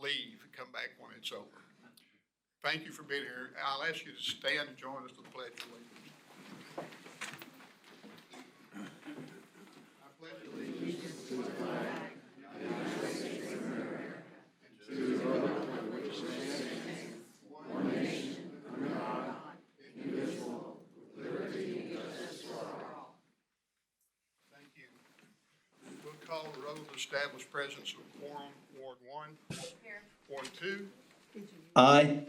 leave and come back when it's over. Thank you for being here. I'll ask you to stand and join us to the Pledge of Allegiance. I pledge allegiance to the flag of the United States of America and to the republic for which it stands, one nation, under God, indivisible, with liberty and justice for all. Thank you. We'll call the roll to establish presence of quorum. Ward 1. Here. Ward 2. Aye.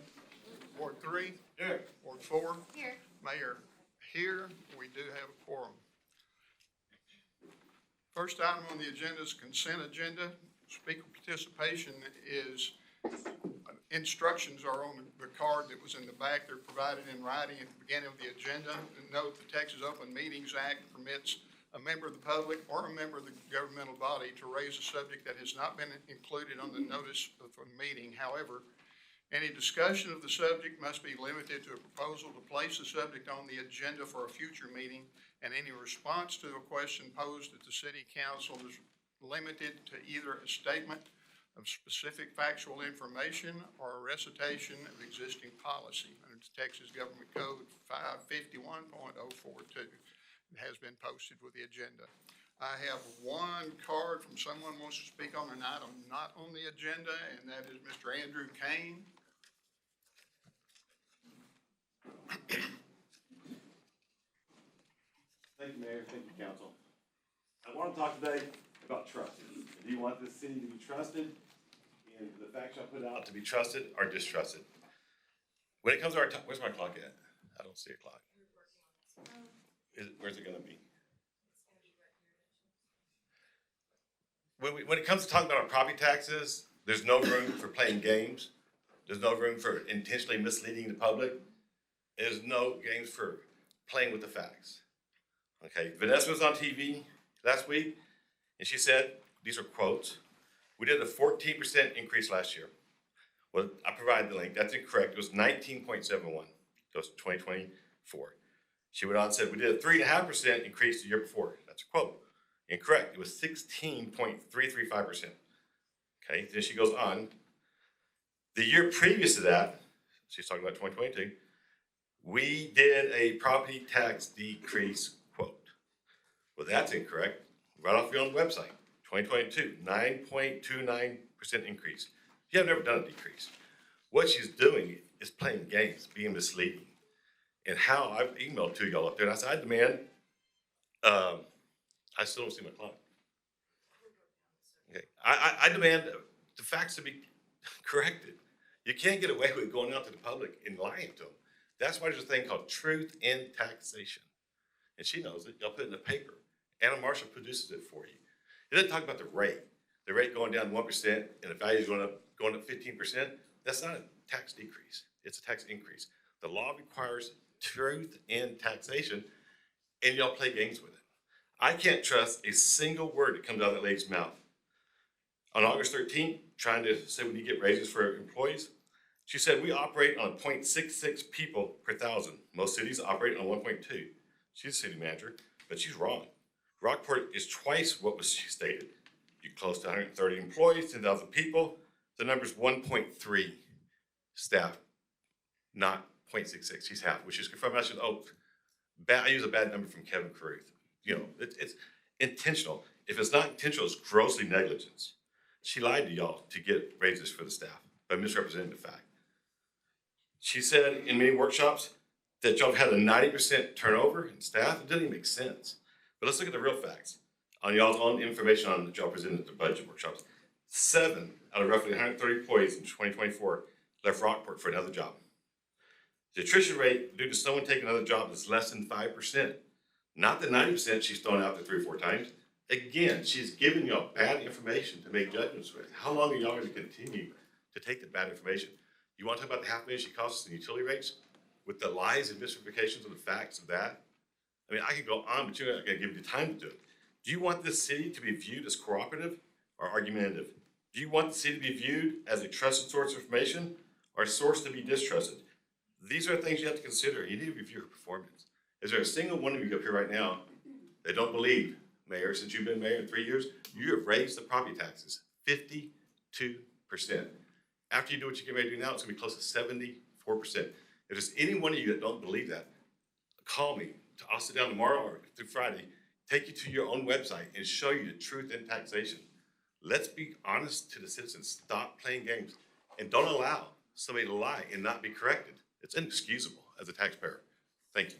Ward 3. Here. Ward 4. Here. Mayor, here. We do have a quorum. First item on the agenda is consent agenda. Speaker participation is, instructions are on the card that was in the back. They're provided in writing at the beginning of the agenda. And note the Texas Open Meetings Act permits a member of the public or a member of the governmental body to raise a subject that has not been included on the notice of a meeting. However, any discussion of the subject must be limited to a proposal to place the subject on the agenda for a future meeting, and any response to a question posed at the city council is limited to either a statement of specific factual information or a recitation of existing policy under the Texas Government Code 551.042. It has been posted with the agenda. I have one card from someone who wants to speak on an item not on the agenda, and that is Mr. Andrew Kane. Thank you, Mayor. Thank you, Council. I want to talk today about trust. Do you want this city to be trusted and the facts I put out to be trusted or distrusted? When it comes to our, where's my clock at? I don't see a clock. Where's it going to be? When it comes to talking about our property taxes, there's no room for playing games. There's no room for intentionally misleading the public. There's no games for playing with the facts. Okay, Vanessa was on TV last week, and she said, these are quotes, we did a 14% increase last year. Well, I provided the link. That's incorrect. It was 19.71. That was 2024. She went on and said, we did a 3.5% increase the year before. That's a quote. Incorrect. It was 16.335%. Okay, then she goes on. The year previous to that, she's talking about 2022, we did a property tax decrease, quote. Well, that's incorrect. Right off your own website, 2022, 9.29% increase. You have never done a decrease. What she's doing is playing games, being misleading. And how I've emailed to y'all up there, and I said, I demand, I still don't see my clock. Okay, I demand the facts to be corrected. You can't get away with going out to the public and lying to them. That's why there's a thing called truth in taxation. And she knows it. Y'all put it in the paper. Anna Marshall produces it for you. It doesn't talk about the rate going down 1% and the value going up 15%. That's not a tax decrease. It's a tax increase. The law requires truth in taxation, and y'all play games with it. I can't trust a single word that comes out of that lady's mouth. On August 13th, trying to say we need to get raises for employees, she said we operate on 0.66 people per thousand. Most cities operate on 1.2. She's a city manager, but she's wrong. Rockport is twice what was she stated. You're close to 130 employees, 10,000 people. The number's 1.3 staff, not 0.66. She's half, which is confirmed. I said, I use a bad number from Kevin Caruth. You know, it's intentional. If it's not intentional, it's grossly negligence. She lied to y'all to get raises for the staff by misrepresenting the fact. She said in many workshops that y'all had a 90% turnover in staff. It doesn't even make sense. But let's look at the real facts. On y'all's own information on that y'all presented at the budget workshops, 7 out of roughly 130 employees in 2024 left Rockport for another job. The attrition rate due to someone taking another job is less than 5%. Not the 90% she's thrown out there 3 or 4 times. Again, she's giving y'all bad information to make judgments with. How long are y'all going to continue to take the bad information? You want to talk about the $500,000 she costs us in utility rates with the lies and misrepresentations of the facts of that? I mean, I could go on, but you're not going to give me the time to do it. Do you want this city to be viewed as cooperative or argumentative? Do you want the city to be viewed as a trusted source of information or a source to be distrusted? These are things you have to consider. You need to review her performance. Is there a single one of you up here right now that don't believe, Mayor, since you've been mayor in 3 years, you have raised the property taxes 52%. After you do what you get ready to do now, it's gonna be close to 74%. If there's any one of you that don't believe that, call me. I'll sit down tomorrow or through Friday, take you to your own website and show you the truth in taxation. Let's be honest to the citizens. Stop playing games and don't allow somebody to lie and not be corrected. It's inexcusable as a taxpayer. Thank you.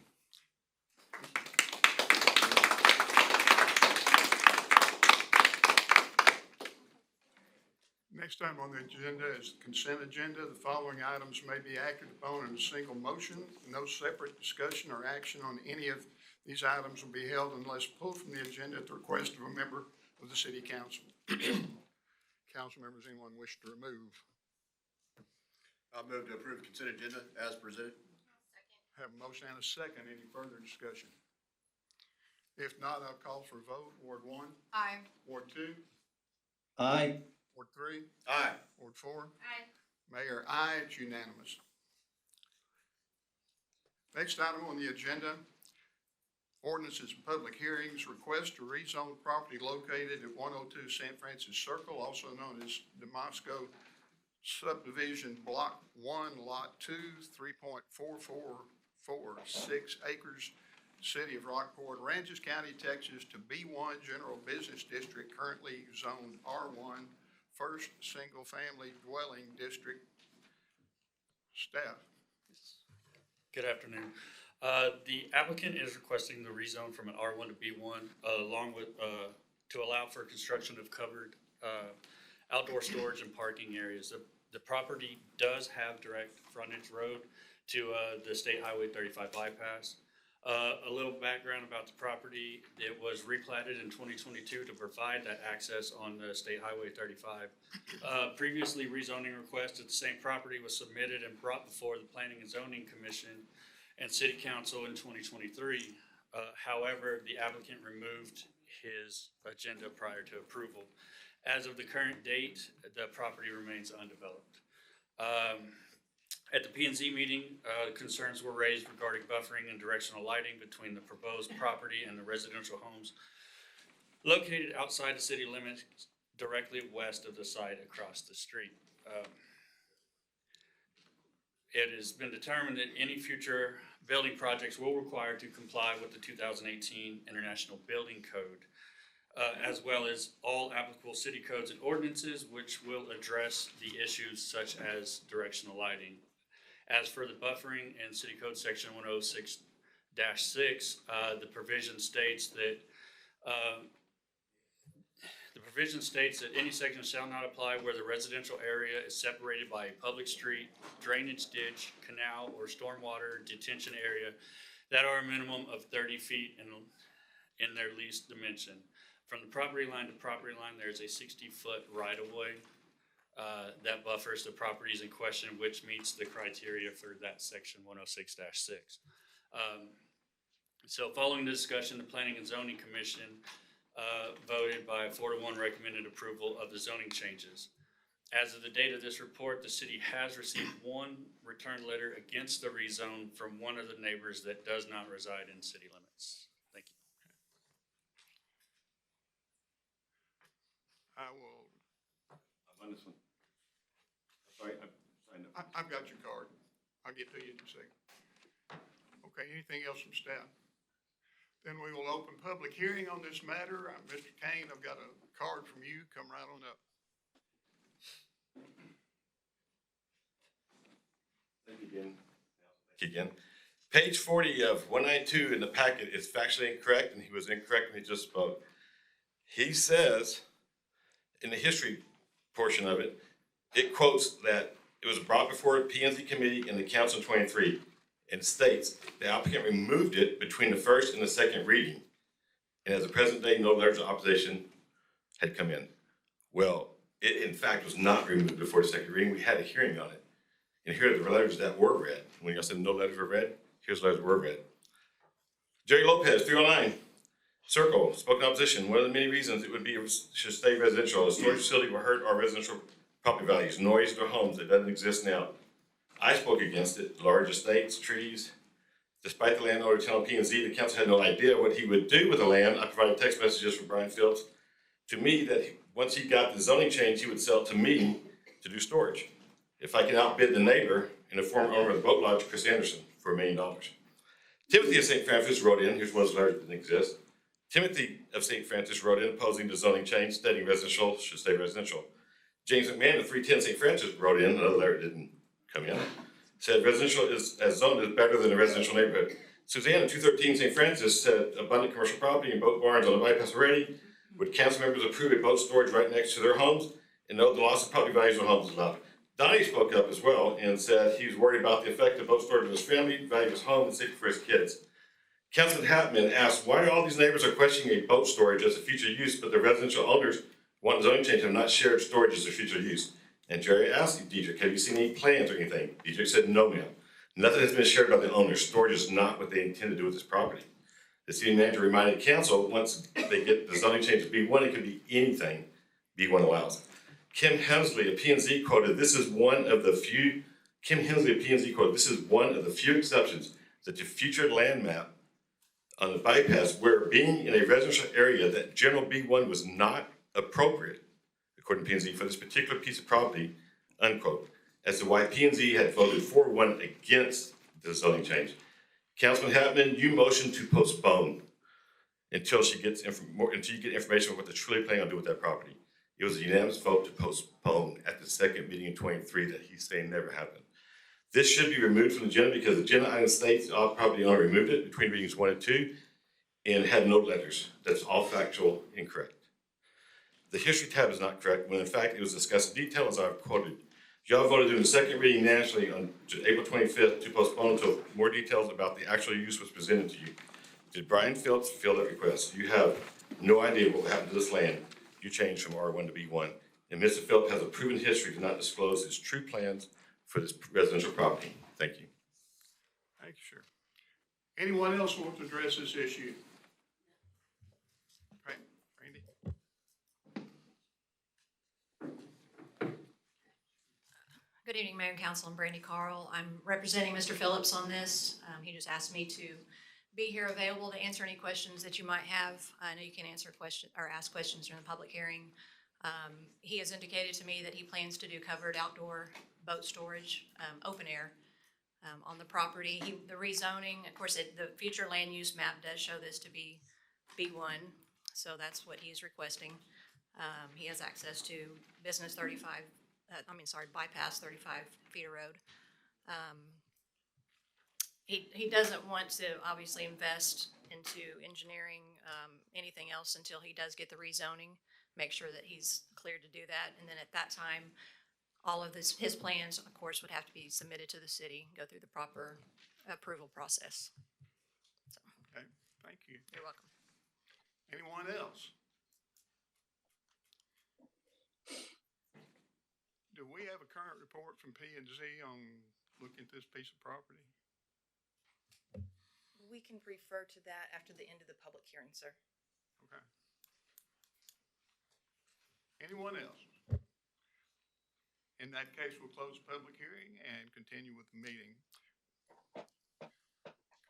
Next item on the agenda is the consent agenda. The following items may be acted upon in a single motion. No separate discussion or action on any of these items will be held unless pulled from the agenda at the request of a member of the city council. Council members, anyone wish to remove? I'll move to approve consent agenda as presented. Have a motion and a second. Any further discussion? If not, I'll call for a vote. Ward 1? Aye. Ward 2? Aye. Ward 3? Aye. Ward 4? Aye. Mayor, aye. It's unanimous. Next item on the agenda, ordinances and public hearings. Request to rezone property located at 102 San Francis Circle, also known as Damasco Subdivision Block 1, Lot 2, 3.4446 acres, City of Rockport, Aransas County, Texas, to B1 General Business District, currently zoned R1, First Single Family Dwelling District. Staff. Good afternoon. The applicant is requesting the rezone from an R1 to B1, along with, to allow for construction of covered outdoor storage and parking areas. The property does have direct frontage road to the State Highway 35 bypass. A little background about the property: it was replatted in 2022 to provide that access on the State Highway 35. Previously, rezoning request at the same property was submitted and brought before the Planning and Zoning Commission and City Council in 2023. However, the applicant removed his agenda prior to approval. As of the current date, the property remains undeveloped. At the P&Z meeting, concerns were raised regarding buffering and directional lighting between the proposed property and the residential homes located outside the city limits directly west of the site across the street. It has been determined that any future building projects will require to comply with the 2018 International Building Code, as well as all applicable city codes and ordinances, which will address the issues such as directional lighting. As for the buffering in City Code Section 106-6, the provision states that any section shall not apply where the residential area is separated by a public street, drainage ditch, canal, or stormwater detention area that are a minimum of 30 feet in their least dimension. From the property line to property line, there's a 60-foot right-of-way that buffers the properties in question, which meets the criteria for that section 106-6. So following the discussion, the Planning and Zoning Commission voted by 4-1 recommended approval of the zoning changes. As of the date of this report, the city has received one return letter against the rezone from one of the neighbors that does not reside in city limits. Thank you. I will, I'm on this one. Sorry, I signed up. I've got your card. I'll get to you in a second. Okay, anything else from staff? Then we will open public hearing on this matter. Mr. Kane, I've got a card from you. Come right on up. Thank you again. Thank you again. Page 40 of 192 in the packet is factually incorrect, and he was incorrect when he just spoke. He says, in the history portion of it, it quotes that it was brought before a P&Z committee and the council in 23, and states the applicant removed it between the first and the second reading. And as the present day, no letters of opposition had come in. Well, it in fact was not removed before the second reading. We had a hearing on it. And here are the letters that were read. When y'all said no letters were read, here's the letters that were read. Jerry Lopez, 309, Circle, spoken opposition. One of the many reasons it would be should stay residential. A storage facility will hurt our residential property values, noise to homes that doesn't exist now. I spoke against it. Large estates, trees. Despite the landowner telling P&Z the council had no idea what he would do with the land, I provided text messages from Brian Fields to me that once he got the zoning change, he would sell it to me to do storage. if I can outbid the neighbor and the former owner of the boat lodge, Chris Anderson, for $1 million. Timothy of St. Francis wrote in, here's one of those letters that didn't exist. Timothy of St. Francis wrote in opposing the zoning change, stating residential should stay residential. James McMahon of 310 St. Francis wrote in, another letter didn't come in, said residential is, as zoned, is better than a residential neighborhood. Suzanne of 213 St. Francis said abundant commercial property and boat barns on the bypass already. Would council members approve a boat storage right next to their homes and note the loss of property values on homes is allowed? Donnie spoke up as well and said he was worried about the effect of boat storage on his family, value of his home, and safety for his kids. Councilman Hatman asked why all these neighbors are questioning a boat storage as a future use, but the residential owners want zoning change have not shared storage as their future use. And Jerry asked Diedrich, have you seen any plans or anything? Diedrich said, no, ma'am. Nothing has been shared by the owners. Storage is not what they intend to do with this property. The city manager reminded council, once they get the zoning change to B1, it can be anything B1 allows. Kim Hensley of P&Z quoted, this is one of the few exceptions that the future land map on the bypass where being in a residential area that general B1 was not appropriate, according to P&Z, for this particular piece of property, unquote, as to why P&Z had voted 4-1 against the zoning change. Councilman Hatman, you motioned to postpone until you get information on what they're truly planning on doing with that property. It was a unanimous vote to postpone at the second meeting in 23 that he's saying never happened. This should be removed from the agenda because the agenda item states the property owner removed it between readings 1 and 2 and had no letters. That's all factual incorrect. The history tab is not correct when in fact it was discussed in detail as I've quoted. Y'all voted during the second reading nationally on April 25th to postpone until more details about the actual use was presented to you. Did Brian Phillips fulfill that request? You have no idea what happened to this land. You changed from R1 to B1. And Mr. Phillips has a proven history to not disclose his true plans for this residential property. Thank you. Thank you, sir. Anyone else want to address this issue? Right, Randy? Good evening, Mayor and Council. I'm Brandy Carl. I'm representing Mr. Phillips on this. He just asked me to be here available to answer any questions that you might have. I know you can answer questions or ask questions during the public hearing. He has indicated to me that he plans to do covered outdoor boat storage, open air, on the property. The rezoning, of course, the future land use map does show this to be B1, so that's what he's requesting. He has access to bypass 35 feet of road. He doesn't want to obviously invest into engineering, anything else until he does get the rezoning, make sure that he's cleared to do that. And then at that time, all of his plans, of course, would have to be submitted to the city, go through the proper approval process. So, Okay, thank you. you're welcome. Anyone else? Do we have a current report from P&Z on looking at this piece of property? We can refer to that after the end of the public hearing, sir. Okay. Anyone else? In that case, we'll close the public hearing and continue with the meeting.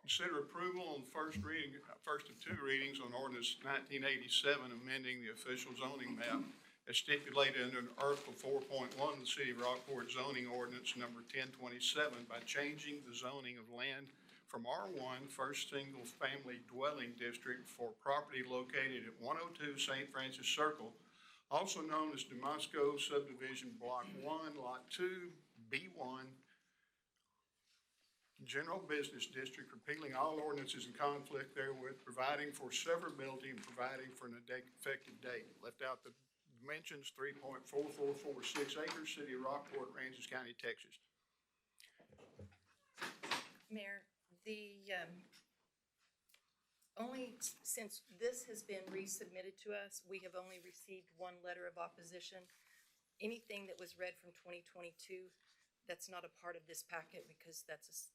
Consider approval on first of two readings on ordinance 1987, amending the official zoning map as stipulated under Article 4.1 of the City of Rockport zoning ordinance number 1027 by changing the zoning of land from R1 First Single Family Dwelling District for property located at 102 St. Francis Circle, also known as Demasco Subdivision Block 1, Lot 2, B1, General Business District, repealing all ordinances in conflict therewith, providing for severability and providing for an effective date. Left out the dimensions, 3.4446 acres, City of Rockport, Aransas County, Texas. Mayor, since this has been resubmitted to us, we have only received one letter of opposition. Anything that was read from 2022, that's not a part of this packet because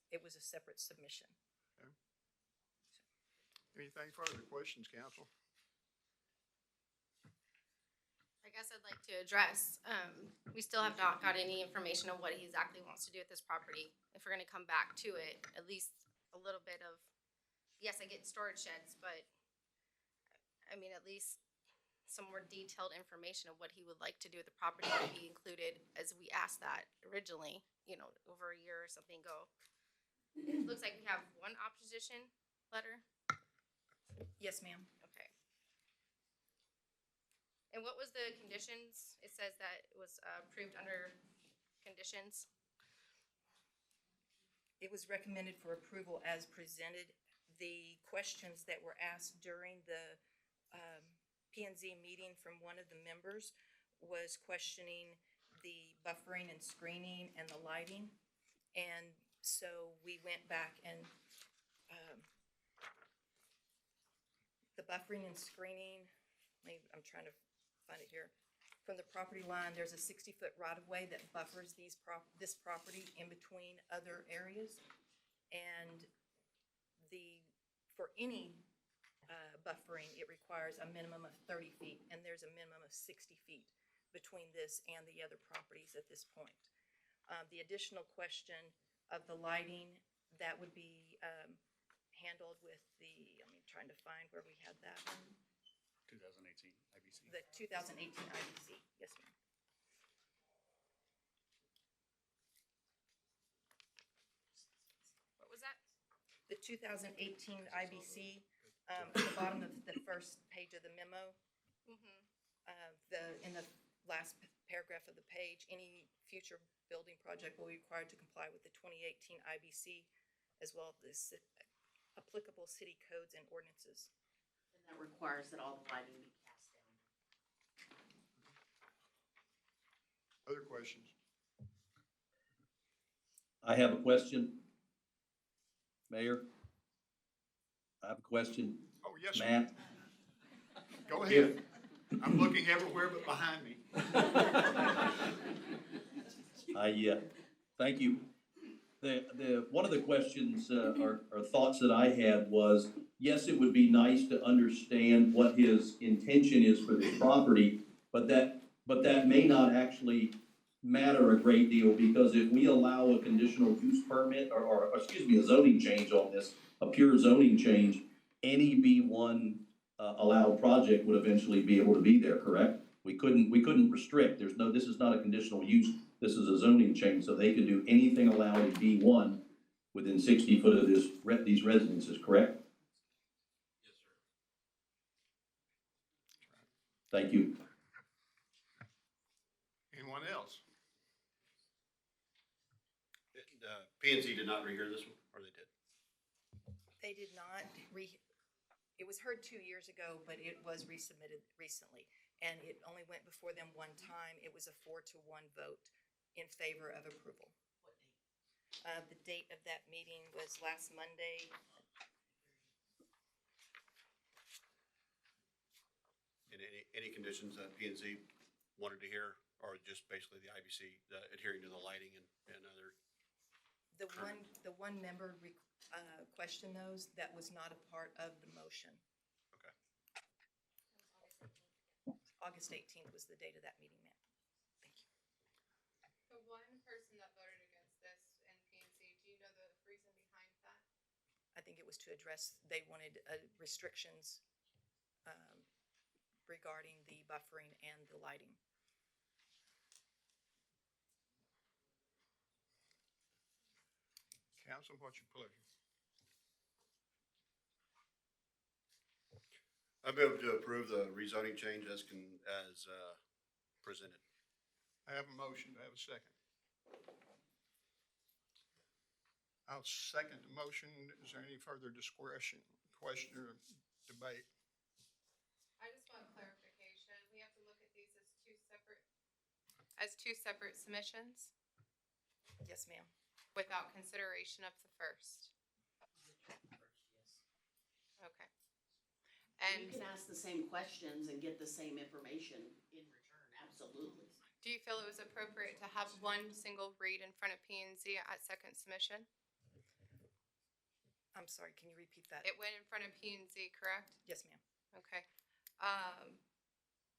it was a separate submission. Okay. Anything further? Questions, council? I guess I'd like to address, we still have not got any information on what he exactly wants to do with this property. If we're gonna come back to it, at least a little bit of, yes, I get storage sheds, but I mean, at least some more detailed information of what he would like to do with the property to be included, as we asked that originally, over a year or something ago. It looks like we have one opposition letter. Yes, ma'am. Okay. And what was the conditions? It says that it was approved under conditions. It was recommended for approval as presented. The questions that were asked during the P and Z meeting from one of the members was questioning the buffering and screening and the lighting. And so we went back and the buffering and screening, I'm trying to find it here. From the property line, there's a 60-foot right-of-way that buffers this property in between other areas. And for any buffering, it requires a minimum of 30 feet, and there's a minimum of 60 feet between this and the other properties at this point. The additional question of the lighting, that would be handled with I'm trying to find where we had that, 2018 IBC. the 2018 IBC. Yes, ma'am. What was that? The 2018 IBC, at the bottom of the first page of the memo, Mm-hmm. in the last paragraph of the page, any future building project will be required to comply with the 2018 IBC as well as the applicable city codes and ordinances. And that requires that all the lighting be cast down. Other questions? I have a question. Mayor, I have a question. Oh, yes, sir. Matt, Go ahead. I'm looking everywhere but behind me. thank you. One of the questions, or thoughts that I had was, yes, it would be nice to understand what his intention is for this property, but that may not actually matter a great deal, because if we allow a conditional use permit, or excuse me, a zoning change on this, a pure zoning change, any B1 allowed project would eventually be able to be there, correct? We couldn't restrict, this is not a conditional use, this is a zoning change, so they can do anything allowed in B1 within 60 foot of these residences, correct? Yes, sir. Thank you. Anyone else? P and Z did not rehear this one, or they did? They did not it was heard 2 years ago, but it was resubmitted recently. And it only went before them one time. It was a 4-1 vote in favor of approval. What date? The date of that meeting was last Monday. And any conditions that P and Z wanted to hear, or just basically the IBC, adhering to the lighting and other? The one member questioned those, that was not a part of the motion. Okay. August 18th was the date of that meeting, ma'am. Thank you. The one person that voted against this in PNC, do you know the reason behind that? I think it was to address, they wanted restrictions regarding the buffering and the lighting. Council, what's your pleasure? I move to approve the rezoning change as presented. I have a motion. Do I have a second? I'll second the motion. Is there any further discussion, question, or debate? I just want clarification. We have to look at these as two separate submissions Yes, ma'am. without consideration of the first. Yes. Okay. You And can ask the same questions and get the same information in return, absolutely. do you feel it was appropriate to have one single read in front of PNC at second submission? I'm sorry, can you repeat that? It went in front of PNC, correct? Yes, ma'am. Okay.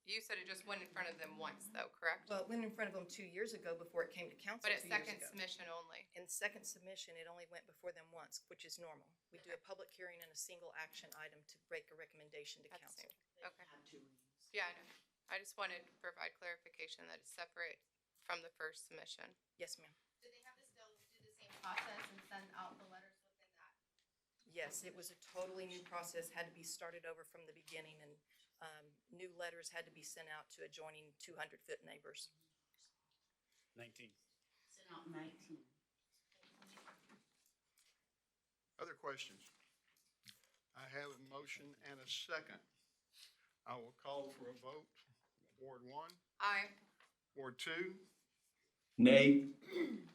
You said it just went in front of them once though, correct? Well, it went in front of them 2 years ago before it came to council But 2 at years second ago. submission only. In second submission, it only went before them once, which is normal. We do a public hearing and a single action item to break a recommendation to At the council. same- Okay. Had two readings. Yeah, I know. I just wanted to provide clarification that it's separate from the first submission. Yes, ma'am. Do they have to still do the same process and send out the letters within that? Yes, it was a totally new process, had to be started over from the beginning, and new letters had to be sent out to adjoining 200-foot neighbors. 19. Sent out 19. Other questions? I have a motion and a second. I will call for a vote. Ward 1, Aye. Ward 2, Nay.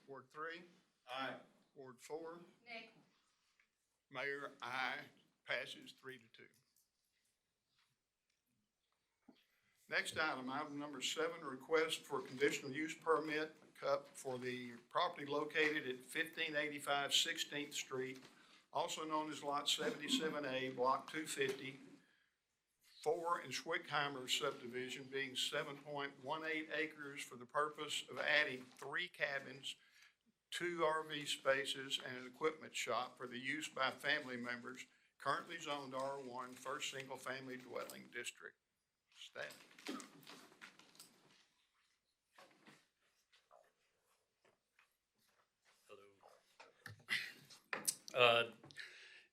Ward 3, Aye. Ward 4. Nay. Mayor, aye. Passes 3-2. Next item number 7, request for conditional use permit CUP for the property located at 1585 16th Street, also known as Lot 77A, Block 250, 4 in Schwickheimer subdivision, being 7.18 acres for the purpose of adding 3 cabins, 2 RV spaces, and an equipment shop for the use by family members, currently zoned R1, first single-family dwelling district. Staff. Hello.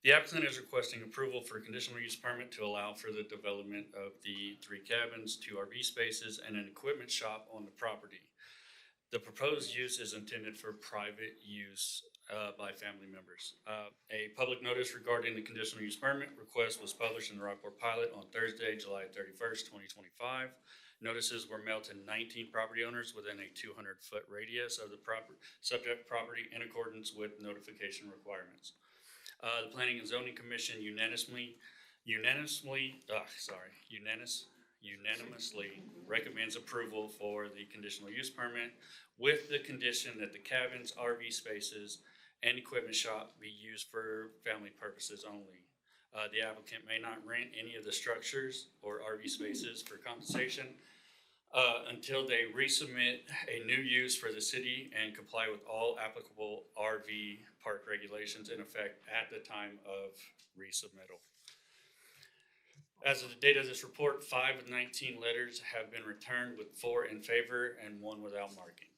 The applicant is requesting approval for a conditional use permit to allow for the development of the 3 cabins, 2 RV spaces, and an equipment shop on the property. The proposed use is intended for private use by family members. A public notice regarding the conditional use permit request was published in the Rockport Pilot on Thursday, July 31st, 2025. Notices were mailed to 19 property owners within a 200-foot radius of the subject property in accordance with notification requirements. The Planning and Zoning Commission unanimously recommends approval for the conditional use permit with the condition that the cabins, RV spaces, and equipment shop be used for family purposes only. The applicant may not rent any of the structures or RV spaces for compensation until they resubmit a new use for the city and comply with all applicable RV park regulations in effect at the time of resubmittal. As of the date of this report, 5 of 19 letters have been returned with 4 in favor and 1 without marking.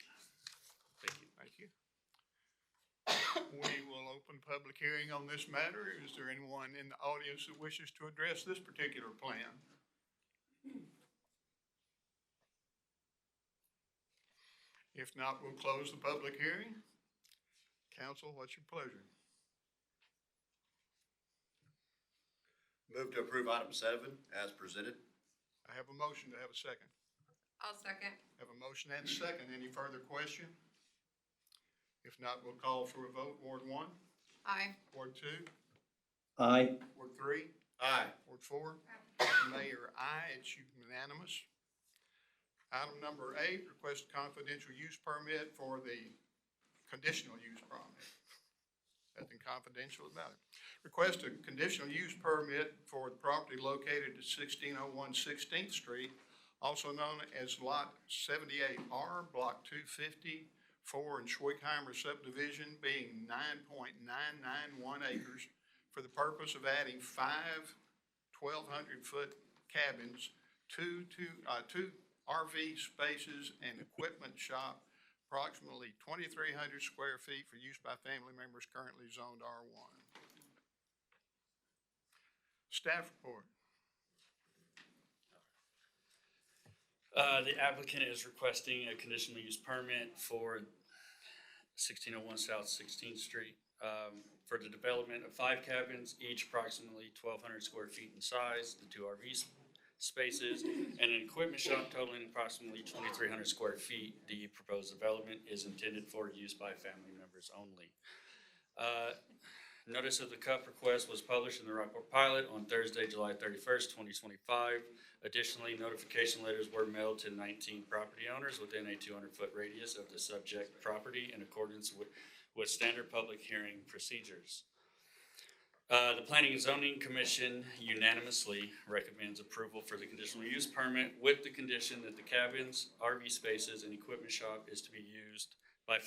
Thank you. Thank you. We will open public hearing on this matter. Is there anyone in the audience that wishes to address this particular plan? If not, we'll close the public hearing. Council, what's your pleasure? Move to approve item 7 as presented. I have a motion to have a second. I'll second. Have a motion and a second. Any further question? If not, we'll call for a vote. Ward 1, Aye. Ward 2, Aye. Ward 3, Aye. Ward 4. Mayor, aye. It's unanimous. Item number 8, request confidential use permit for the conditional use permit. Nothing confidential about it. Request a conditional use permit for the property located at 1601 16th Street, also known as Lot 78R, Block 250, 4 in Schwickheimer subdivision, being 9.991 acres, for the purpose of adding 5 1,200-foot cabins, two RV spaces, and equipment shop, approximately 2,300 square feet for use by family members currently zoned R1. Staff report. The applicant is requesting a conditional use permit for 1601 South 16th Street for the development of 5 cabins, each approximately 1,200 square feet in size, the 2 RV spaces, and an equipment shop totaling approximately 2,300 square feet. The proposed development is intended for use by family members only. Notice of the CUP request was published in the Rockport Pilot on Thursday, July 31st, 2025. Additionally, notification letters were mailed to 19 property owners within a 200-foot radius of the subject property in accordance with standard public hearing procedures. The Planning and Zoning Commission unanimously recommends approval for the conditional use permit with the condition that the cabins, RV spaces, and equipment shop is to be used for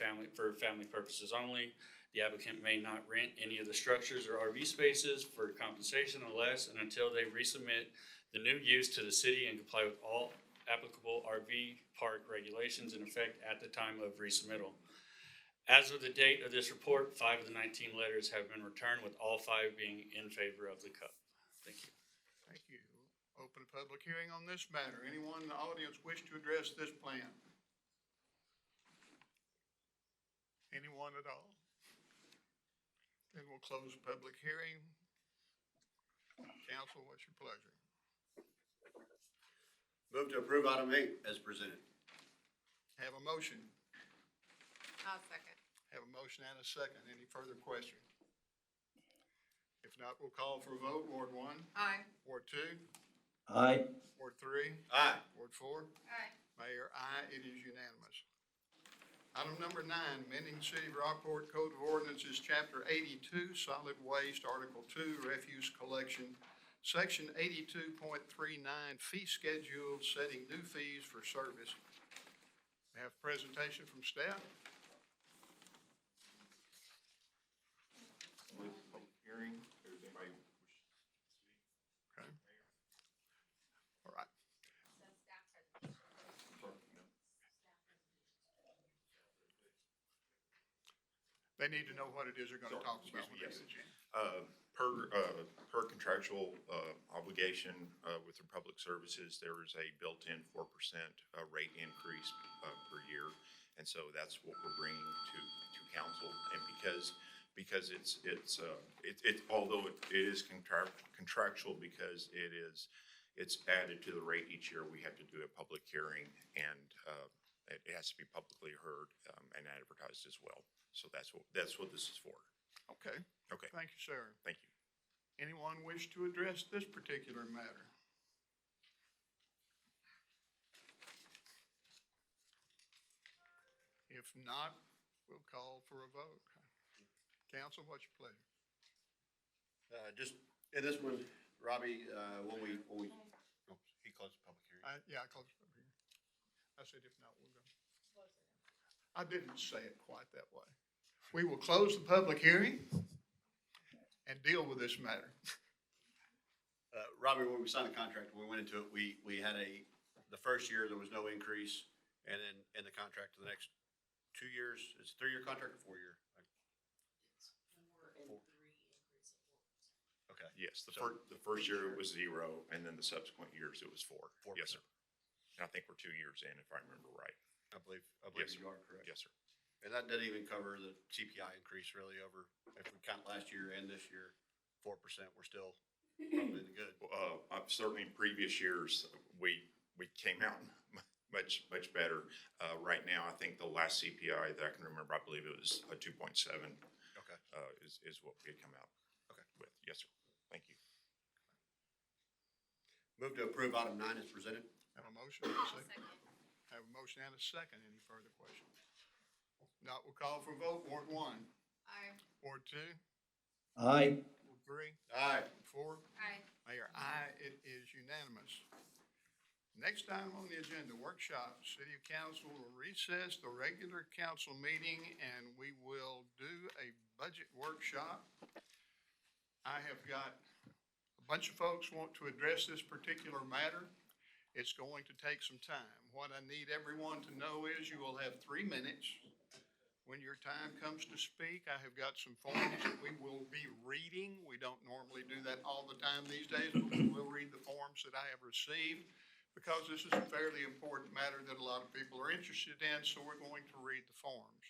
family purposes only. The applicant may not rent any of the structures or RV spaces for compensation unless and until they resubmit the new use to the city and comply with all applicable RV park regulations in effect at the time of resubmittal. As of the date of this report, 5 of the 19 letters have been returned, with all 5 being in favor of the CUP. Thank you. Thank you. Open a public hearing on this matter. Anyone in the audience wish to address this plan? Anyone at all? Then we'll close the public hearing. Council, what's your pleasure? Move to approve item 8 as presented. Have a motion. I'll second. Have a motion and a second. Any further questions? If not, we'll call for a vote. Ward 1, Aye. Ward 2, Aye. Ward 3, Aye. Ward 4. Aye. Mayor, aye, it is unanimous. Item number 9, amending City of Rockport Code of Ordinances, Chapter 82, Solid Waste, Article 2, Refuse Collection, Section 82.39, Fee Schedule, setting new fees for service. We have a presentation from staff. Hearing, if anybody Okay. All right. They need to know what it is they're gonna talk about when they get the agenda. Per contractual obligation with Republic Services, there is a built-in 4% rate increase per year. And so that's what we're bringing to council. And because although it is contractual, because it's added to the rate each year, we have to do a public hearing, and it has to be publicly heard and advertised as well. So that's what this is for. Okay. Okay, Thank you, sir. thank you. Anyone wish to address this particular matter? If not, we'll call for a vote. Council, what's your pleasure? Just, in this one, Robbie, when we, oh, he closed the public hearing. I closed it over here. I said if not, we'll go. I didn't say it quite that way. We will close the public hearing and deal with this matter. Robbie, when we signed the contract, when we went into it, we had the first year, there was no increase, and then in the contract for the next 2 years, it's a 3-year contract or 4-year? It's 4 and 3 increase of 4%. Okay. Yes, the So- first year it was 0, and then the subsequent years it was 4. 4%. Yes, sir. And I think we're 2 years in, if I remember right. I believe Yes, sir. you are correct. Yes, sir. And that didn't even cover the CPI increase really over, if we count last year and this year, 4%, we're still probably in the good. I've certainly in previous years, we came out much better. Right now, I think the last CPI that I can remember, I believe it was a 2.7, Okay. is what we had come out Okay. with. Yes, sir. Thank you. Move to approve item 9 as presented. Have a motion and a I'll second. second. Have a motion and a second. Any further questions? Not, we'll call for a vote. Ward 1, Aye. Ward 2, Aye. Ward 3, Aye. Ward 4. Aye. Mayor, aye, it is unanimous. Next item on the agenda, workshop. City Council will recess the regular council meeting, and we will do a budget workshop. I have got a bunch of folks want to address this particular matter. It's going to take some time. What I need everyone to know is you will have 3 minutes. When your time comes to speak, I have got some forms that we will be reading. We don't normally do that all the time these days, but we will read the forms that I have received because this is a fairly important matter that a lot of people are interested in, so we're going to read the forms.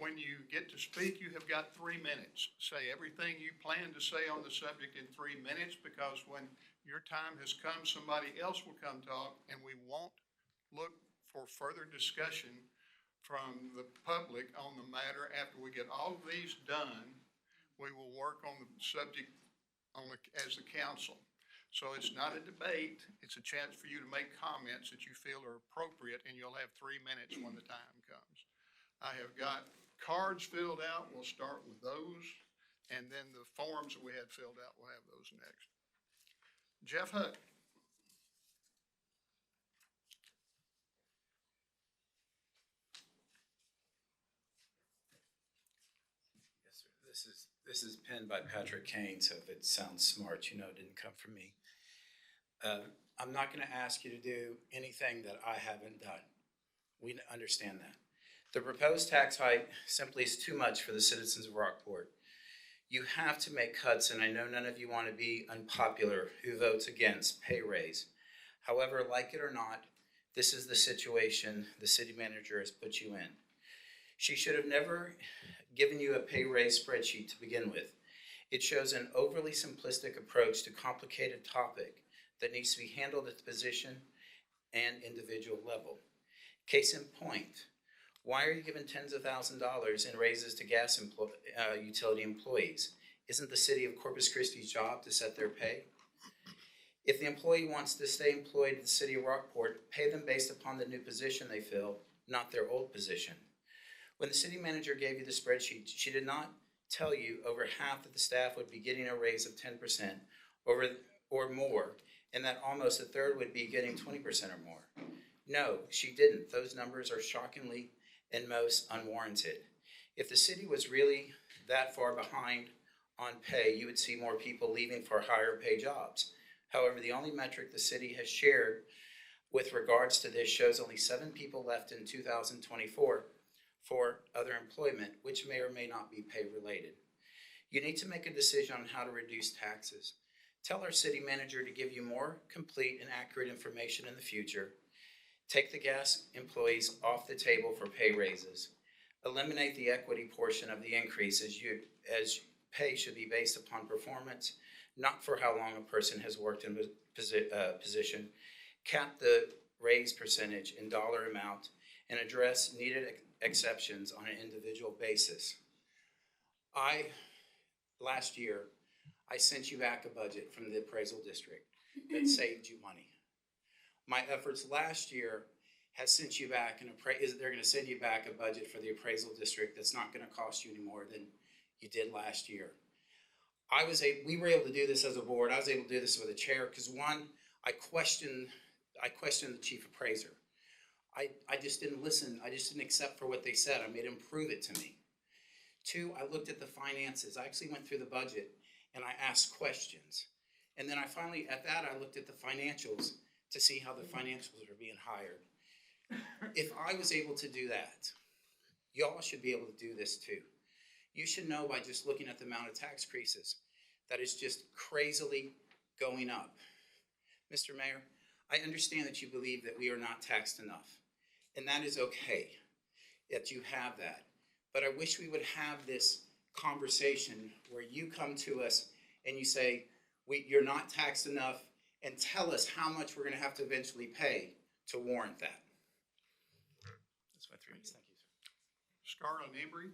When you get to speak, you have got 3 minutes. Say everything you plan to say on the subject in 3 minutes, because when your time has come, somebody else will come talk, and we won't look for further discussion from the public on the matter. After we get all of these done, we will work on the subject as the council. So it's not a debate, it's a chance for you to make comments that you feel are appropriate, and you'll have 3 minutes when the time comes. I have got cards filled out, we'll start with those, and then the forms that we had filled out, we'll have those next. Jeff Hutt. This is penned by Patrick Kane, so if it sounds smart, you know it didn't come from me. I'm not gonna ask you to do anything that I haven't done. We understand that. The proposed tax hike simply is too much for the citizens of Rockport. You have to make cuts, and I know none of you want to be unpopular who votes against pay raise. However, like it or not, this is the situation the city manager has put you in. She should have never given you a pay raise spreadsheet to begin with. It shows an overly simplistic approach to a complicated topic that needs to be handled at the position and individual level. Case in point, why are you giving tens of thousands of dollars in raises to gas utility employees? Isn't the city of Corpus Christi's job to set their pay? If the employee wants to stay employed at the city of Rockport, pay them based upon the new position they fill, not their old position. When the city manager gave you the spreadsheet, she did not tell you over half of the staff would be getting a raise of 10% or more, and that almost a third would be getting 20% or more. No, she didn't. Those numbers are shockingly and most unwarranted. If the city was really that far behind on pay, you would see more people leaving for higher pay jobs. However, the only metric the city has shared with regards to this shows only 7 people left in 2024 for other employment, which may or may not be pay related. You need to make a decision on how to reduce taxes. Tell our city manager to give you more complete and accurate information in the future. Take the gas employees off the table for pay raises. Eliminate the equity portion of the increase as pay should be based upon performance, not for how long a person has worked in a position. Cap the raise percentage in dollar amount and address needed exceptions on an individual basis. Last year, I sent you back a budget from the appraisal district that saved you money. My efforts last year has sent you back they're gonna send you back a budget for the appraisal district that's not gonna cost you any more than you did last year. We were able to do this as a board. I was able to do this with a chair because one, I questioned the chief appraiser. I just didn't listen. I just didn't accept for what they said. I made him prove it to me. 2, I looked at the finances. I actually went through the budget and I asked questions. And then I looked at the financials to see how the financials are being hired. If I was able to do that, y'all should be able to do this too. You should know by just looking at the amount of tax increases that is just crazily going up. Mr. Mayor, I understand that you believe that we are not taxed enough, and that is okay that you have that. But I wish we would have this conversation where you come to us and you say, you're not taxed enough, and tell us how much we're gonna have to eventually pay to warrant that. That's my 3 minutes, thank you, sir. Scarlett Embry.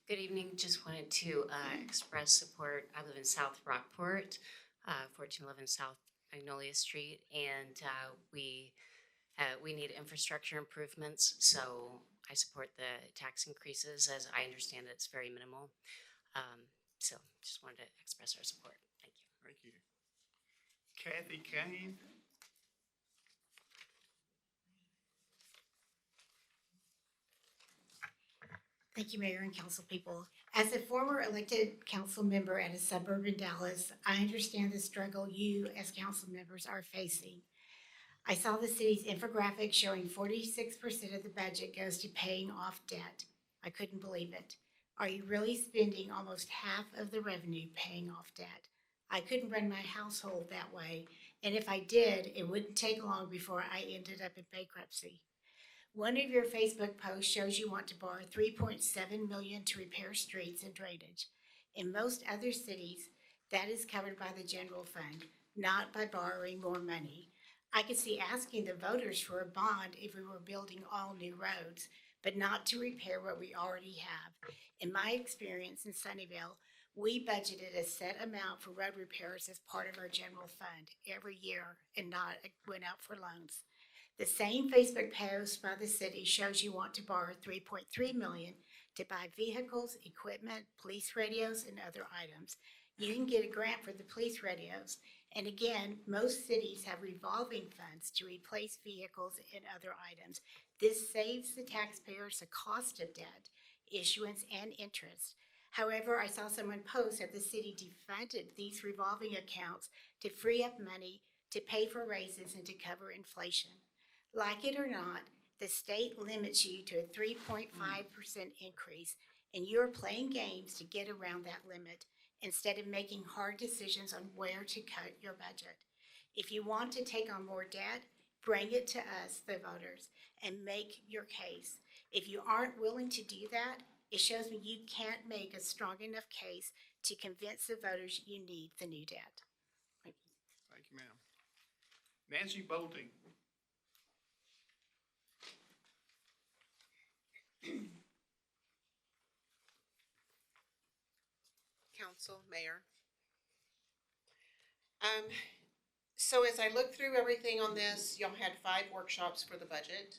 Good evening. Just wanted to express support. I live in South Rockport, 1411 South Magnolia Street, and we need infrastructure improvements. So I support the tax increases. As I understand it, it's very minimal. So just wanted to express our support. Thank you. Thank you. Kathy Kane. Thank you, Mayor and council people. As a former elected council member at a suburb in Dallas, I understand the struggle you as council members are facing. I saw the city's infographic showing 46% of the budget goes to paying off debt. I couldn't believe it. Are you really spending almost half of the revenue paying off debt? I couldn't run my household that way, and if I did, it wouldn't take long before I ended up in bankruptcy. One of your Facebook posts shows you want to borrow $3.7 million to repair streets and drainage. In most other cities, that is covered by the general fund, not by borrowing more money. I could see asking the voters for a bond if we were building all new roads, but not to repair what we already have. In my experience in Sunnyvale, we budgeted a set amount for road repairs as part of our general fund every year and not went out for loans. The same Facebook post by the city shows you want to borrow $3.3 million to buy vehicles, equipment, police radios, and other items. You can get a grant for the police radios, And again, most cities have revolving funds to replace vehicles and other items. This saves the taxpayers the cost of debt, issuance, and interest. However, I saw someone post that the city defunded these revolving accounts to free up money to pay for raises and to cover inflation. Like it or not, the state limits you to a 3.5% increase, and you're playing games to get around that limit instead of making hard decisions on where to cut your budget. If you want to take on more debt, bring it to us, the voters, and make your case. If you aren't willing to do that, it shows me you can't make a strong enough case to convince the voters you need the new debt. Thank you. Thank you, ma'am. Nancy Bolting. Council, Mayor. So as I look through everything on this, y'all had 5 workshops for the budget.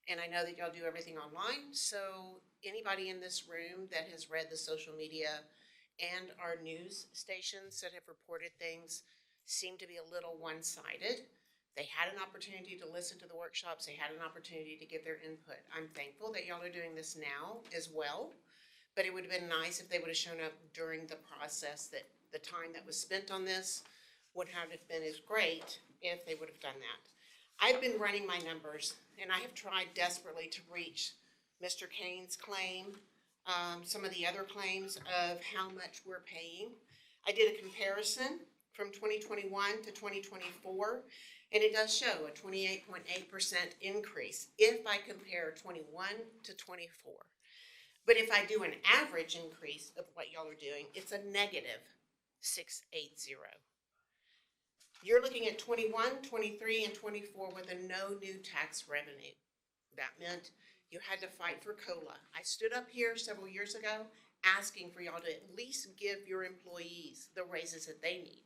And I know that y'all do everything online. So anybody in this room that has read the social media and our news stations that have reported things seem to be a little one-sided. They had an opportunity to listen to the workshops. They had an opportunity to give their input. I'm thankful that y'all are doing this now as well. But it would have been nice if they would have shown up during the process, that the time that was spent on this would have been as great if they would have done that. I've been running my numbers, and I have tried desperately to reach Mr. Kane's claim, some of the other claims of how much we're paying. I did a comparison from 2021 to 2024, and it does show a 28.8% increase if I compare 21 to 24. But if I do an average increase of what y'all are doing, it's a negative 680. You're looking at 21, 23, and 24 with a no new tax revenue. That meant you had to fight for COLA. I stood up here several years ago asking for y'all to at least give your employees the raises that they need.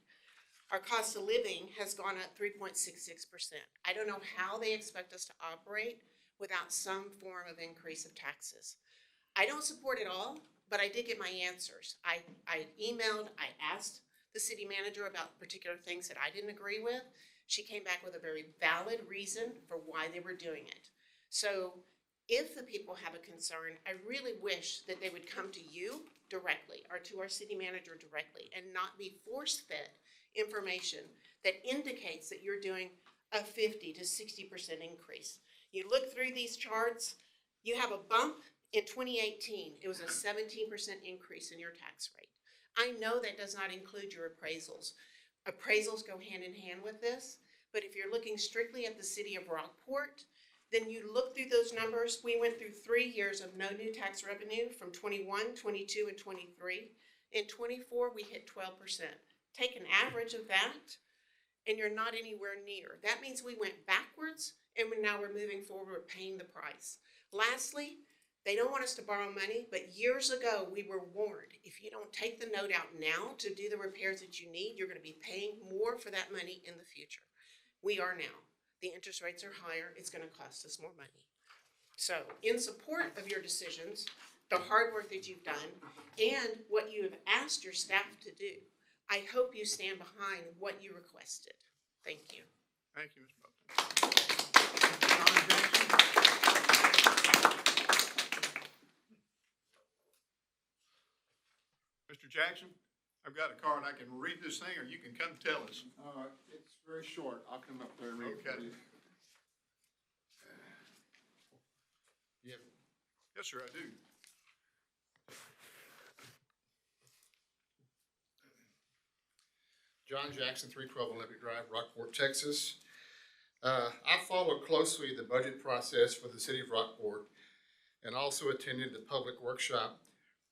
Our cost of living has gone up 3.66%. I don't know how they expect us to operate without some form of increase of taxes. I don't support it all, but I did get my answers. I emailed, I asked the city manager about particular things that I didn't agree with. She came back with a very valid reason for why they were doing it. So if the people have a concern, I really wish that they would come to you directly or to our city manager directly and not be force-fed information that indicates that you're doing a 50 to 60% increase. You look through these charts, you have a bump in 2018. It was a 17% increase in your tax rate. I know that does not include your appraisals. Appraisals go hand in hand with this, but if you're looking strictly at the city of Rockport, then you look through those numbers. We went through 3 years of no new tax revenue from 21, 22, and 23. In 24, we hit 12%. Take an average of that, and you're not anywhere near. That means we went backwards, and now we're moving forward, paying the price. Lastly, they don't want us to borrow money, but years ago we were warned, if you don't take the note out now to do the repairs that you need, you're going to be paying more for that money in the future. We are now. The interest rates are higher. It's going to cost us more money. So in support of your decisions, the hard work that you've done, and what you have asked your staff to do, I hope you stand behind what you requested. Thank you. Thank you, Ms. Bolton. John Jackson. Mr. Jackson, I've got a card. I can read this thing, or you can come tell us. It's very short. I'll come up there and read it for Okay. you. Yes, sir, I do. John Jackson, 312 Olympic Drive, Rockport, Texas. I followed closely the budget process for the city of Rockport and also attended the public workshop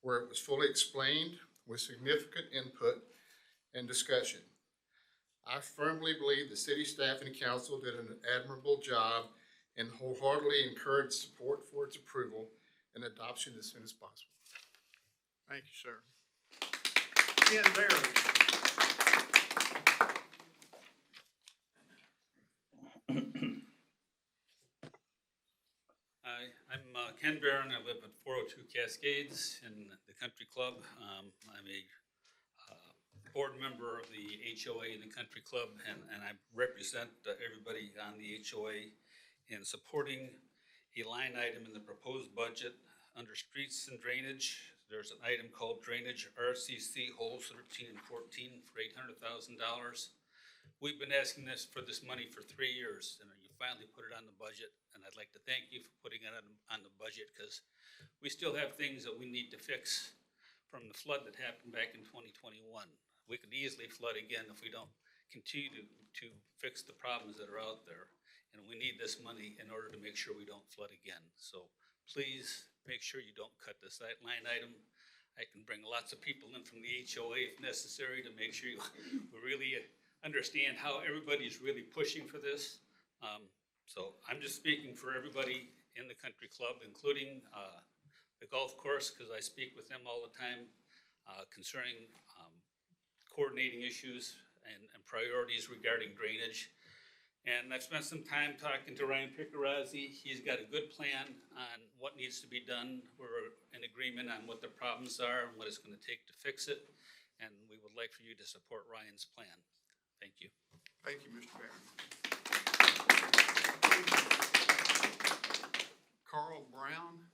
where it was fully explained with significant input and discussion. I firmly believe the city staff and council did an admirable job and wholeheartedly encourage support for its approval and adoption as soon as possible. Thank you, sir. Ken Barry. Hi, I'm Ken Barron. I live at 402 Cascades in the country club. I'm a board member of the HOA and the Country Club, and I represent everybody on the HOA in supporting a line item in the proposed budget under streets and drainage. There's an item called drainage RCC holes 13 and 14 for $800,000. We've been asking for this money for 3 years, and you finally put it on the budget. And I'd like to thank you for putting it on the budget, because we still have things that we need to fix from the flood that happened back in 2021. We could easily flood again if we don't continue to fix the problems that are out there. And we need this money in order to make sure we don't flood again. So please make sure you don't cut this line item. I can bring lots of people in from the HOA if necessary to make sure we really understand how everybody's really pushing for this. So I'm just speaking for everybody in the country club, including the golf course, because I speak with them all the time concerning coordinating issues and priorities regarding drainage. And I've spent some time talking to Ryan Piccarazzi. He's got a good plan on what needs to be done. We're in agreement on what the problems are and what it's going to take to fix it. And we would like for you to support Ryan's plan. Thank you. Thank you, Mr. Barron. Carl Brown.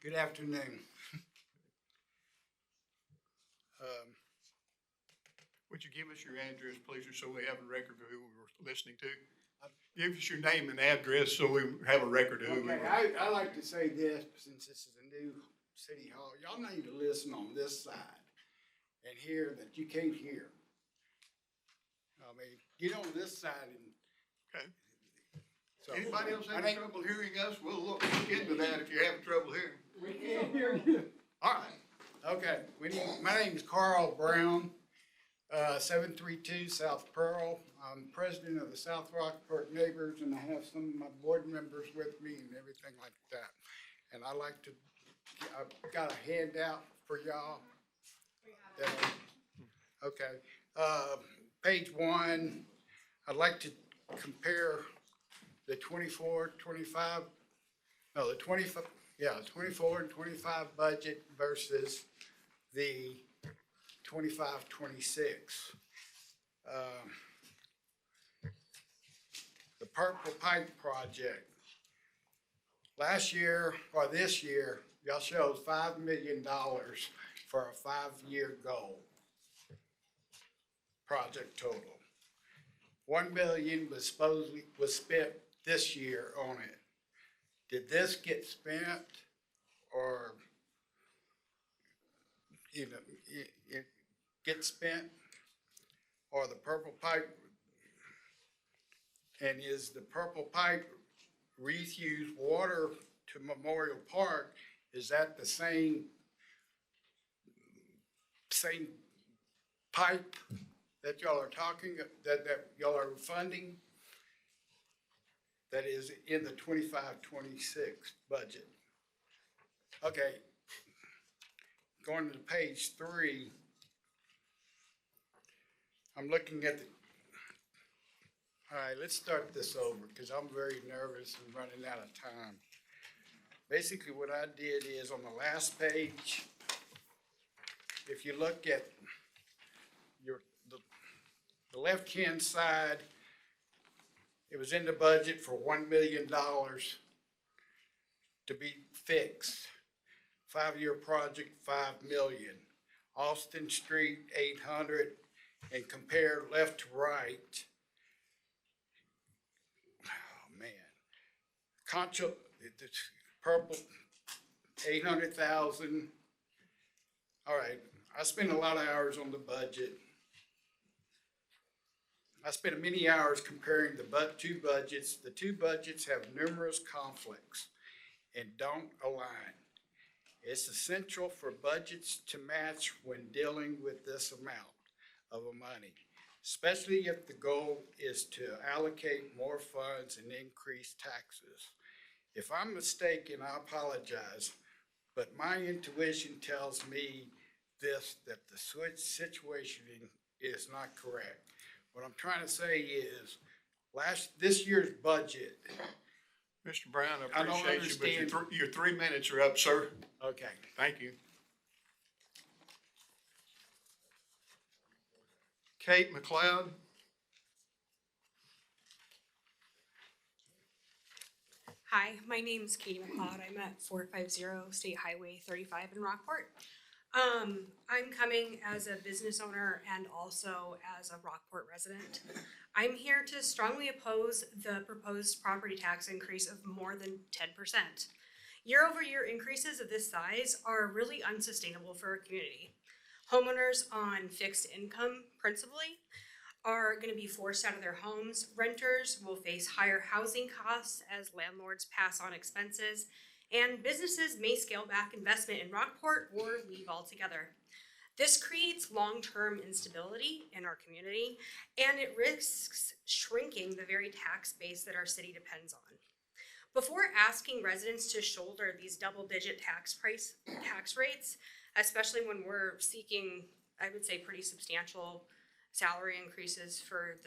Good afternoon. Would you give us your address, please, so we have a record of who we were listening to? Give us your name and address so we have a record of who we Okay, were. I like to say this, since this is a new city hall, y'all need to listen on this side and hear that you can't hear. I mean, get on this side and. Okay. So, Anybody else I having think- trouble hearing us? We'll look into that if you're having trouble hearing. We can't hear you. All right. Okay, my name is Carl Brown, 732 South Pearl. I'm president of the South Rockport Neighbors, and I have some of my board members with me and everything like that. And I like to, I've got a handout for y'all. Okay, page 1, I'd like to compare the 24 and 25 budget versus the 25-26. The Purple Pipe Project. Last year, or this year, y'all showed $5 million for a 5-year goal. Project total. $1 million was spent this year on it. Did this get spent, or, you know, it get spent? Or the Purple Pipe, and is the Purple Pipe refuse water to Memorial Park, is that the same pipe that y'all are talking, that y'all are funding? That is in the 25-26 budget. Okay, going to page 3, I'm looking at the, all right, let's start this over, because I'm very nervous and running out of time. Basically, what I did is on the last page, if you look at the left-hand side, it was in the budget for $1 million to be fixed. 5-year project, $5 million. Austin Street, $800, and compare left to right. Oh, man. Concho, it's Purple, 800,000. All right, I spent a lot of hours on the budget. I spent many hours comparing the two budgets. The two budgets have numerous conflicts and don't align. It's essential for budgets to match when dealing with this amount of money, especially if the goal is to allocate more funds and increase taxes. If I'm mistaken, I apologize, but my intuition tells me that the situation is not correct. What I'm trying to say is this year's budget, Mr. Brown, I I don't appreciate you, but understand. your 3 minutes are up, sir. okay. Thank you. Kate McLeod? Hi, my name's Katie McLeod. I'm at 450 State Highway 35 in Rockport. I'm coming as a business owner and also as a Rockport resident. I'm here to strongly oppose the proposed property tax increase of more than 10%. Year-over-year increases of this size are really unsustainable for our community. Homeowners on fixed income principally are going to be forced out of their homes. Renters will face higher housing costs as landlords pass on expenses, and businesses may scale back investment in Rockport or leave altogether. This creates long-term instability in our community, and it risks shrinking the very tax base that our city depends on. Before asking residents to shoulder these double-digit tax rates, especially when we're seeking, I would say, pretty substantial salary increases for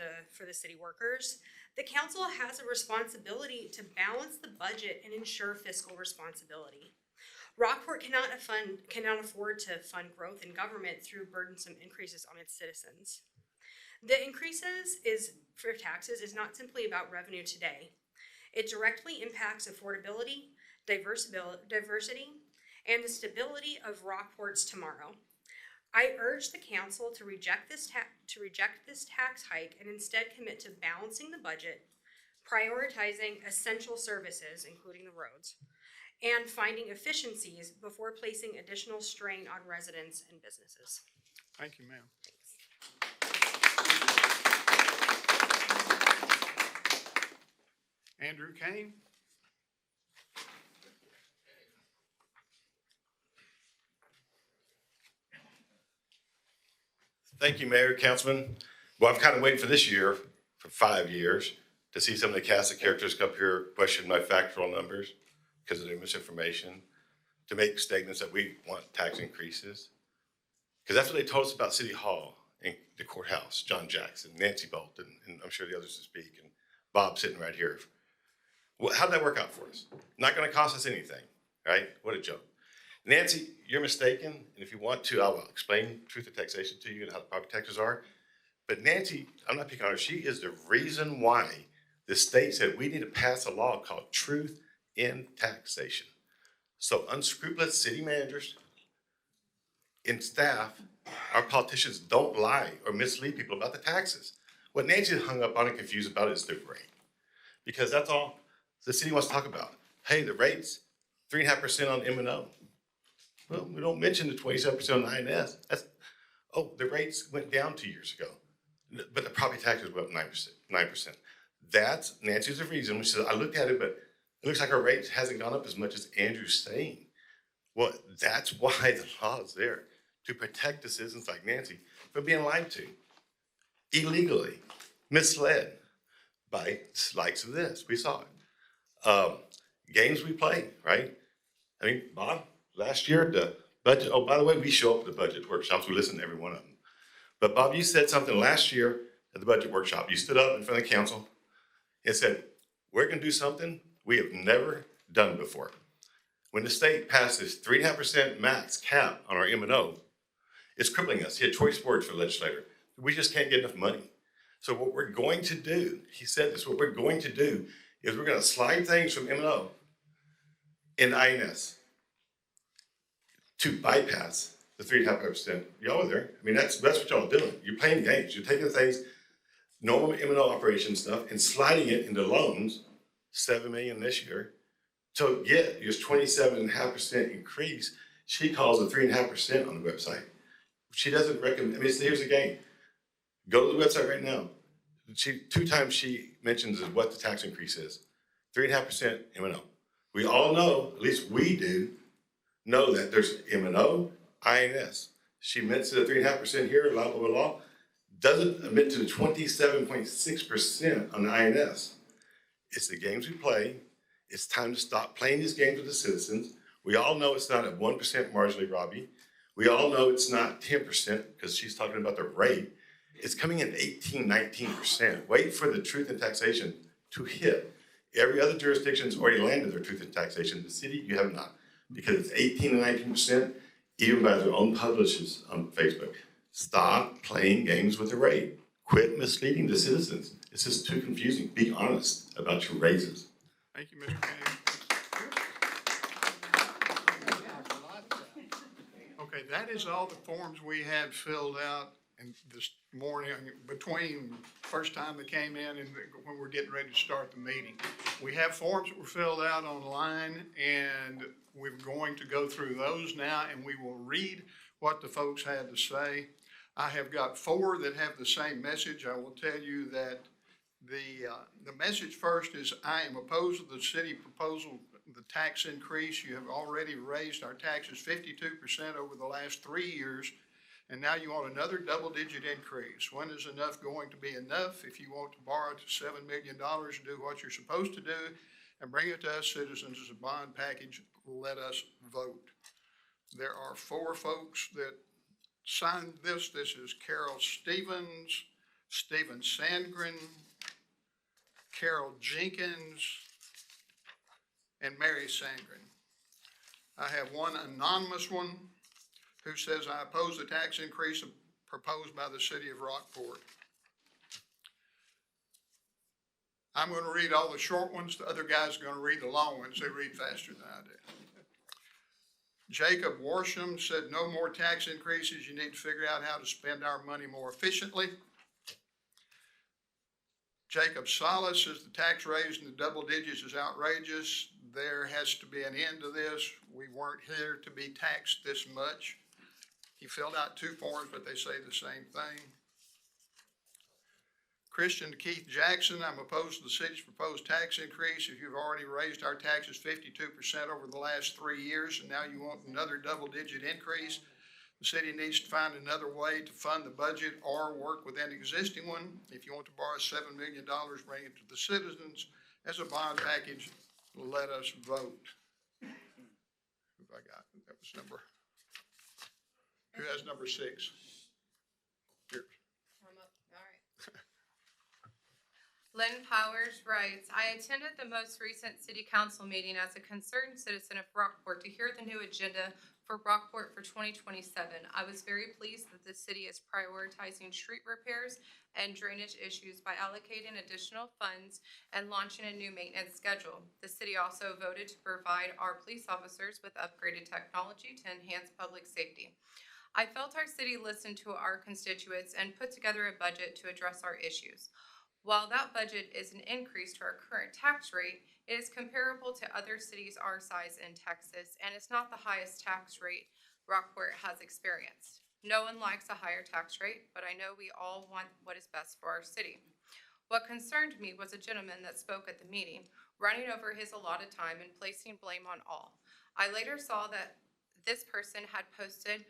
the city workers, the council has a responsibility to balance the budget and ensure fiscal responsibility. Rockport cannot afford to fund growth in government through burdensome increases on its citizens. The increases for taxes is not simply about revenue today. It directly impacts affordability, diversity, and the stability of Rockport's tomorrow. I urge the council to reject this tax hike and instead commit to balancing the budget, prioritizing essential services, including the roads, and finding efficiencies before placing additional strain on residents and businesses. Thank you, ma'am. Andrew Kane? Thank you, Mayor, Councilman. Well, I'm kind of waiting for this year, for 5 years, to see some of the cast of characters come up here, question my factual numbers because of their misinformation, to make statements that we want tax increases. Because that's what they told us about City Hall and the courthouse, John Jackson, Nancy Bolton, and I'm sure the others to speak, and Bob sitting right here. Well, how'd that work out for us? Not gonna cost us anything, right? What a joke. Nancy, you're mistaken, and if you want to, I will explain truth of taxation to you and how the property taxes are. But Nancy, I'm not picking on her, she is the reason why the state said we need to pass a law called truth in taxation. So unscrupulous city managers and staff, our politicians don't lie or mislead people about the taxes. What Nancy hung up on and confused about is the rate. Because that's all the city wants to talk about. Hey, the rate's 3.5% on M&O. Well, we don't mention the 27% on INS. The rates went down 2 years ago, but the property taxes went up 9%. That's Nancy's the reason. She said, I looked at it, but it looks like our rate hasn't gone up as much as Andrew's saying. Well, that's why the law is there, to protect the citizens like Nancy from being lied to, illegally, misled by the likes of this. We saw it. Games we play, right? I mean, Bob, last year, the budget, oh, by the way, we show up at the budget workshops. We listen to every one of them. But Bob, you said something last year at the budget workshop. You stood up in front of the council and said, we're going to do something we have never done before. When the state passes 3.5% max cap on our M&O, it's crippling us. He had choice words for the legislator. We just can't get enough money. So what we're going to do, he said this, what we're going to do is we're going to slide things from M&O in INS to bypass the 3.5%. Y'all are there. I mean, that's what y'all are doing. You're playing games. You're taking things, normal M&O operation stuff, and sliding it into loans, $7 million this year, to get your 27.5% increase. She calls it 3.5% on the website. She doesn't recommend, I mean, here's the game. Go to the website right now. 2 times she mentions what the tax increase is. 3.5% M&O. We all know, at least we do, know that there's M&O, INS. She mentions the 3.5% here, blah, blah, blah, blah. Doesn't admit to the 27.6% on the INS. It's the games we play. It's time to stop playing these games with the citizens. We all know it's not at 1% marginally, Robbie. We all know it's not 10% because she's talking about the rate. it's coming in 18, 19%. Wait for the truth in taxation to hit. Every other jurisdiction's already landed their truth in taxation. The city, you have not, because it's 18 and 19%, even by their own publishers on Facebook. Stop playing games with the rate. Quit misleading the citizens. It's just too confusing. Be honest about your raises. Thank you, Mr. Kane. Okay, that is all the forms we had filled out and this morning, between first time they came in and when we're getting ready to start the meeting. We have forms that were filled out online, and we're going to go through those now, and we will read what the folks had to say. I have got 4 that have the same message. I will tell you that the message first is, I am opposed to the city proposal, the tax increase. You have already raised our taxes 52% over the last 3 years, and now you want another double-digit increase. When is enough going to be enough? If you want to borrow $7 million to do what you're supposed to do and bring it to us citizens as a bond package, let us vote. There are 4 folks that signed this. This is Carol Stevens, Stephen Sandgren, Carol Jenkins, and Mary Sandgren. I have one anonymous one who says, I oppose the tax increase proposed by the city of Rockport. I'm going to read all the short ones. The other guys are going to read the long ones. They read faster than I do. Jacob Warsham said, no more tax increases. You need to figure out how to spend our money more efficiently. Jacob Salas says the tax raise in the double digits is outrageous. There has to be an end to this. We weren't here to be taxed this much. He filled out 2 forms, but they say the same thing. Christian Keith Jackson, I'm opposed to the city's proposed tax increase. If you've already raised our taxes 52% over the last 3 years, and now you want another double-digit increase, the city needs to find another way to fund the budget or work with an existing one. If you want to borrow $7 million, bring it to the citizens as a bond package. Let us vote. Who have I got? That was number. Who has number 6? Here. I'm up, all right. Lynn Powers writes, I attended the most recent city council meeting as a concerned citizen of Rockport to hear the new agenda for Rockport for 2027. I was very pleased that the city is prioritizing street repairs and drainage issues by allocating additional funds and launching a new maintenance schedule. The city also voted to provide our police officers with upgraded technology to enhance public safety. I felt our city listened to our constituents and put together a budget to address our issues. While that budget is an increase to our current tax rate, it is comparable to other cities our size in Texas, and it's not the highest tax rate Rockport has experienced. No one likes a higher tax rate, but I know we all want what is best for our city. What concerned me was a gentleman that spoke at the meeting, running over his allotted time and placing blame on all. I later saw that this person had posted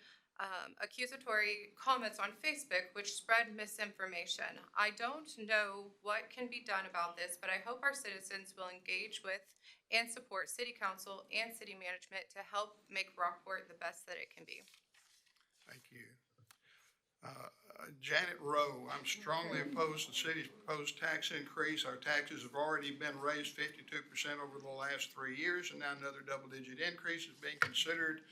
accusatory comments on Facebook, which spread misinformation. I don't know what can be done about this, but I hope our citizens will engage with and support city council and city management to help make Rockport the best that it can be. Thank you. Janet Rowe, I'm strongly opposed to the city's proposed tax increase. Our taxes have already been raised 52% over the last 3 years, and now another double-digit increase is being considered.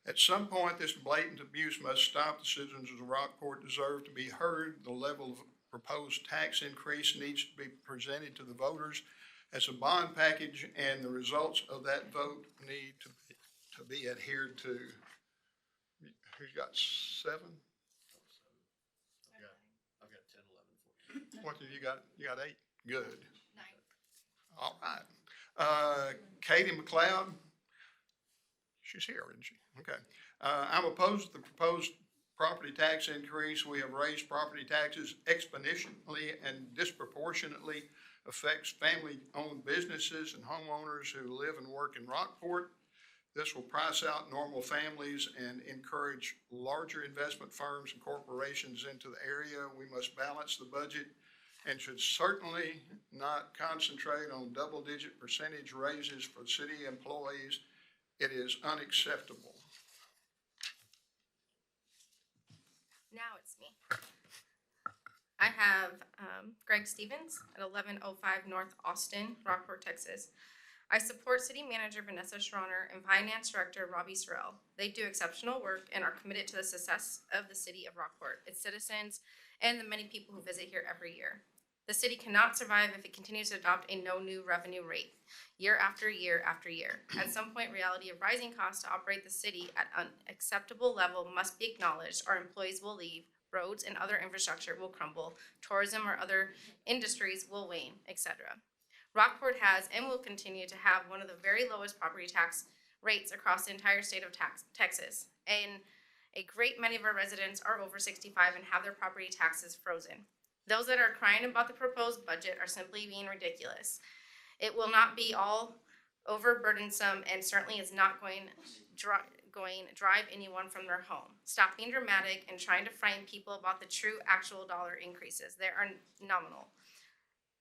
At some point, this blatant abuse must stop. The citizens of Rockport deserve to be heard. The level of proposed tax increase needs to be presented to the voters as a bond package, and the results of that vote need to be adhered to. Who's got 7? I've got 10, 11, 14. What have you got? You got 8? Good. 9. All right. Katie McLeod. She's here, isn't she? Okay. I'm opposed to the proposed property tax increase. We have raised property taxes exponentially and disproportionately affects family-owned businesses and homeowners who live and work in Rockport. This will price out normal families and encourage larger investment firms and corporations into the area. We must balance the budget and should certainly not concentrate on double-digit percentage raises for city employees. It is unacceptable. Now it's me. I have Greg Stevens at 1105 North Austin, Rockport, Texas. I support City Manager Vanessa Schroner and Finance Director Robbie Sorrell. They do exceptional work and are committed to the success of the city of Rockport, its citizens, and the many people who visit here every year. The city cannot survive if it continues to adopt a no new revenue rate year after year after year. At some point, reality of rising costs to operate the city at an acceptable level must be acknowledged. Our employees will leave, roads and other infrastructure will crumble, tourism or other industries will wane, etc. Rockport has and will continue to have one of the very lowest property tax rates across the entire state of Texas. And a great many of our residents are over 65 and have their property taxes frozen. Those that are crying about the proposed budget are simply being ridiculous. It will not be all overburdensome and certainly is not going to drive anyone from their home. Stop being dramatic and trying to frighten people about the true actual dollar increases. They are nominal.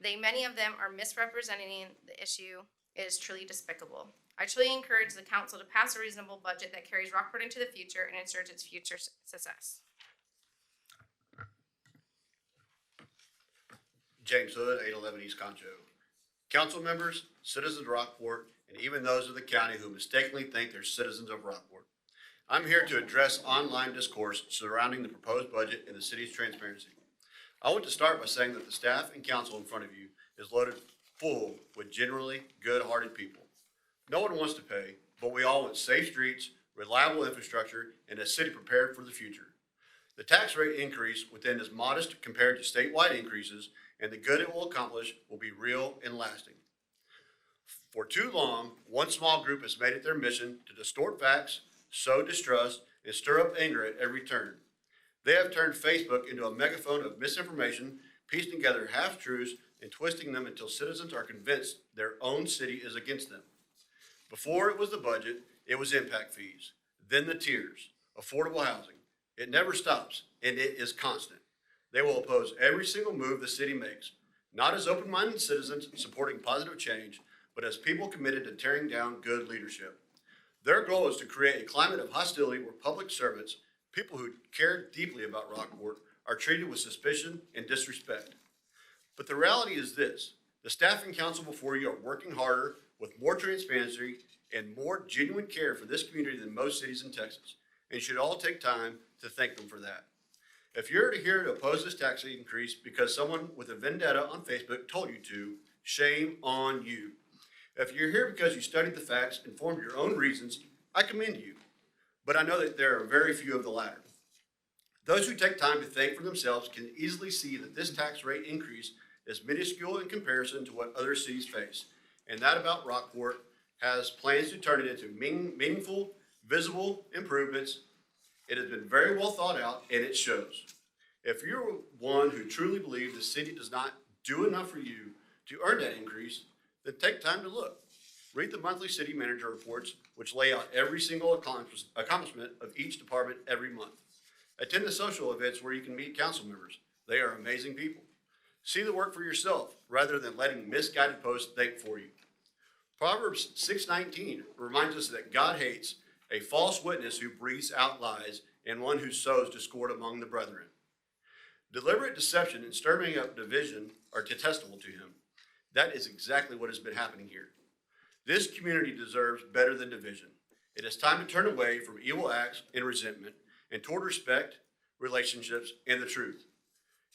Many of them are misrepresenting the issue. It is truly despicable. I truly encourage the council to pass a reasonable budget that carries Rockport into the future and ensures its future success. James Hood, 811 East Concho. Council members, citizens of Rockport, and even those of the county who mistakenly think they're citizens of Rockport. I'm here to address online discourse surrounding the proposed budget and the city's transparency. I want to start by saying that the staff and council in front of you is loaded full with generally good-hearted people. No one wants to pay, but we all want safe streets, reliable infrastructure, and a city prepared for the future. The tax rate increase within is modest compared to statewide increases, and the good it will accomplish will be real and lasting. For too long, one small group has made it their mission to distort facts, sow distrust, and stir up anger at every turn. They have turned Facebook into a megaphone of misinformation, piecing together half-truths and twisting them until citizens are convinced their own city is against them. Before it was the budget, it was impact fees, then the tiers, affordable housing. It never stops, and it is constant. They will oppose every single move the city makes, not as open-minded citizens supporting positive change, but as people committed to tearing down good leadership. Their goal is to create a climate of hostility where public servants, people who care deeply about Rockport, are treated with suspicion and disrespect. But the reality is this: the staff and council before you are working harder with more transparency and more genuine care for this community than most cities in Texas, and you should all take time to thank them for that. If you're here to oppose this tax increase because someone with a vendetta on Facebook told you to, shame on you. If you're here because you studied the facts and formed your own reasons, I commend you. But I know that there are very few of the latter. Those who take time to think for themselves can easily see that this tax rate increase is minuscule in comparison to what other cities face, and that about Rockport has plans to turn it into meaningful, visible improvements. It has been very well thought out, and it shows. If you're one who truly believes the city does not do enough for you to earn that increase, then take time to look. Read the monthly city manager reports, which lay out every single accomplishment of each department every month. Attend the social events where you can meet council members. They are amazing people. See the work for yourself rather than letting misguided posts think for you. Proverbs 6:19 reminds us that God hates a false witness who breathes out lies and one who sows discord among the brethren. Deliberate deception and stirring up division are detestable to him. That is exactly what has been happening here. This community deserves better than division. It is time to turn away from evil acts and resentment and toward respect, relationships, and the truth.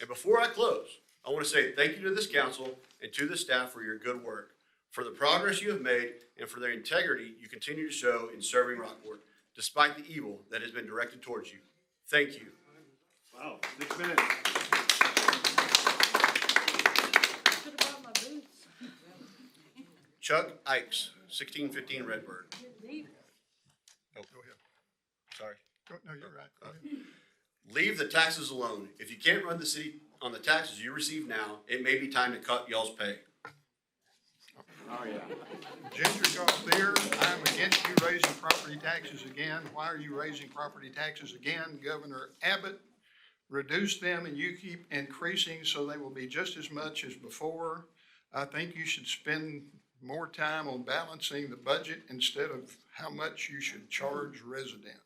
And before I close, I want to say thank you to this council and to the staff for your good work, for the progress you have made, and for the integrity you continue to show in serving Rockport, despite the evil that has been directed towards you. Thank you. Wow, 6 minutes. Chuck Ikes, 1615 Redbird. Oh, go ahead. Sorry. No, you're right. Go ahead. Leave the taxes alone. If you can't run the city on the taxes you receive now, it may be time to cut y'all's pay. Oh, yeah. Ginger Golf Beer, I'm against you raising property taxes again. Why are you raising property taxes again? Governor Abbott reduced them and you keep increasing, so they will be just as much as before. I think you should spend more time on balancing the budget instead of how much you should charge residents.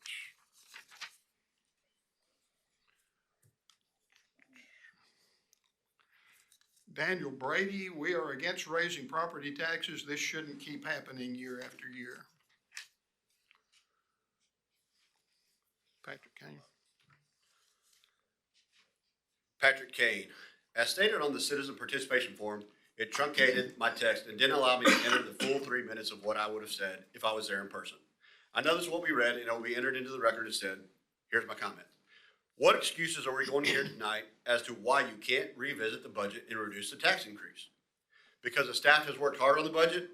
Daniel Brady, we are against raising property taxes. This shouldn't keep happening year after year. Patrick Kane. Patrick Kane. As stated on the citizen participation form, it truncated my text and didn't allow me to enter the full 3 minutes of what I would have said if I was there in person. I know this won't be read and it will be entered into the record instead. Here's my comment. What excuses are we going to hear tonight as to why you can't revisit the budget and reduce the tax increase? Because the staff has worked hard on the budget?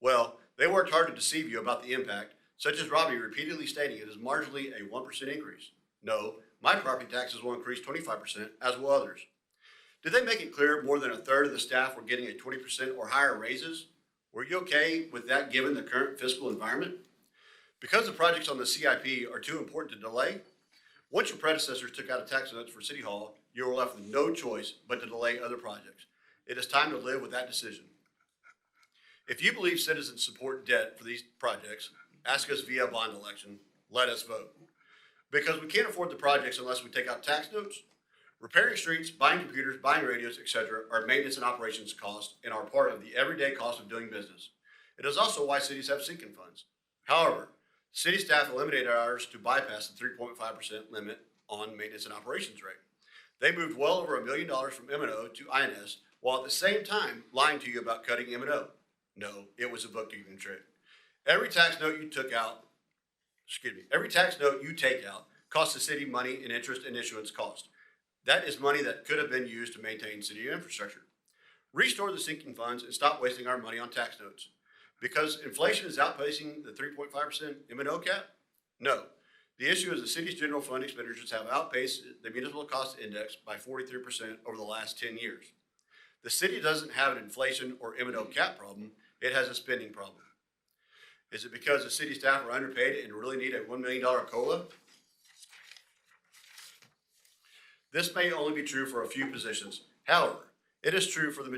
Well, they worked hard to deceive you about the impact, such as Robbie repeatedly stating it is marginally a 1% increase. No, my property taxes will increase 25%, as will others. Did they make it clear more than a third of the staff were getting a 20% or higher raises? Were you okay with that given the current fiscal environment? Because the projects on the CIP are too important to delay, once your predecessors took out a tax notes for City Hall, you were left with no choice but to delay other projects. It is time to live with that decision. If you believe citizens support debt for these projects, ask us via bond election, let us vote. Because we can't afford the projects unless we take out tax notes. Repairing streets, buying computers, buying radios, etc. are maintenance and operations costs and are part of the everyday cost of doing business. It is also why cities have sinking funds. However, city staff eliminated ours to bypass the 3.5% limit on maintenance and operations rate. They moved well over $1 million from M&O to INS while at the same time lying to you about cutting M&O. No, it was a bookkeeping trick. Every tax note you take out costs the city money in interest and issuance cost. That is money that could have been used to maintain city infrastructure. Restore the sinking funds and stop wasting our money on tax notes. Because inflation is outpacing the 3.5% M&O cap? No. The issue is the city's general fund expenditures have outpaced the municipal cost index by 43% over the last 10 years. The city doesn't have an inflation or M&O cap problem, it has a spending problem. Is it because the city staff are underpaid and really need a $1 million COLA? This may only be true for a few positions. However, it isn't true for the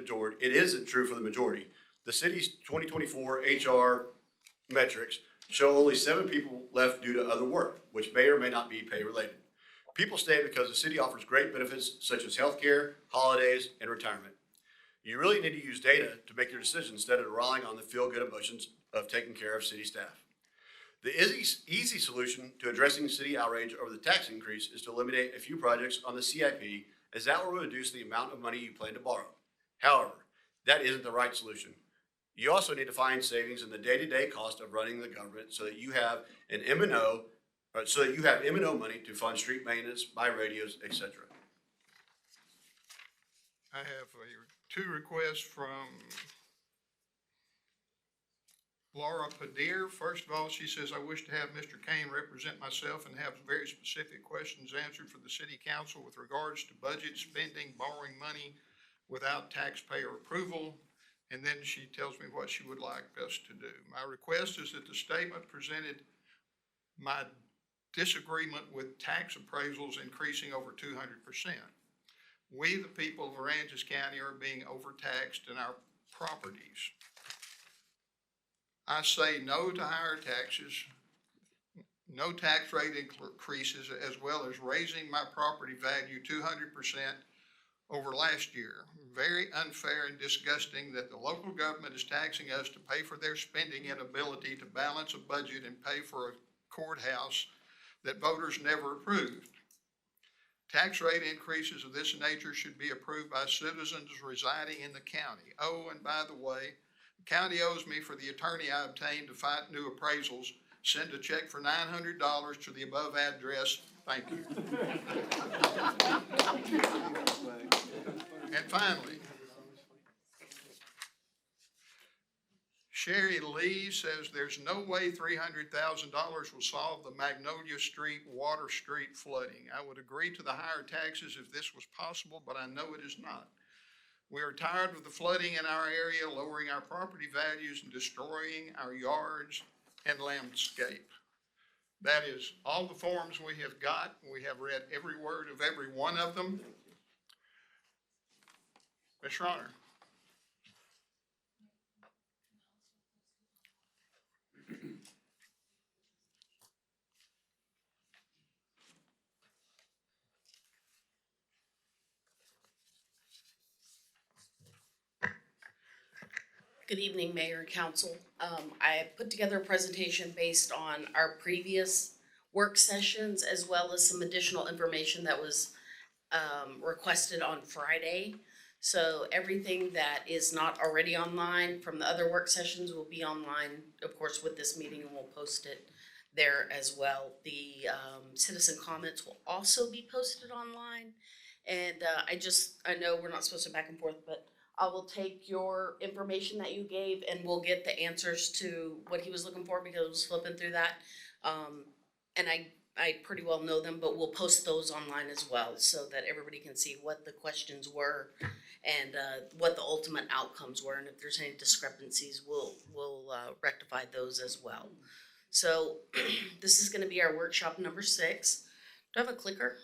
majority. The city's 2024 HR metrics show only 7 people left due to other work, which may or may not be pay related. People stay because the city offers great benefits such as healthcare, holidays, and retirement. You really need to use data to make your decisions instead of relying on the feel-good emotions of taking care of city staff. The easy solution to addressing city outrage over the tax increase is to eliminate a few projects on the CIP, as that will reduce the amount of money you plan to borrow. However, that isn't the right solution. You also need to find savings in the day-to-day cost of running the government so that you have M&O money to fund street maintenance, buy radios, etc. I have 2 requests from Laura Padir. First of all, she says, I wish to have Mr. Kane represent myself and have very specific questions answered for the city council with regards to budget spending, borrowing money without taxpayer approval. And then she tells me what she would like us to do. My request is that the statement presented my disagreement with tax appraisals increasing over 200%. We, the people of Aransas County, are being overtaxed in our properties. I say no to higher taxes, no tax rate increases, as well as raising my property value 200% over last year. Very unfair and disgusting that the local government is taxing us to pay for their spending inability to balance a budget and pay for a courthouse that voters never approved. Tax rate increases of this nature should be approved by citizens residing in the county. Oh, and by the way, the county owes me for the attorney I obtained to fight new appraisals. Send a check for $900 to the above address. Thank you. And finally, Sherry Lee says there's no way $300,000 will solve the Magnolia Street, Water Street flooding. I would agree to the higher taxes if this was possible, but I know it is not. We are tired of the flooding in our area, lowering our property values and destroying our yards and landscape. That is all the forms we have got. We have read every word of every one of them. Ms. Schroner. Good evening, Mayor and Council. I put together a presentation based on our previous work sessions as well as some additional information that was requested on Friday. So everything that is not already online from the other work sessions will be online, of course, with this meeting, and we'll post it there as well. The citizen comments will also be posted online. And I know we're not supposed to back and forth, but I will take your information that you gave and we'll get the answers to what he was looking for because I was flipping through that. And I pretty well know them, but we'll post those online as well so that everybody can see what the questions were and what the ultimate outcomes were. And if there's any discrepancies, we'll rectify those as well. So this is gonna be our workshop number 6. Do I have a clicker?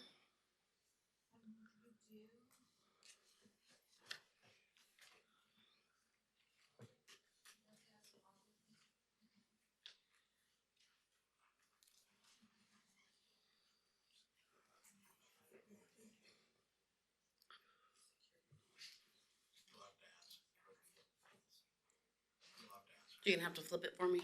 You're gonna have to flip it for me.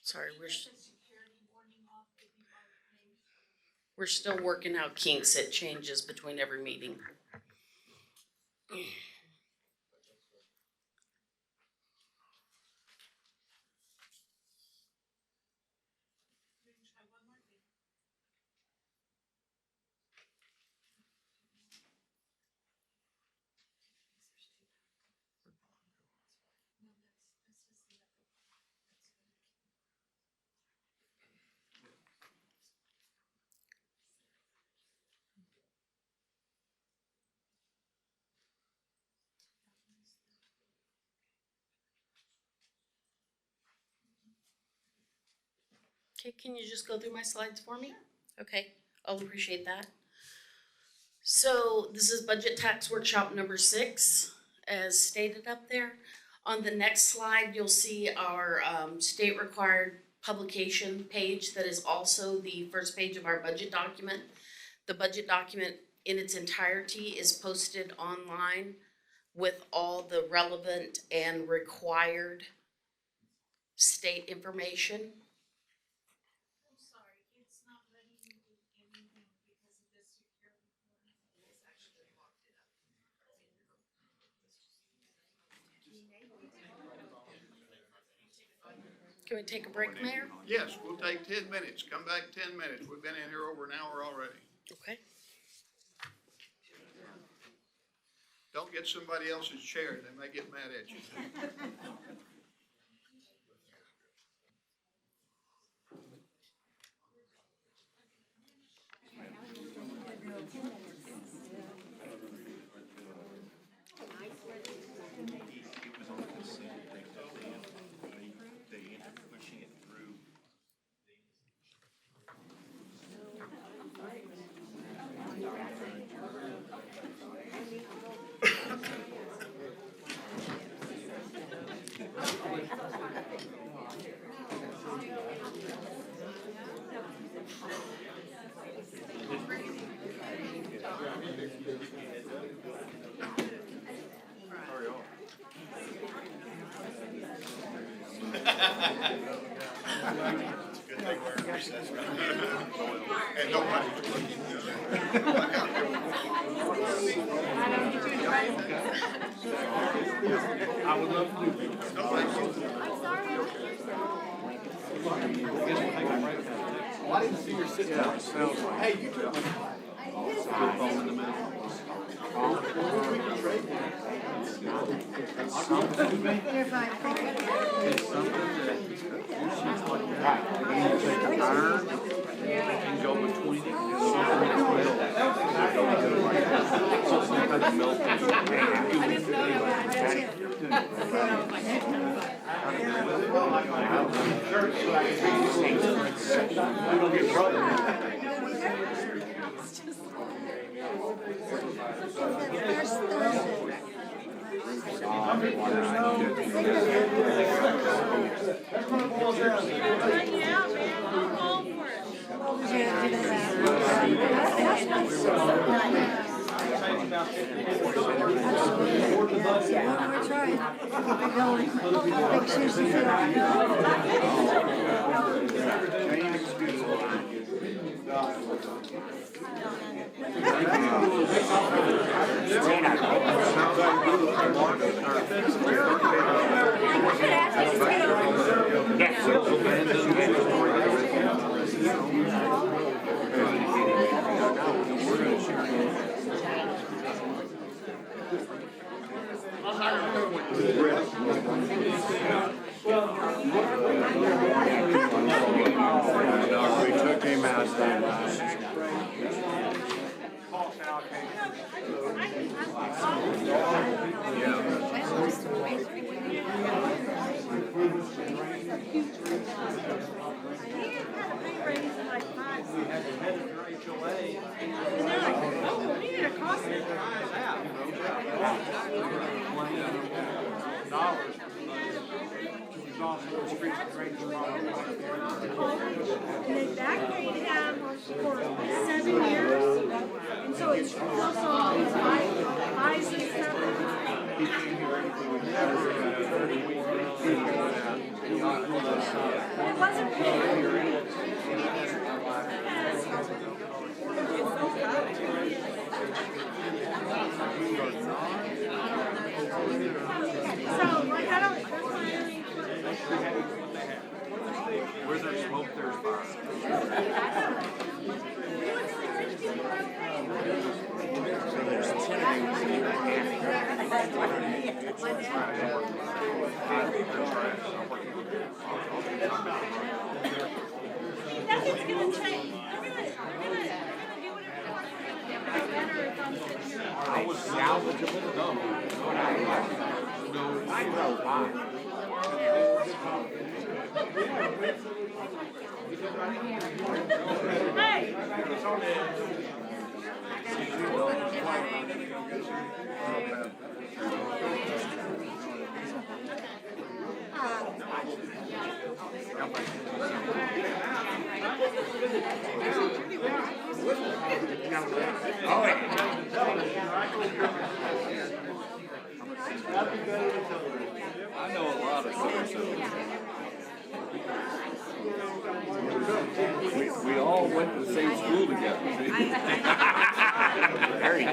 Sorry, we're still working out kinks. It changes between every meeting. Okay, can you just go through my slides for me? Okay, I'll appreciate that. So this is budget tax workshop number 6, as stated up there. On the next slide, you'll see our state required publication page that is also the first page of our budget document. The budget document in its entirety is posted online with all the relevant and required state information. Can we take a break, Mayor? Yes, we'll take 10 minutes. Come back 10 minutes. We've been in here over an hour already. Okay. Don't get somebody else's chair. They may get mad at you. Good thing we're in recess right now. And nobody's looking. I would love to do it. Well, I didn't see your sit down. Hey, you took my phone in the middle. It's something that you need to take an iron and go between it and something that's melted. I didn't know we don't get in trouble. Yeah, man, I'm all for We took him out They backpaid him for 7 years, and so it's also buys and stuff. It wasn't paid. So, like, I don't. Where there's smoke, there's fire. So there's 10 Nothing's gonna change. We're gonna do whatever we better if I'm sitting here. I was salvageable, no. No, I know why. I know a lot of citizens. We all went to the same school together, see? There you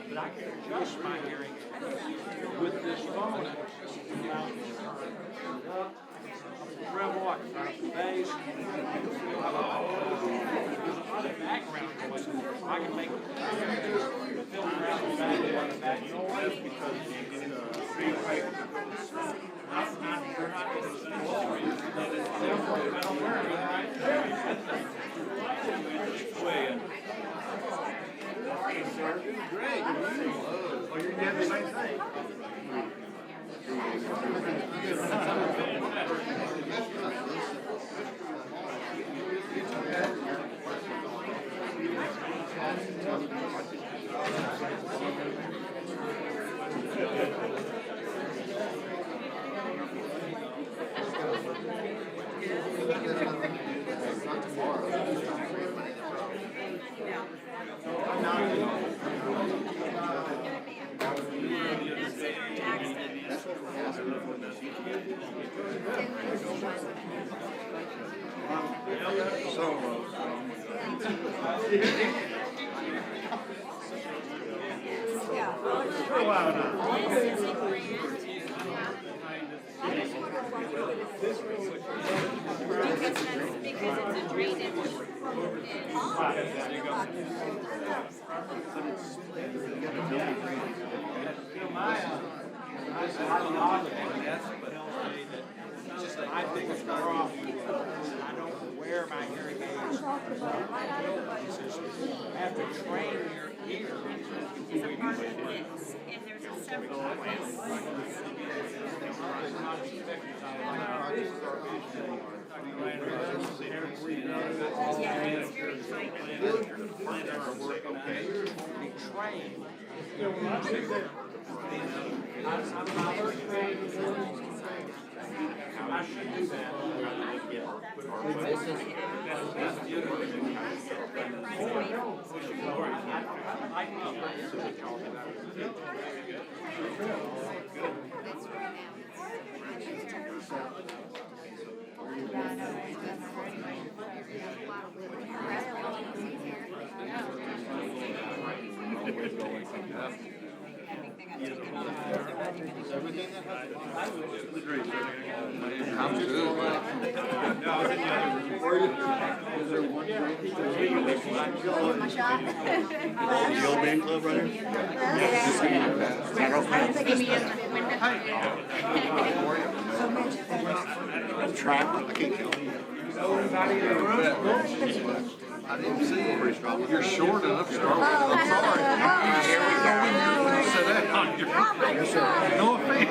But I can adjust my hearing with this phone. Real what? Bass. There's a lot of background noise. I can make filter out the back noise because Great. Oh, you're doing the same thing. My biggest problem, I don't wear my hearing Have to train your ear. Is a part of this, and there's several ways. Yeah, it's very tight. Be trained. I should do that. I'm good. The old man club right here? I'm trapped, I can't tell. I didn't see you. You're short enough to start with. I'm sorry. Here we go. Sit down. No offense.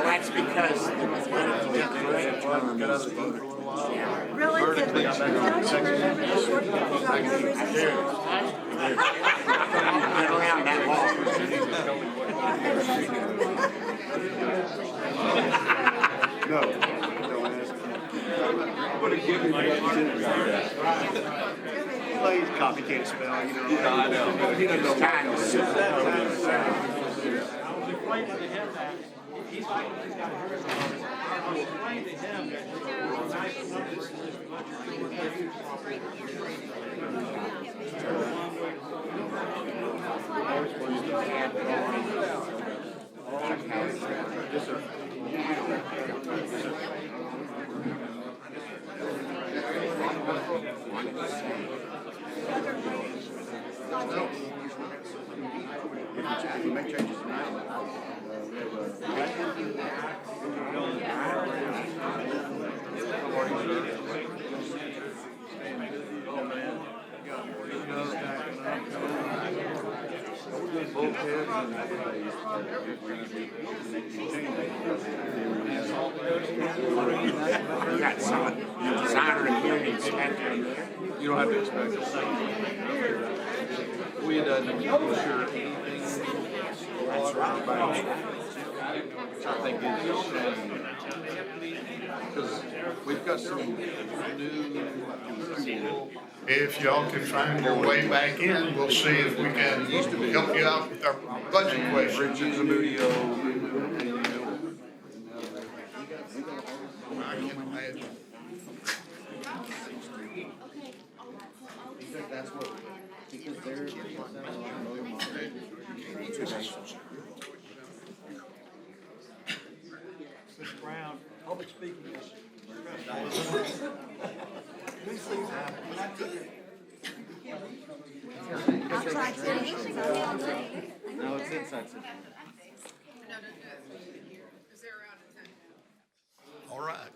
That's because the correct term is Vertically. I do. Get around that wall. No, don't ask. Well, he's copy can't spell, you know. I know. He doesn't know Trying to what sit to down. If you make changes tonight, we You got some designer and building inspector in there. You don't have to expect it. We had done, sure anything. I think it's, because we've got some new people. If y'all can find your way back in, we'll see if we can help you out with our budget question. Richie Zamudio. I can imagine. That's what, because they're. Mr. Brown, public speaking is. No, it's insensitive. All right.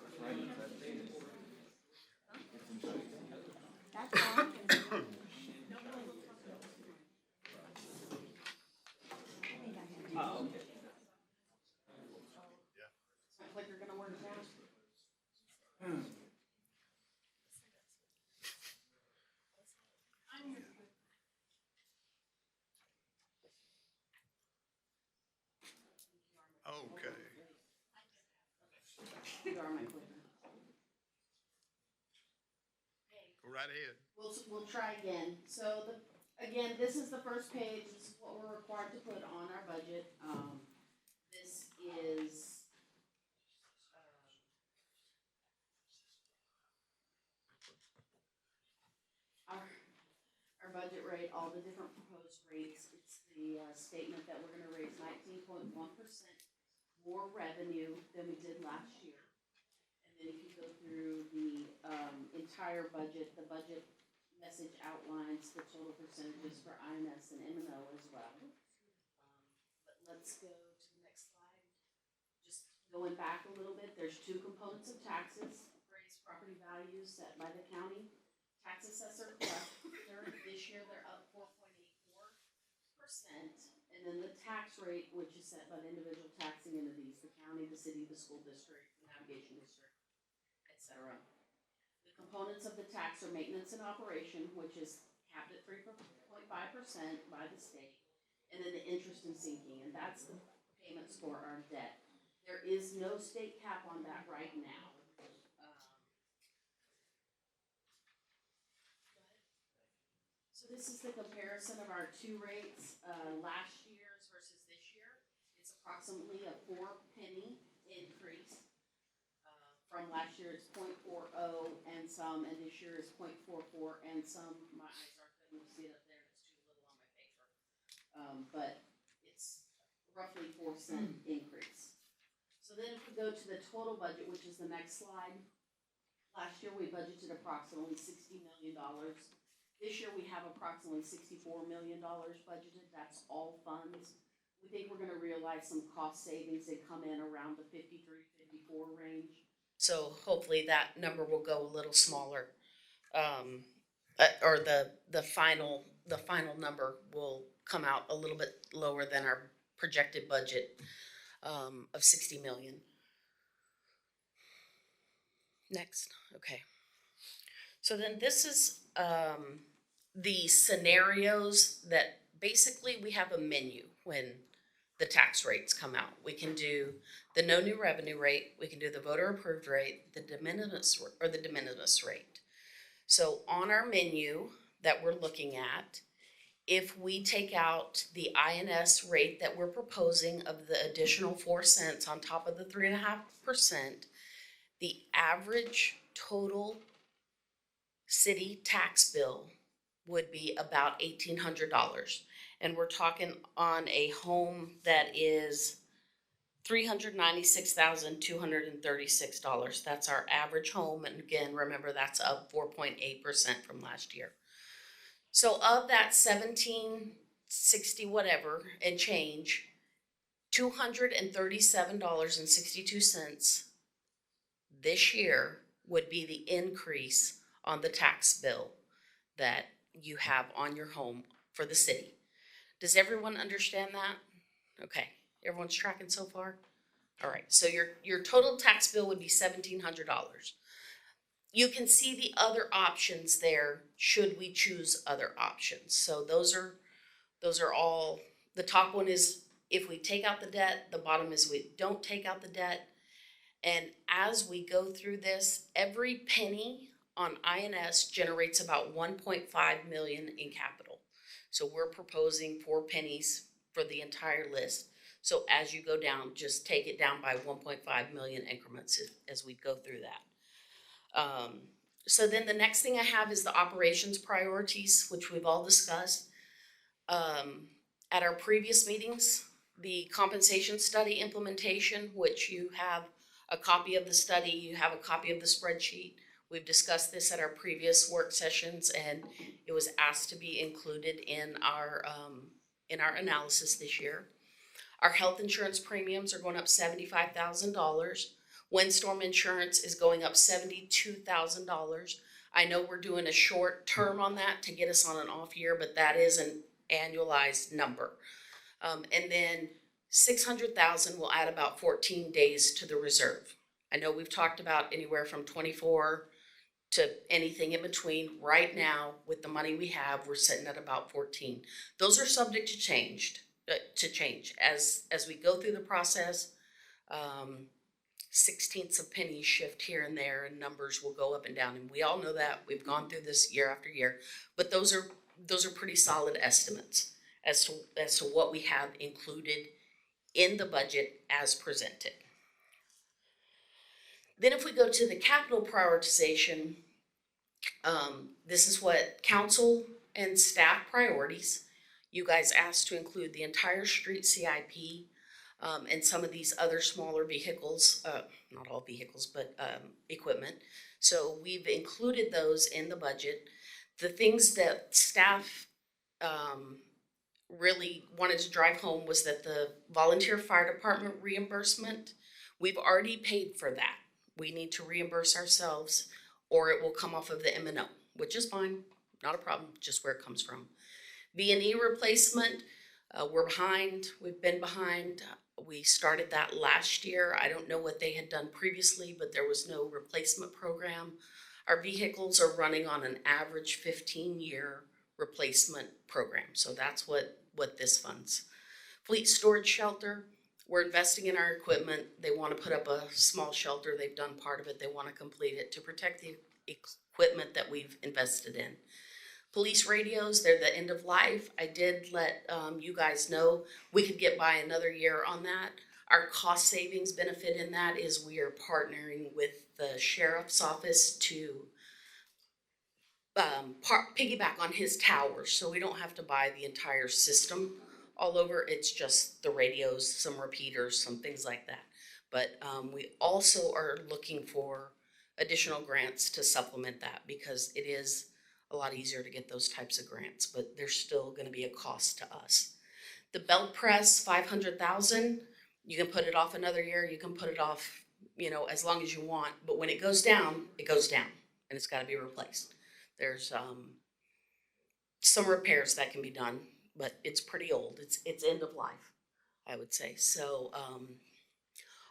Clicker gonna work now? Okay. You are my clicker. Go right ahead. We'll try again. So again, this is the first page. This is what we're required to put on our budget. This is, our budget rate, all the different proposed rates. It's the statement that we're gonna raise 19.1% more revenue than we did last year. And then if you go through the entire budget, the budget message outlines the total percentages for INS and M&O as well. But let's go to the next slide. Just Going back a little bit, there's two components of taxes, appraised property values set by the county, tax assessor collector. This year, they're up 4.84%. And then the tax rate, which is set by the individual taxing entities, the county, the city, the school district, the navigation district, et cetera. The components of the tax are maintenance and operation, which is capped at 3.5% by the state. And then the interest and sinking, and that's the payments for our debt. There is no state cap on that right now. So this is the comparison of our two rates, last year's versus this year. It's approximately a 4-penny increase. From last year it's 0.40 and some, and this year is 0.44 and some. My eyes aren't good, you see it up there, it's too little on my paper. But it's roughly 4-cent increase. So then if we go to the total budget, which is the next slide, last year we budgeted approximately $60 million. This year we have approximately $64 million budgeted. That's all funds. We think we're gonna realize some cost savings that come in around the 53, 54 range. So hopefully that number will go a little smaller. Or the final number will come out a little bit lower than our projected budget of 60 million. Next, okay. So then this is the scenarios that basically we have a menu when the tax rates come out. We can do the no new revenue rate, we can do the voter approved rate, the de minimis rate. So on our menu that we're looking at, if we take out the INS rate that we're proposing of the additional 4 cents on top of the 3.5%, the average total city tax bill would be about $1,800. And we're talking on a home that is $396,236. That's our average home. And again, remember that's up 4.8% from last year. So of that 1,760 whatever and change, $237.62 this year would be the increase on the tax bill that you have on your home for the city. Does everyone understand that? Okay, everyone's tracking so far? All right, so your total tax bill would be $1,700. You can see the other options there should we choose other options. So those are all, the top one is if we take out the debt, the bottom is we don't take out the debt. And as we go through this, every penny on INS generates about 1.5 million in capital. So we're proposing 4 pennies for the entire list. So as you go down, just take it down by 1.5 million increments as we go through that. So then the next thing I have is the operations priorities, which we've all discussed. At our previous meetings, the compensation study implementation, which you have a copy of the study, you have a copy of the spreadsheet. We've discussed this at our previous work sessions, and it was asked to be included in our analysis this year. Our health insurance premiums are going up $75,000. Windstorm insurance is going up $72,000. I know we're doing a short term on that to get us on an off year, but that is an annualized number. And then $600,000 will add about 14 days to the reserve. I know we've talked about anywhere from 24 to anything in between. Right now, with the money we have, we're sitting at about 14. Those are subject to change as we go through the process. 16ths of pennies shift here and there, and numbers will go up and down, and we all know that. We've gone through this year after year, but those are pretty solid estimates as to what we have included in the budget as presented. Then if we go to the capital prioritization, this is what council and staff priorities. You guys asked to include the entire street CIP and some of these other smaller vehicles, not all vehicles, but equipment. So we've included those in the budget. The things that staff really wanted to drive home was that the volunteer fire department reimbursement, We've already paid for that. We need to reimburse ourselves, or it will come off of the M&O, which is fine, not a problem, just where it comes from. B&E replacement, we're behind, we've been behind. We started that last year. I don't know what they had done previously, but there was no replacement program. Our vehicles are running on an average 15-year replacement program, so that's what this funds. Fleet storage shelter, we're investing in our equipment. They want to put up a small shelter. They've done part of it. They want to complete it to protect the equipment that we've invested in. Police radios, they're the end of life. I did let you guys know we could get by another year on that. Our cost savings benefit in that is we are partnering with the sheriff's office to piggyback on his towers, so we don't have to buy the entire system all over. It's just the radios, some repeaters, some things like that. But we also are looking for additional grants to supplement that, because it is a lot easier to get those types of grants, but there's still gonna be a cost to us. The belt press, 500,000, you can put it off another year, you can put it off, you know, as long as you want, but when it goes down, and it's gotta be replaced. There's some repairs that can be done, but it's pretty old. It's end of life, I would say. So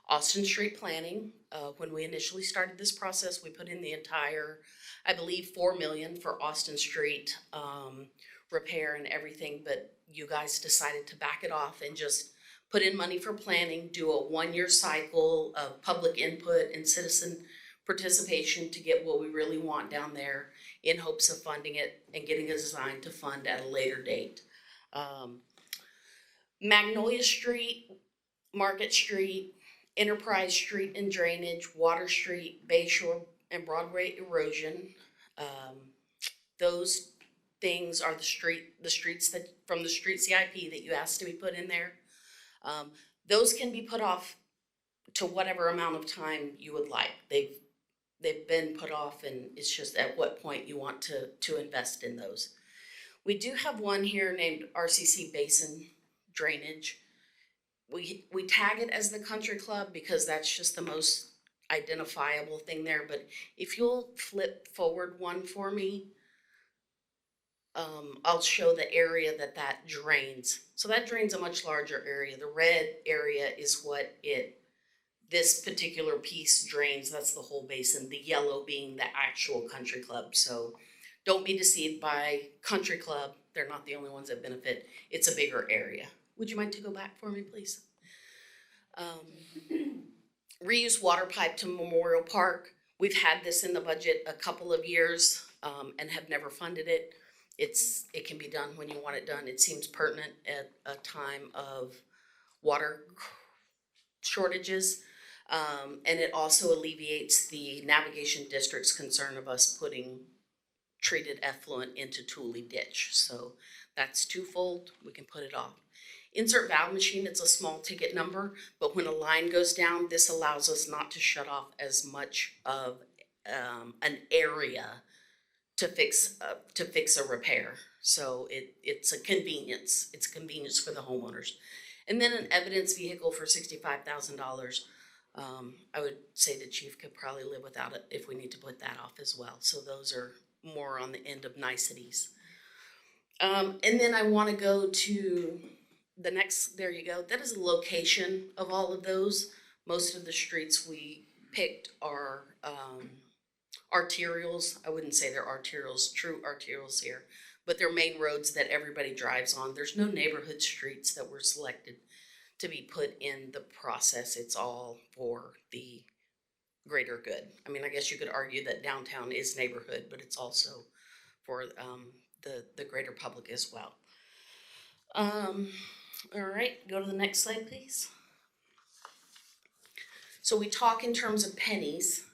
Austin Street planning, when we initially started this process, we put in the entire, I believe, $4 million for Austin Street repair and everything, but you guys decided to back it off and just put in money for planning, do a 1-year cycle of public input and citizen participation to get what we really want down there, in hopes of funding it and getting a design to fund at a later date. Magnolia Street, Market Street, Enterprise Street and drainage, Water Street, Bayshore and Broadway erosion. Those things are the streets that, from the street CIP that you asked to be put in there. Those can be put off to whatever amount of time you would like. They've been put off, and it's just at what point you want to invest in those. We do have one here named RCC Basin Drainage. We tag it as the country club because that's just the most identifiable thing there, but if you'll flip forward one for me, I'll show the area that drains. So that drains a much larger area. The red area is what this particular piece drains. That's the whole basin, the yellow being the actual country club. So don't be deceived by country club. They're not the only ones that benefit. It's a bigger area. Would you mind to go back for me, please? Reuse water pipe to Memorial Park. We've had this in the budget a couple of years and have never funded it. It can be done when you want it done. It seems pertinent at a time of water shortages. And it also alleviates the navigation district's concern of us putting treated effluent into Thule Ditch. So that's twofold. We can put it off. Insert valve machine, it's a small ticket number, but when a line goes down, this allows us not to shut off as much of an area to fix a repair. So it's a convenience. It's a convenience for the homeowners. And then an evidence vehicle for $65,000. I would say the chief could probably live without it if we need to put that off as well. So those are more on the end of niceties. And then I want to go to the next, there you go. That is a location of all of those. Most of the streets we picked are arterials. I wouldn't say they're arterials, true arterials here, but they're main roads that everybody drives on. There's no neighborhood streets that were selected to be put in the process. It's all for the greater good. I mean, I guess you could argue that downtown is neighborhood, but it's also for the greater public as well. All right, go to the next slide, please. So we talk in terms of pennies,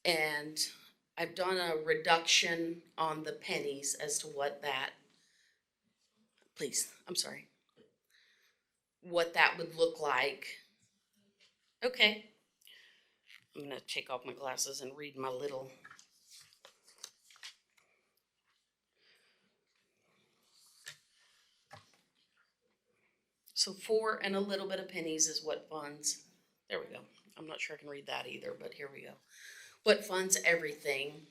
and I've done a reduction on the pennies as to what that, please, I'm sorry, what that would look like. Okay. I'm gonna take off my glasses and read my little. So 4 and a little bit of pennies is what funds There we go. I'm not sure I can read that either, but here we go. What funds everything,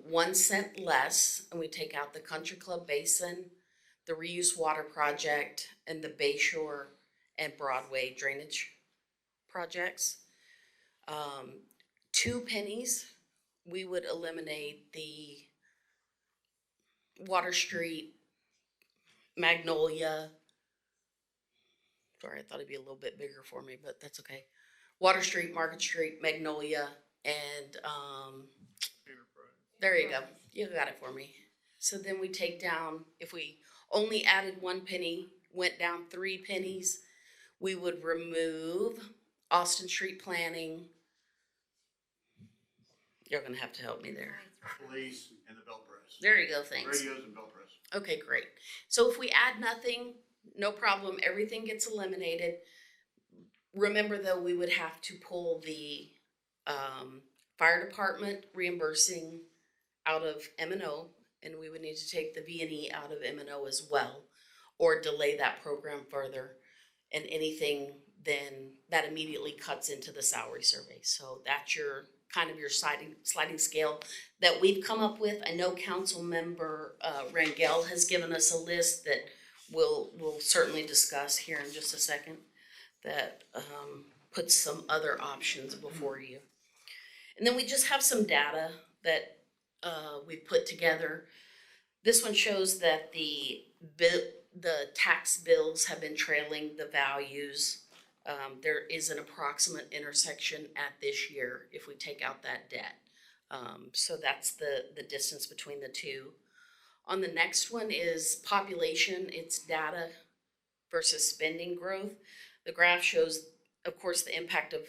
1 cent less, and we take out the Country Club Basin, the reuse water project, and the Bayshore and Broadway drainage projects. 2 pennies, we would eliminate the Water Street, Magnolia. Sorry, I thought it'd be a little bit bigger for me, but that's okay. Water Street, Market Street, Magnolia, and, there you go. You got it for me. So then we take down, if we only added 1 penny, went down 3 pennies, we would remove Austin Street Planning. You're gonna have to help me there. Police and the belt press. There you go, thanks. Radios and belt press. Okay, great. So if we add nothing, no problem, everything gets eliminated. Remember though, we would have to pull the fire department reimbursing out of M&O, and we would need to take the V&E out of M&O as well, or delay that program further. And anything then that immediately cuts into the salary survey. So that's your kind of your sliding scale that we've come up with. I know Council Member Rangel has given us a list that we'll certainly discuss here in just a second, that puts some other options before you. And then we just have some data that we've put together. This one shows that the tax bills have been trailing the values. There is an approximate intersection at this year if we take out that debt. So that's the distance between the two. On the next one is population, it's data versus spending growth. The graph shows, of course, the impact of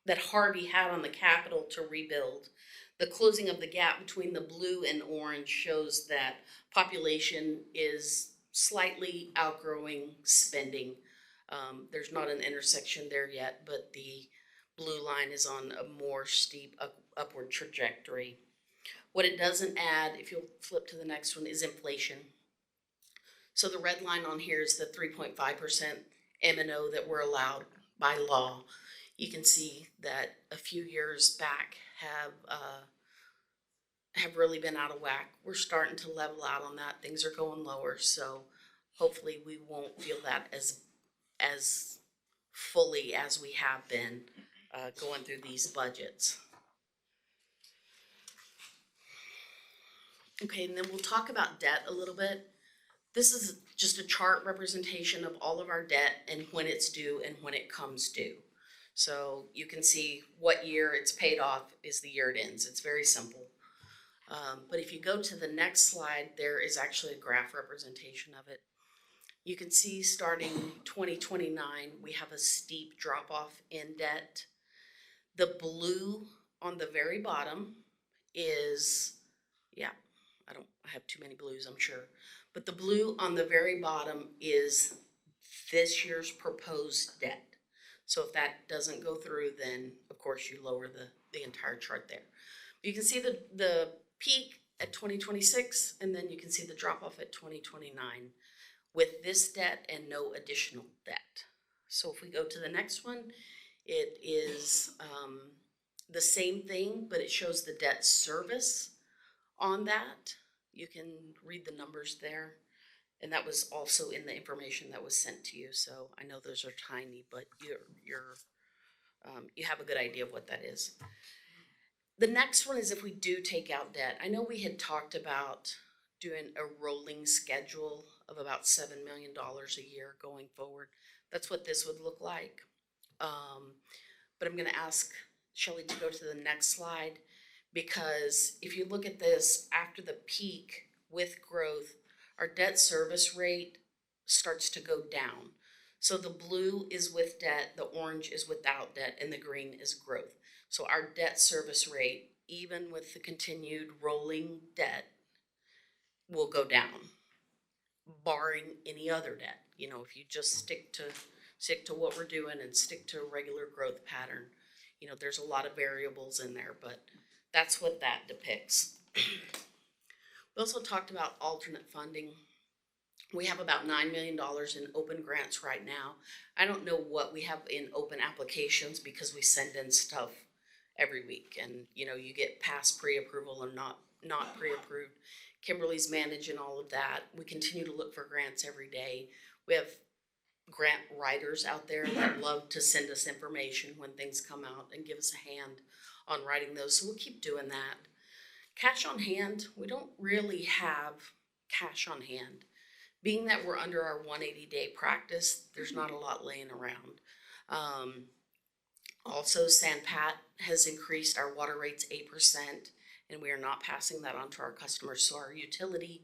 that Harvey had on the capital to rebuild. The closing of the gap between the blue and orange shows that population is slightly outgrowing spending. There's not an intersection there yet, but the blue line is on a more steep upward trajectory. What it doesn't add, if you'll flip to the next one, is inflation. So the red line on here is the 3.5% M&O that we're allowed by law. You can see that a few years back have really been out of whack. We're starting to level out on that. Things are going lower, so hopefully we won't feel that as fully as we have been going through these budgets. Okay, and then we'll talk about debt a little bit. This is just a chart representation of all of our debt and when it's due and when it comes due. So you can see what year it's paid off is the year it ends. It's very simple. But if you go to the next slide, there is actually a graph representation of it. You can see starting 2029, we have a steep drop off in debt. The blue on the very bottom is, I have too many blues, I'm sure. But the blue on the very bottom is this year's proposed debt. So if that doesn't go through, then of course you lower the entire chart there. You can see the peak at 2026, and then you can see the drop off at 2029 with this debt and no additional debt. So if we go to the next one, it is the same thing, but it shows the debt service on that. You can read the numbers there. And that was also in the information that was sent to you. So I know those are tiny, but you have a good idea of what that is. The next one is if we do take out debt. I know we had talked about doing a rolling schedule of about $7 million a year going forward. That's what this would look like. But I'm gonna ask Shelley to go to the next slide, because if you look at this after the peak with growth, our debt service rate starts to go down. So the blue is with debt, the orange is without debt, and the green is growth. So our debt service rate, even with the continued rolling debt, will go down, barring any other debt. You know, if you just stick to what we're doing and stick to a regular growth pattern, you know, there's a lot of variables in there, but that's what that depicts. We also talked about alternate funding. We have about $9 million in open grants right now. I don't know what we have in open applications because we send in stuff every week, and you know, you get past pre-approval or not pre-approved. Kimberly's managing all of that. We continue to look for grants every day. We have grant writers out there that love to send us information when things come out and give us a hand on writing those, so we'll keep doing that. Cash on hand, we don't really have cash on hand. Being that we're under our 180-day practice, there's not a lot laying around. Also, San Pat has increased our water rates 8%, and we are not passing that on to our customers, so our utility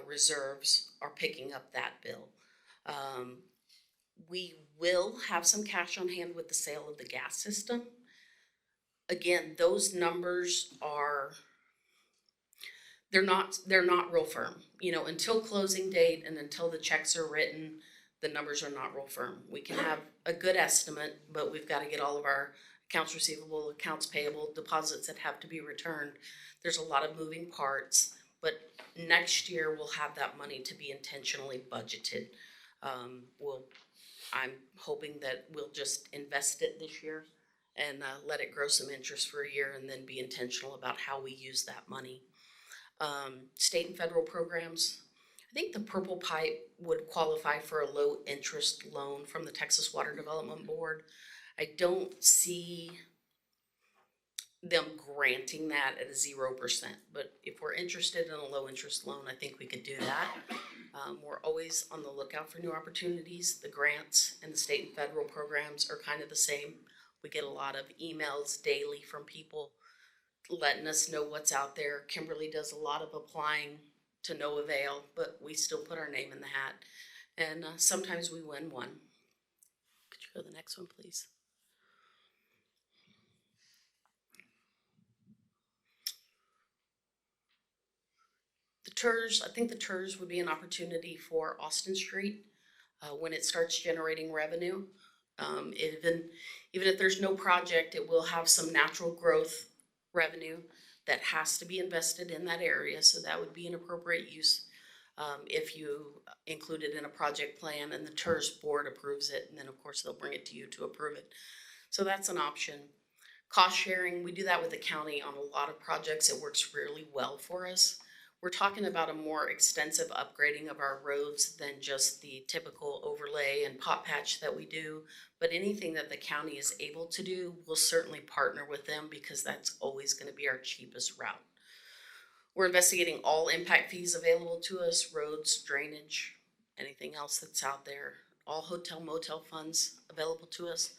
reserves are picking up that bill. We will have some cash on hand with the sale of the gas system. Again, those numbers are, they're not real firm. You know, until closing date and until the checks are written, the numbers are not real firm. We can have a good estimate, but we've got to get all of our accounts receivable, accounts payable, deposits that have to be returned. There's a lot of moving parts, but next year we'll have that money to be intentionally budgeted. I'm hoping that we'll just invest it this year and let it grow some interest for a year and then be intentional about how we use that money. State and federal programs, I think the Purple Pipe would qualify for a low interest loan from the Texas Water Development Board. I don't see them granting that at a 0%, but if we're interested in a low interest loan, I think we could do that. We're always on the lookout for new opportunities. The grants and the state and federal programs are kind of the same. We get a lot of emails daily from people letting us know what's out there. Kimberly does a lot of applying to no avail, but we still put our name in the hat. And sometimes we win one. Could you go to the next one, please? The TERS, I think the TERS would be an opportunity for Austin Street when it starts generating revenue. Even if there's no project, it will have some natural growth revenue that has to be invested in that area, so that would be an appropriate use if you include it in a project plan and the TERS board approves it, and then of course they'll bring it to you to approve it. So that's an option. Cost sharing, we do that with the county on a lot of projects. It works really well for us. We're talking about a more extensive upgrading of our roads than just the typical overlay and pot patch that we do. But anything that the county is able to do, we'll certainly partner with them because that's always going to be our cheapest route. We're investigating all impact fees available to us, roads, drainage, anything else that's out there. All hotel motel funds available to us.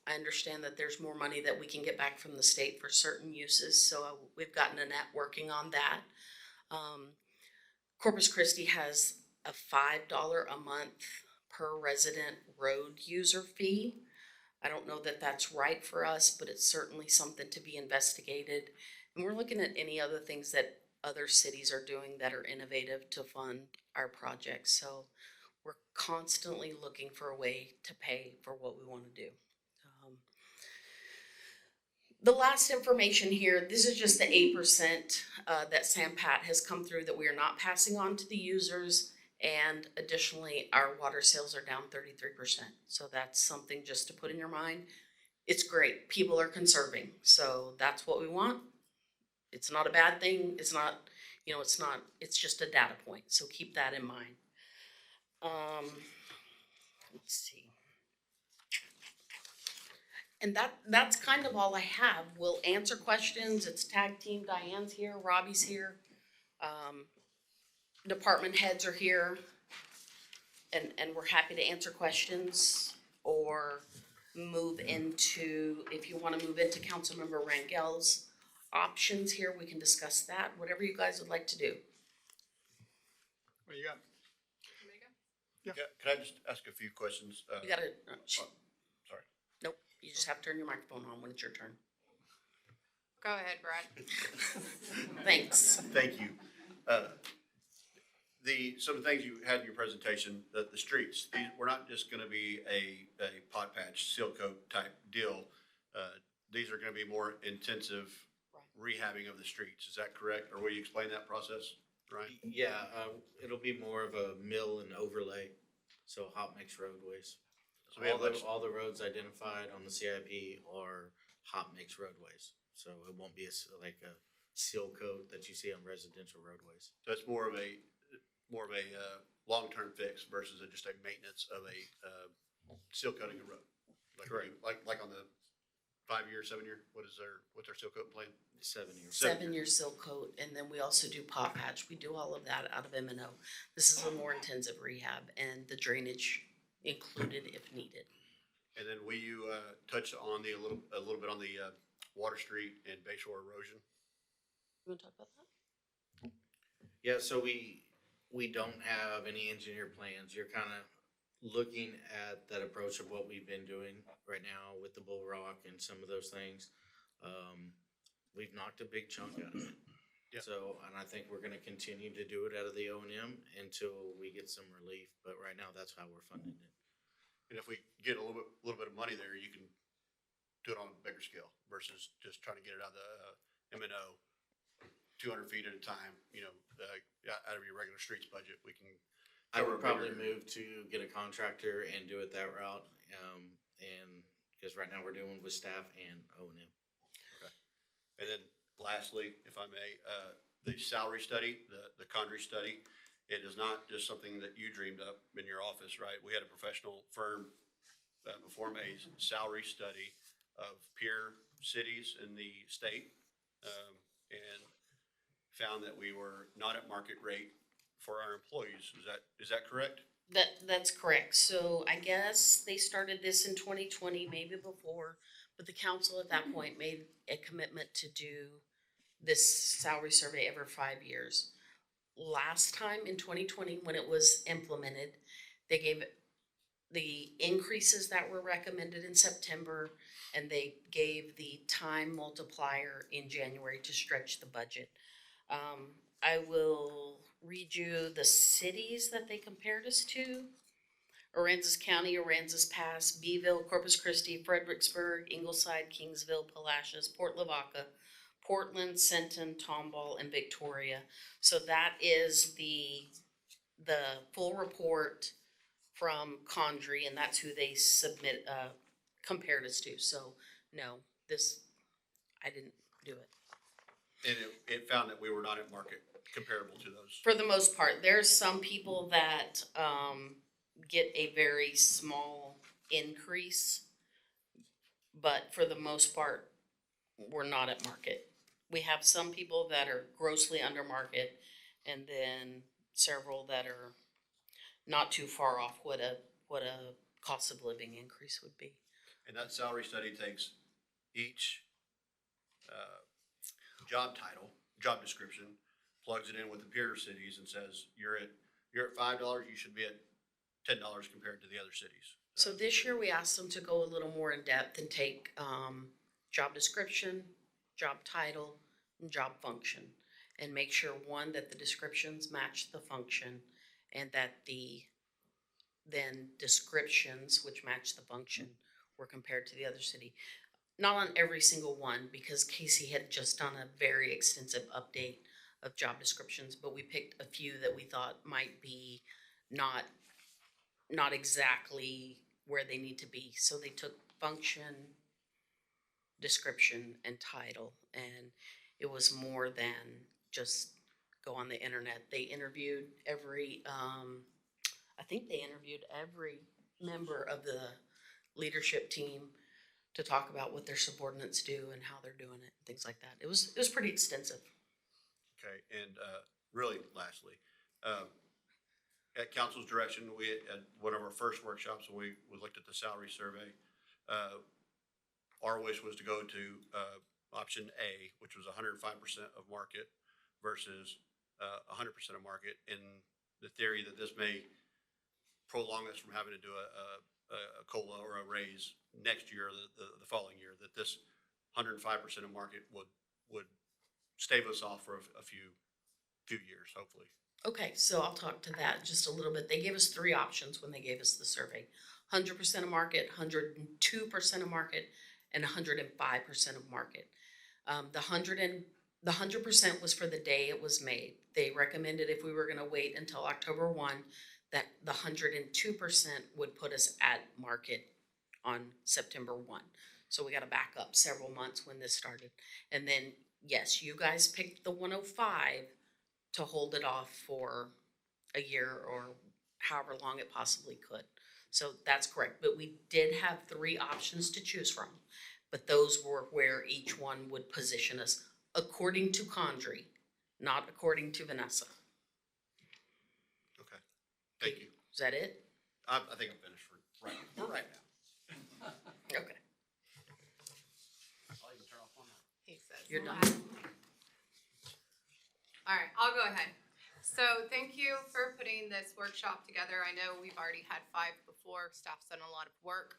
I understand that there's more money that we can get back from the state for certain uses, so we've gotten Annette working on that. Corpus Christi has a $5 a month per resident road user fee. I don't know that that's right for us, but it's certainly something to be investigated. And we're looking at any other things that other cities are doing that are innovative to fund our projects. So we're constantly looking for a way to pay for what we want to do. The last information here, this is just the 8% that San Pat has come through that we are not passing on to the users. And additionally, our water sales are down 33%. So that's something just to put in your mind. It's great. People are conserving. So that's what we want. It's not a bad thing. It's not, it's just a data point. So keep that in mind. Let's see. And that's kind of all I have. We'll answer questions. It's tag team. Diane's here. Robbie's here. Department heads are here. And we're happy to answer questions or move into, if you want to move into Councilmember Rangel's options here, we can discuss that. Whatever you guys would like to do. What do you got? Yeah, can I just ask a few questions? You gotta, sorry. nope, you just have to turn your microphone on when it's your turn. Go ahead, Brad. Thanks. Thank you. Some of the things you had in your presentation, the streets, these were not just gonna be a pot patch, seal coat type deal. These are gonna be more intensive rehabbing of the streets. Is that correct? Or will you explain that process? Ryan? Yeah, it'll be more of a mill and overlay, so hot mix roadways. So we have All the roads identified on the CIP are hot mix roadways, so it won't be like a seal coat that you see on residential roadways. So it's more of a long-term fix versus just a maintenance of a, seal coating a road. Like we do- Like on the 5-year, 7-year, what's their seal coat plan? 7 years. 7-year silk coat, and then we also do pot patch. We do all of that out of M&O. This is a more intensive rehab and the drainage included if needed. And then will you, touch on a little bit on the, Water Street and Bayshore erosion? You wanna talk about that? Yeah, so we don't have any engineer plans. You're kind of looking at that approach of what we've been doing right now with the Bull Rock and some of those things. We've knocked a big chunk out of it. Yeah. So, and I think we're gonna continue to do it out of the O&M until we get some relief, but right now that's how we're funding it. And if we get a little bit of money there, you can do it on a bigger scale versus just trying to get it out of the, M&O 200 feet at a time, out of your regular streets budget, we can. I cover would a probably bigger- move to get a contractor and do it that route, and, because right now we're doing with staff and O&M. And then lastly, if I may, the salary study, the Condrey study, it is not just something that you dreamed up in your office, right? We had a professional firm perform a salary study of peer cities in the state, and found that we were not at market rate for our employees. Is that correct? That's correct. So I guess they started this in 2020, maybe before, but the council at that point made a commitment to do this salary survey every 5 years. Last time in 2020, when it was implemented, they gave the increases that were recommended in September, and they gave the time multiplier in January to stretch the budget. I will read you the cities that they compared us to. Aransas County, Aransas Pass, Beeville, Corpus Christi, Fredericksburg, Ingleside, Kingsville, Palacios, Port Lavaca, Portland, Centon, Tomball, and Victoria. So that is the full report from Condrey, and that's who they compared us to. So no, I didn't do it. And it found that we were not at market comparable to those. For the most part, there's some people that get a very small increase, but for the most part, we're not at market. We have some people that are grossly under market, and then several that are not too far off what a cost of living increase would be. And that salary study takes each job title, job description, plugs it in with the peer cities and says, you're at $5, you should be at $10 compared to the other cities. So this year, we asked them to go a little more in depth and take job description, job title, and job function, and make sure, one, that the descriptions match the function, and that the then descriptions, which match the function, were compared to the other city. Not on every single one, because Casey had just done a very extensive update of job descriptions, but we picked a few that we thought might be not exactly where they need to be. So they took function, description, and title, and it was more than just go on the internet. They interviewed every member of the leadership team to talk about what their subordinates do and how they're doing it, things like that. It was pretty extensive. Okay, and really lastly, at council's direction, we, at one of our first workshops, when we looked at the salary survey, our wish was to go to option A, which was 105% of market versus 100% of market, in the theory that this may prolong us from having to do a COLA or a raise next year, the following year, that this 105% of market would stave us off for a few years, hopefully. Okay, so I'll talk to that just a little bit. They gave us 3 options when they gave us the survey. 100% of market, 102% of market, and 105% of market. The The 100% was for the day it was made. They recommended if we were gonna wait until October 1, that the 102% would put us at market on September 1. So we gotta back up several months when this started. And then, yes, you guys picked the 105 to hold it off for a year or however long it possibly could. So that's correct, but we did have 3 options to choose from. But those were where each one would position us according to Condrey, not according to Vanessa. Okay, thank you. Is that it? I think I'm finished for right now. Okay. I'll even turn off my mic. He says. You're done. All right, I'll go ahead. So thank you for putting this workshop together. I know we've already had 5 before. Staff's done a lot of work.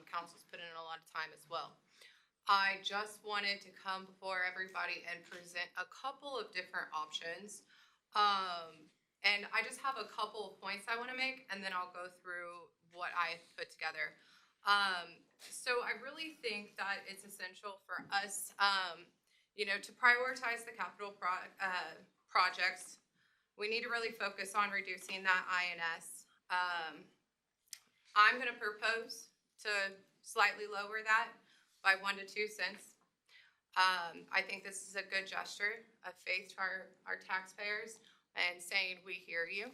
Council's put in a lot of time as well. I just wanted to come before everybody and present a couple of different options. And I just have a couple of points I want to make, and then I'll go through what I put together. So I really think that it's essential for us, to prioritize the capital projects. We need to really focus on reducing that INS. I'm gonna propose to slightly lower that by 1 to 2 cents. I think this is a good gesture of faith to our taxpayers and saying, we hear you.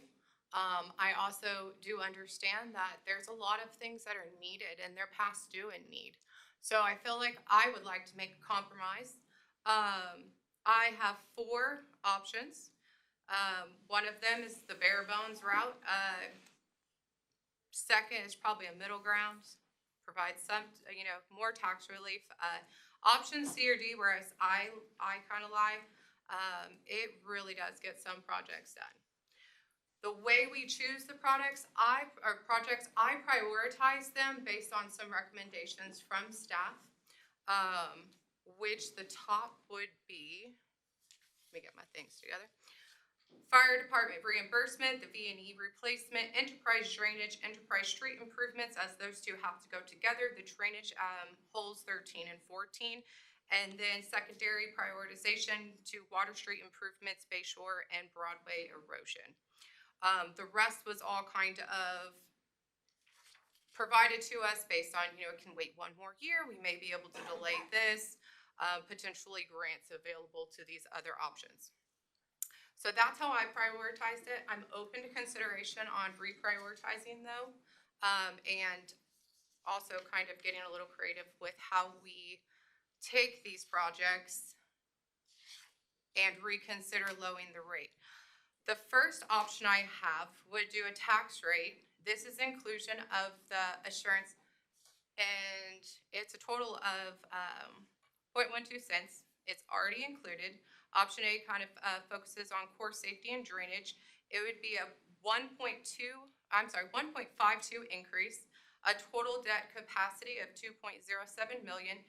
I also do understand that there's a lot of things that are needed and they're past due in need. So I feel like I would like to make a compromise. I have 4 options. One of them is the bare bones route. Second is probably a middle ground, provide some, more tax relief. Option C or D, whereas I kind of lie, it really does get some projects done. The way we choose the projects, I prioritize them based on some recommendations from staff, which the top would be, let me get my things together. Fire department reimbursement, the V&E replacement, enterprise drainage, enterprise street improvements, as those 2 have to go together. The drainage holes 13 and 14. And then secondary prioritization to water street improvements, Bayshore, and Broadway erosion. The rest was all kind of provided to us based on, it can wait 1 more year. We may be able to delay this, potentially grants available to these other options. So that's how I prioritized it. I'm open to consideration on reprioritizing though, and also kind of getting a little creative with how we take these projects and reconsider lowering the rate. The first option I have would do a tax rate. This is inclusion of the assurance, and it's a total of 0.12 cents. It's already included. Option A kind of focuses on core safety and drainage. It would be a 1.52 increase, a total debt capacity of 2.07 million.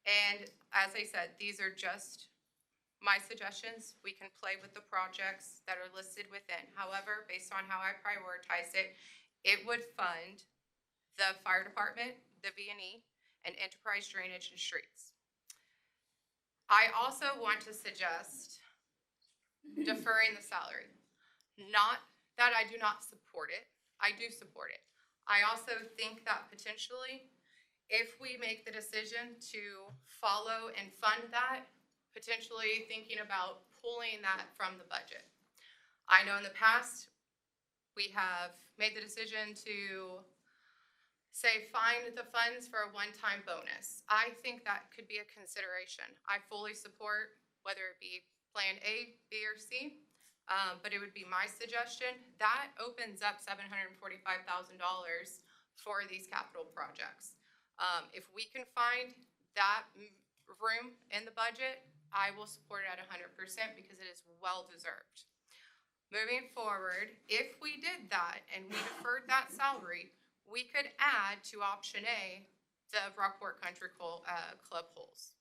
And as I said, these are just my suggestions. We can play with the projects that are listed within. However, based on how I prioritize it, it would fund the fire department, the V&E, and enterprise drainage and streets. I also want to suggest deferring the salary. Not that I do not support it. I do support it. I also think that potentially, if we make the decision to follow and fund that, potentially thinking about pulling that from the budget. I know in the past, we have made the decision to say, find the funds for a one-time bonus. I think that could be a consideration. I fully support whether it be plan A, B, or C, but it would be my suggestion. That opens up $745,000 for these capital projects. If we can find that room in the budget, I will support it at 100% because it is well-deserved. Moving forward, if we did that and we deferred that salary, we could add to option A the Rockport Country Club holes,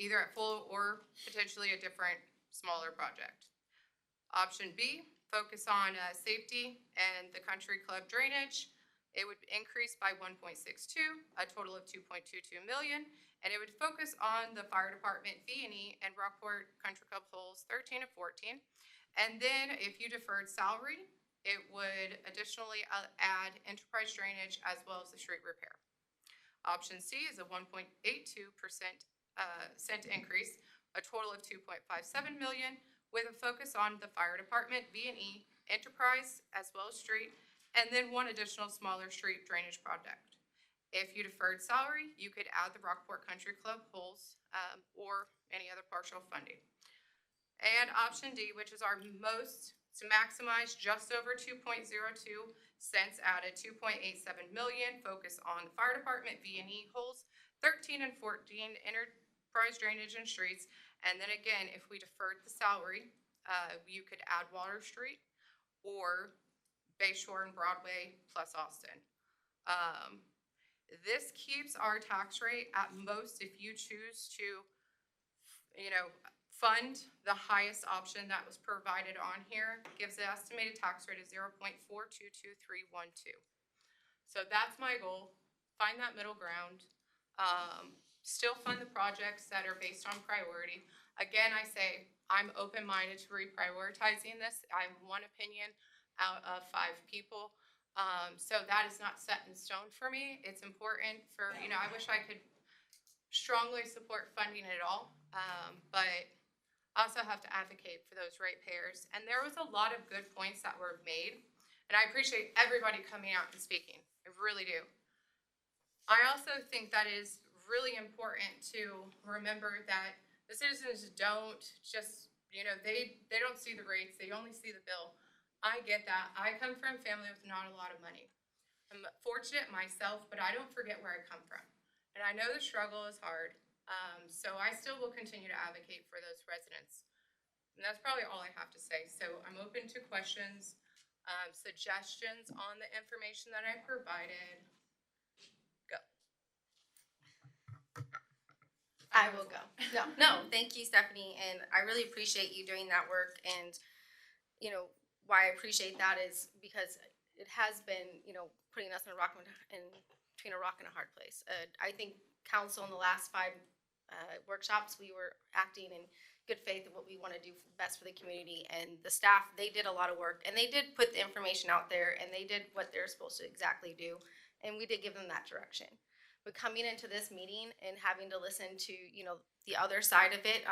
either at full or potentially a different smaller project. Option B, focus on safety and the country club drainage. It would increase by 1.62, a total of 2.22 million, and it would focus on the fire department V&E and Rockport Country Club holes 13 and 14. And then if you deferred salary, it would additionally add enterprise drainage as well as the street repair. Option C is a 1.82% cent increase, a total of 2.57 million, with a focus on the fire department, V&E, enterprise, as well as street, and then one additional smaller street drainage project. If you deferred salary, you could add the Rockport Country Club holes or any other partial funding. And option D, which is our most, to maximize just over 2.02 cents, added 2.87 million, focus on the fire department, V&E holes, 13 and 14, enterprise drainage and streets. And then again, if we deferred the salary, you could add Water Street or Bayshore and Broadway plus Austin. This keeps our tax rate at most if you choose to, fund the highest option that was provided on here, gives an estimated tax rate of 0.422312. So that's my goal, find that middle ground, still fund the projects that are based on priority. Again, I say, I'm open-minded to reprioritizing this. I'm one opinion out of 5 people. So that is not set in stone for me. It's important for, I wish I could strongly support funding it all, but I also have to advocate for those ratepayers. And there was a lot of good points that were made, and I appreciate everybody coming out and speaking. I really do. I also think that is really important to remember that the citizens don't just, they don't see the rates, they only see the bill. I get that. I come from a family with not a lot of money. I'm fortunate myself, but I don't forget where I come from. And I know the struggle is hard. So I still will continue to advocate for those residents. And that's probably all I have to say. So I'm open to questions, suggestions on the information that I provided. Go. I will go. No, thank you, Stephanie, and I really appreciate you doing that work. And, why I appreciate that is because it has been, putting us in between a rock and a hard place. I think council in the last 5 workshops, we were acting in good faith of what we want to do best for the community, and the staff, they did a lot of work, and they did put the information out there, and they did what they're supposed to exactly do, and we did give them that direction. But coming into this meeting and having to listen to, the other side of it,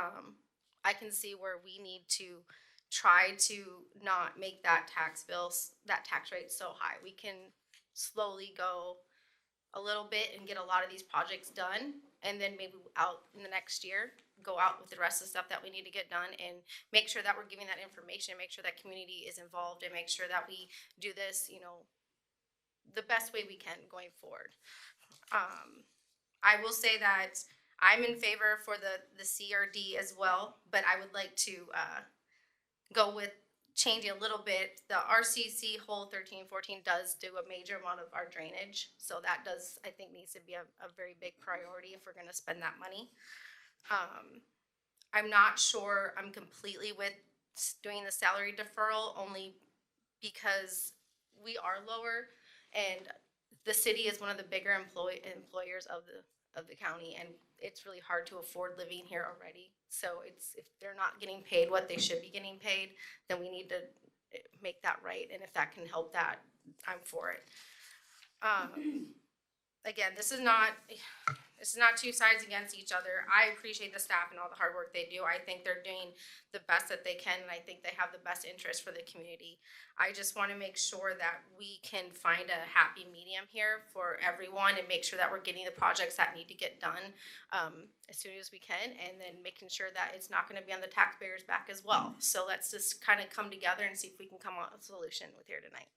I can see where we need to try to not make that tax rate so high. We can slowly go a little bit and get a lot of these projects done, and then maybe out in the next year, go out with the rest of the stuff that we need to get done, and make sure that we're giving that information, make sure that community is involved, and make sure that we do this, the best way we can going forward. I will say that I'm in favor for the CRD as well, but I would like to go with changing a little bit. The RCC hole 1314 does do a major amount of our drainage, so that does, I think, needs to be a very big priority if we're going to spend that money. I'm not sure I'm completely with doing the salary deferral, only because we are lower, and the city is one of the bigger employers of the county, and it's really hard to afford living here already. So if they're not getting paid what they should be getting paid, then we need to make that right. And if that can help that, I'm for it. Again, this is not 2 sides against each other. I appreciate the staff and all the hard work they do. I think they're doing the best that they can, and I think they have the best interest for the community. I just want to make sure that we can find a happy medium here for everyone and make sure that we're getting the projects that need to get done as soon as we can, and then making sure that it's not going to be on the taxpayers' back as well. So let's just kind of come together and see if we can come up with a solution with here tonight.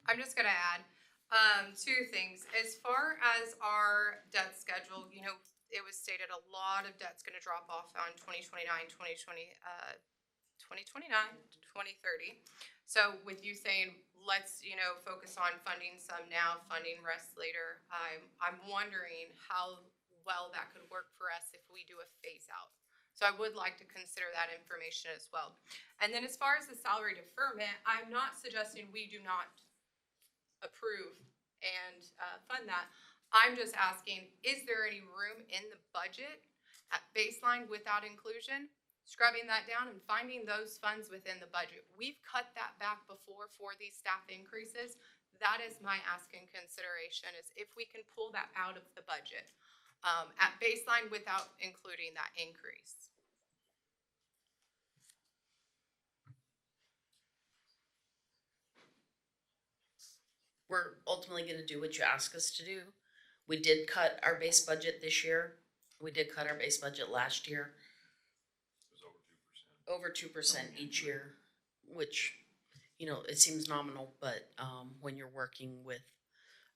I'm just going to add 2 things. As far as our debt schedule, it was stated a lot of debt's going to drop off on 2029, 2030. So with you saying, let's, focus on funding some now, funding rest later, I'm wondering how well that could work for us if we do a phase out. So I would like to consider that information as well. And then as far as the salary deferment, I'm not suggesting we do not approve and, fund that. I'm just asking, is there any room in the budget at baseline without inclusion? Scrubbing that down and finding those funds within the budget. We've cut that back before for these staff increases. That is my ask in consideration, is if we can pull that out of the budget, at baseline without including that increase. We're ultimately gonna do what you ask us to do. We did cut our base budget this year. We did cut our base budget last year. It was over 2%. Over 2% each year, which, you know, it seems nominal, but, when you're working with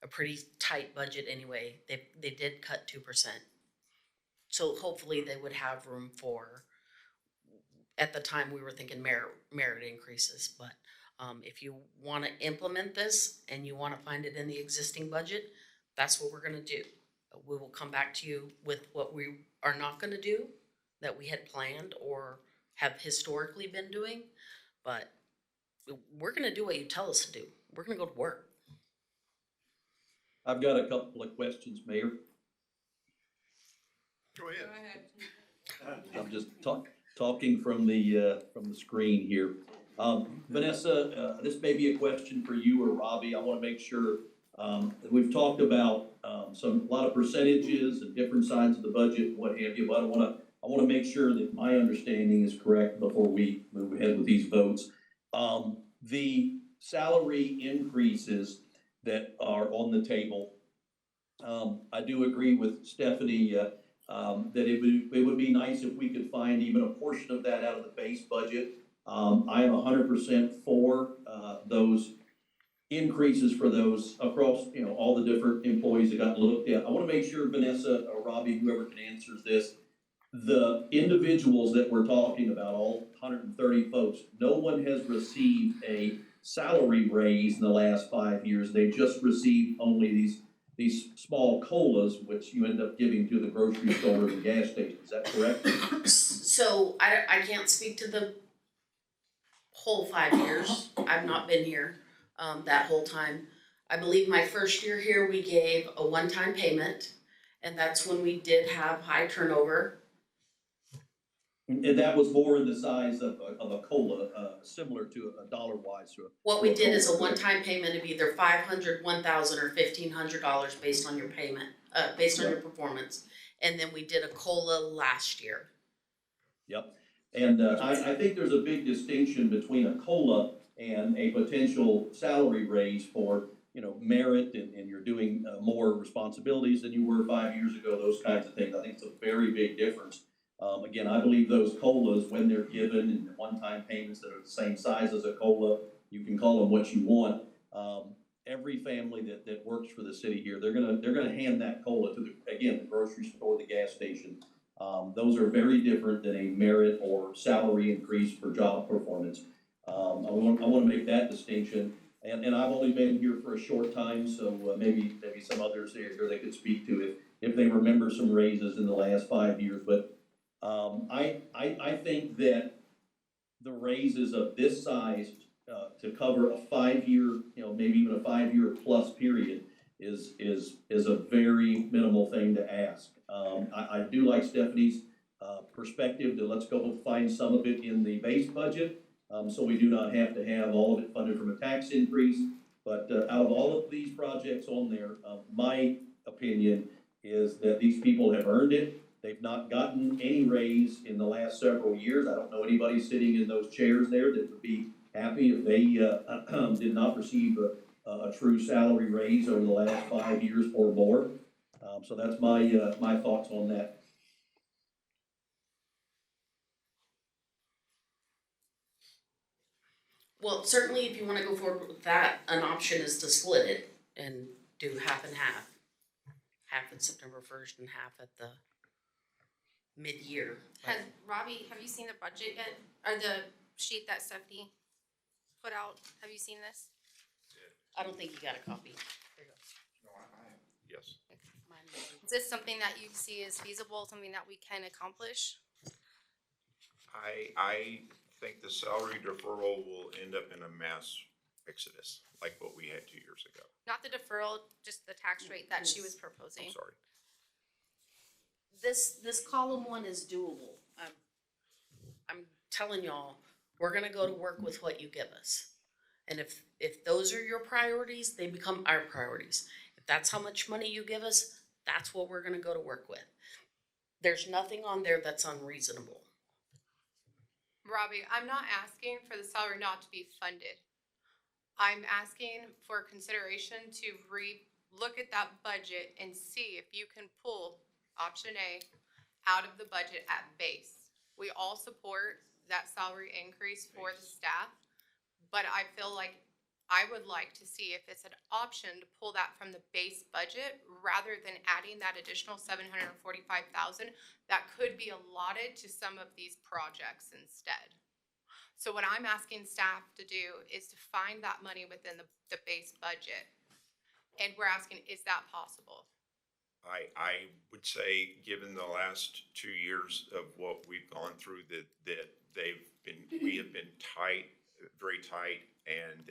a pretty tight budget anyway, they did cut 2%. So hopefully they would have room for, at the time, we were thinking merit increases, but, if you wanna implement this and you wanna find it in the existing budget, that's what we're gonna do. We will come back to you with what we are not gonna do, that we had planned or have historically been doing, but we're gonna do what you tell us to do. We're gonna go to work. I've got a couple of questions, Mayor. Go ahead. I'm just talking from the screen here. Vanessa, this may be a question for you or Robbie. I wanna make sure, we've talked about, a lot of percentages and different sides of the budget, and what have you, but I wanna make sure that my understanding is correct before we move ahead with these votes. The salary increases that are on the table, I do agree with Stephanie, that it would be nice if we could find even a portion of that out of the base budget. I am 100% for, those increases for those across, you know, all the different employees that got looked at. I wanna make sure Vanessa or Robbie, whoever can answer this, the individuals that we're talking about, all 130 folks, no one has received a salary raise in the last 5 years. They just received only these small COLAs, which you end up giving to the grocery store or the gas station. Is that correct? So I can't speak to the whole 5 years. I've not been here, that whole time. I believe my first year here, we gave a one-time payment, and that's when we did have high turnover. And that was more in the size of a COLA, similar to a dollar-wise to a. What we did is a COLA. one-time payment of either $500, $1,000, or $1,500 based on your payment, based on your performance. And then we did a COLA last year. Yep, and I think there's a big distinction between a COLA and a potential salary raise for, you know, merit and you're doing more responsibilities than you were 5 years ago, those kinds of things. I think it's a very big difference. Again, I believe those COLAs, when they're given and the one-time payments that are the same size as a COLA, you can call them what you want. Every family that works for the city here, they're gonna hand that COLA to the grocery store, the gas station. Those are very different than a merit or salary increase for job performance. I wanna make that distinction. And I've only been here for a short time, so maybe some others here they could speak to if they remember some raises in the last 5 years. But I think that the raises of this size to cover a 5 year, you know, maybe even a 5 year plus period is a very minimal thing to ask. I do like Stephanie's perspective that let's go find some of it in the base budget, so we do not have to have all of it funded from a tax increase. But out of all of these projects on there, my opinion is that these people have earned it. They've not gotten any raise in the last several years. I don't know anybody sitting in those chairs there that would be happy if they did not receive a true salary raise over the last 5 years or more. So that's my thoughts on that. Well, certainly if you wanna go forward with that, an option is to split it and do half and half. Half at September 1st and half at the mid-year. Robbie, have you seen the budget yet, or the sheet that Stephanie put out? Have you seen this? I don't think you got a copy. There you go. Yes. Is this something that you see as feasible, something that we can accomplish? I think the salary deferral will end up in a mess exodus, like what we had 2 years ago. Not the deferral, just the tax rate that she was proposing. I'm sorry. This column one is doable. I'm telling y'all, we're gonna go to work with what you give us. And if those are your priorities, they become our priorities. If that's how much money you give us, that's what we're gonna go to work with. There's nothing on there that's unreasonable. Robbie, I'm not asking for the salary not to be funded. I'm asking for consideration to look at that budget and see if you can pull option A out of the budget at base. We all support that salary increase for the staff, but I feel like I would like to see if it's an option to pull that from the base budget rather than adding that additional $745,000 that could be allotted to some of these projects instead. So what I'm asking staff to do is to find that money within the base budget. And we're asking, is that possible? I would say, given the last 2 years of what we've gone through, that we have been tight, very tight, and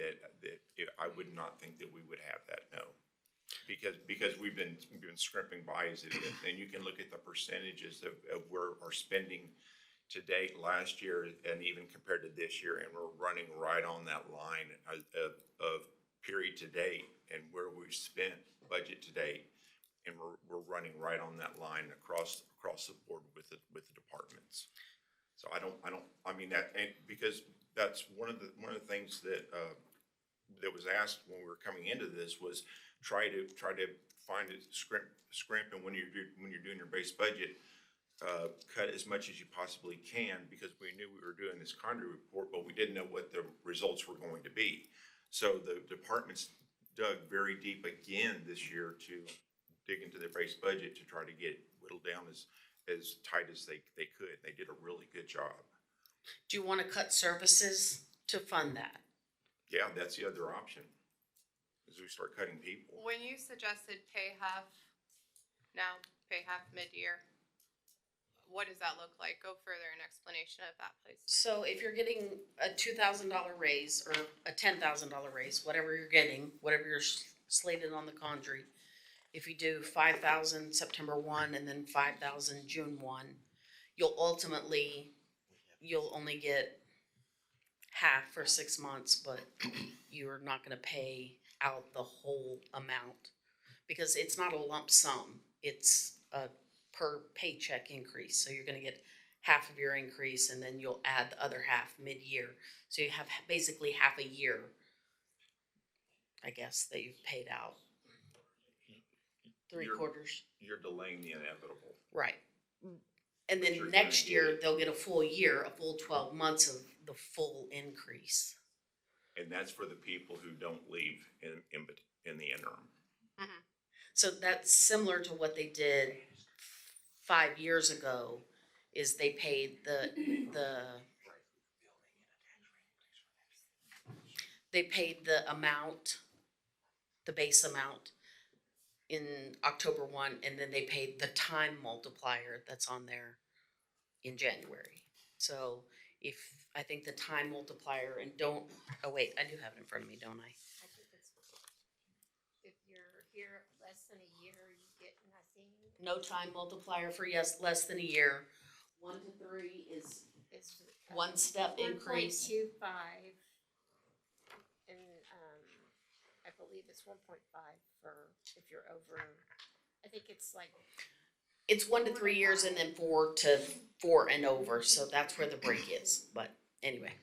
I would not think that we would have that, no. Because we've been scrimping by as it is, and you can look at the percentages of where our spending to date last year and even compared to this year, and we're running right on that line of period to date and where we've spent budget to date. And we're running right on that line across the board with the departments. So I mean that, and because that's one of the things that was asked when we were coming into this was try to find a scrimp, and when you're doing your base budget, cut as much as you possibly can, because we knew we were doing this Condrey report, but we didn't know what the results were going to be. So the departments dug very deep again this year to dig into their base budget to try to get whittled down as tight as they could. They did a really good job. Do you wanna cut services to fund that? Yeah, that's the other option, is we start cutting people. When you suggested pay half now, pay half mid-year, what does that look like? Go further in explanation of that, please. So if you're getting a $2,000 raise or a $10,000 raise, whatever you're getting, whatever you're slated on the Condrey, if you do 5,000 September 1 and then 5,000 June 1, you'll only get half for 6 months, but you're not gonna pay out the whole amount. Because it's not a lump sum, it's a per paycheck increase, so you're gonna get half of your increase and then you'll add the other half mid-year. So you have basically half a year, I guess, that you've paid out. 3 quarters. You're delaying the inevitable. Right. And But you're then next gonna year, get- they'll get a full year, a full 12 months of the full increase. And that's for the people who don't leave in the interim. So that's similar to what they did 5 years ago, is they paid they paid the amount, the base amount in October 1, and then they paid the time multiplier that's on there in January. So I think the time multiplier, and oh wait, I do have it in front of me, don't I? I think it's, if you're here less than a year, you get nothing. No time multiplier for less than a year. 1 to 3 is one step increase. 1.25, and, I believe it's 1.5 for if you're over, I think it's like. It's 1 to 3 years and then 4 to 4 and over, so that's where the break is, but anyway.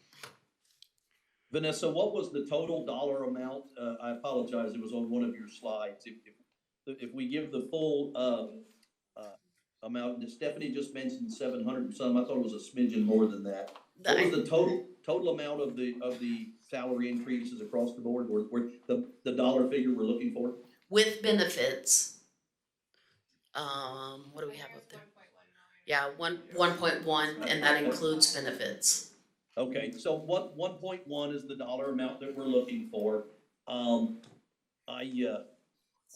Vanessa, what was the total dollar amount? I apologize, it was on one of your slides. If we give the full, amount, Stephanie just mentioned 700 and some, I thought it was a smidgen more than that. What was the total amount of the salary increases across the board, or the dollar figure we're looking for? With benefits, what do we have up there? Yeah, 1.1, and that includes benefits. Okay, so what 1.1 is the dollar amount that we're looking for? I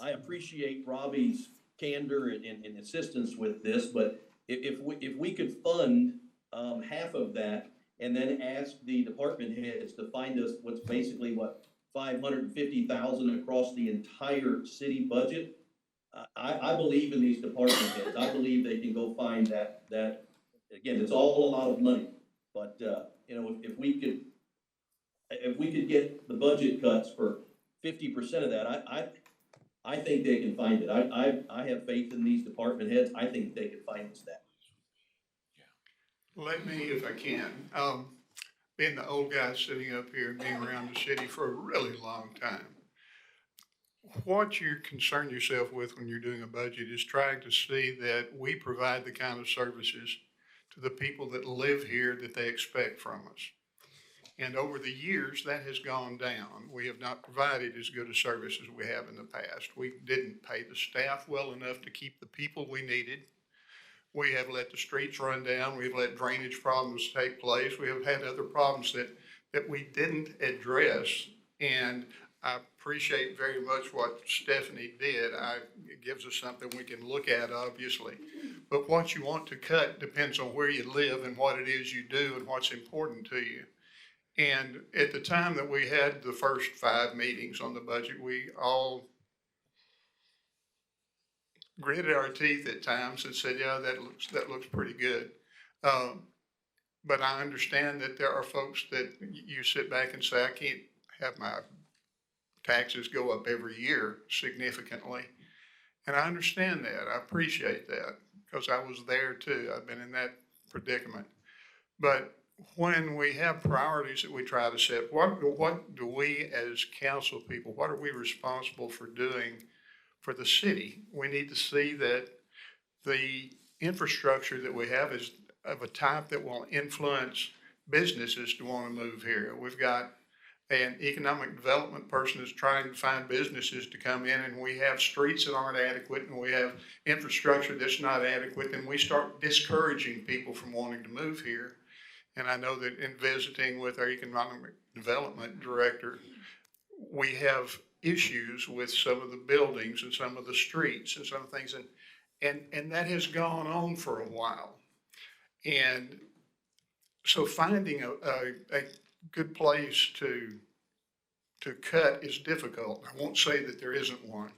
appreciate Robbie's candor and assistance with this, but if we could fund half of that and then ask the department heads to find us what's basically what 550,000 across the entire city budget, I believe in these department heads. I believe they can go find that, again, it's all a lot of money. But, you know, if we could get the budget cuts for 50% of that, I think they can find it. I have faith in these department heads. I think they can find us that. Let me, if I can, being the old guy sitting up here and being around the city for a really long time, what you concern yourself with when you're doing a budget is trying to see that we provide the kind of services to the people that live here that they expect from us. And over the years, that has gone down. We have not provided as good a service as we have in the past. We didn't pay the staff well enough to keep the people we needed. We have let the streets run down. We've let drainage problems take place. We have had other problems that we didn't address. And I appreciate very much what Stephanie did. It gives us something we can look at, obviously. But what you want to cut depends on where you live and what it is you do and what's important to you. And at the time that we had the first 5 meetings on the budget, we all gritted our teeth at times and said, yeah, that looks pretty good. But I understand that there are folks that you sit back and say, I can't have my taxes go up every year significantly. And I understand that. I appreciate that because I was there too. I've been in that predicament. But when we have priorities that we try to set, what do we as council people, what are we responsible for doing for the city? We need to see that the infrastructure that we have is of a type that will influence businesses to want to move here. We've got an economic development person that's trying to find businesses to come in, and we have streets that aren't adequate, and we have infrastructure that's not adequate, and we start discouraging people from wanting to move here. And I know that in visiting with our economic development director, we have issues with some of the buildings and some of the streets and some things, and that has gone on for a while. And so finding a good place to cut is difficult. I won't say that there isn't one.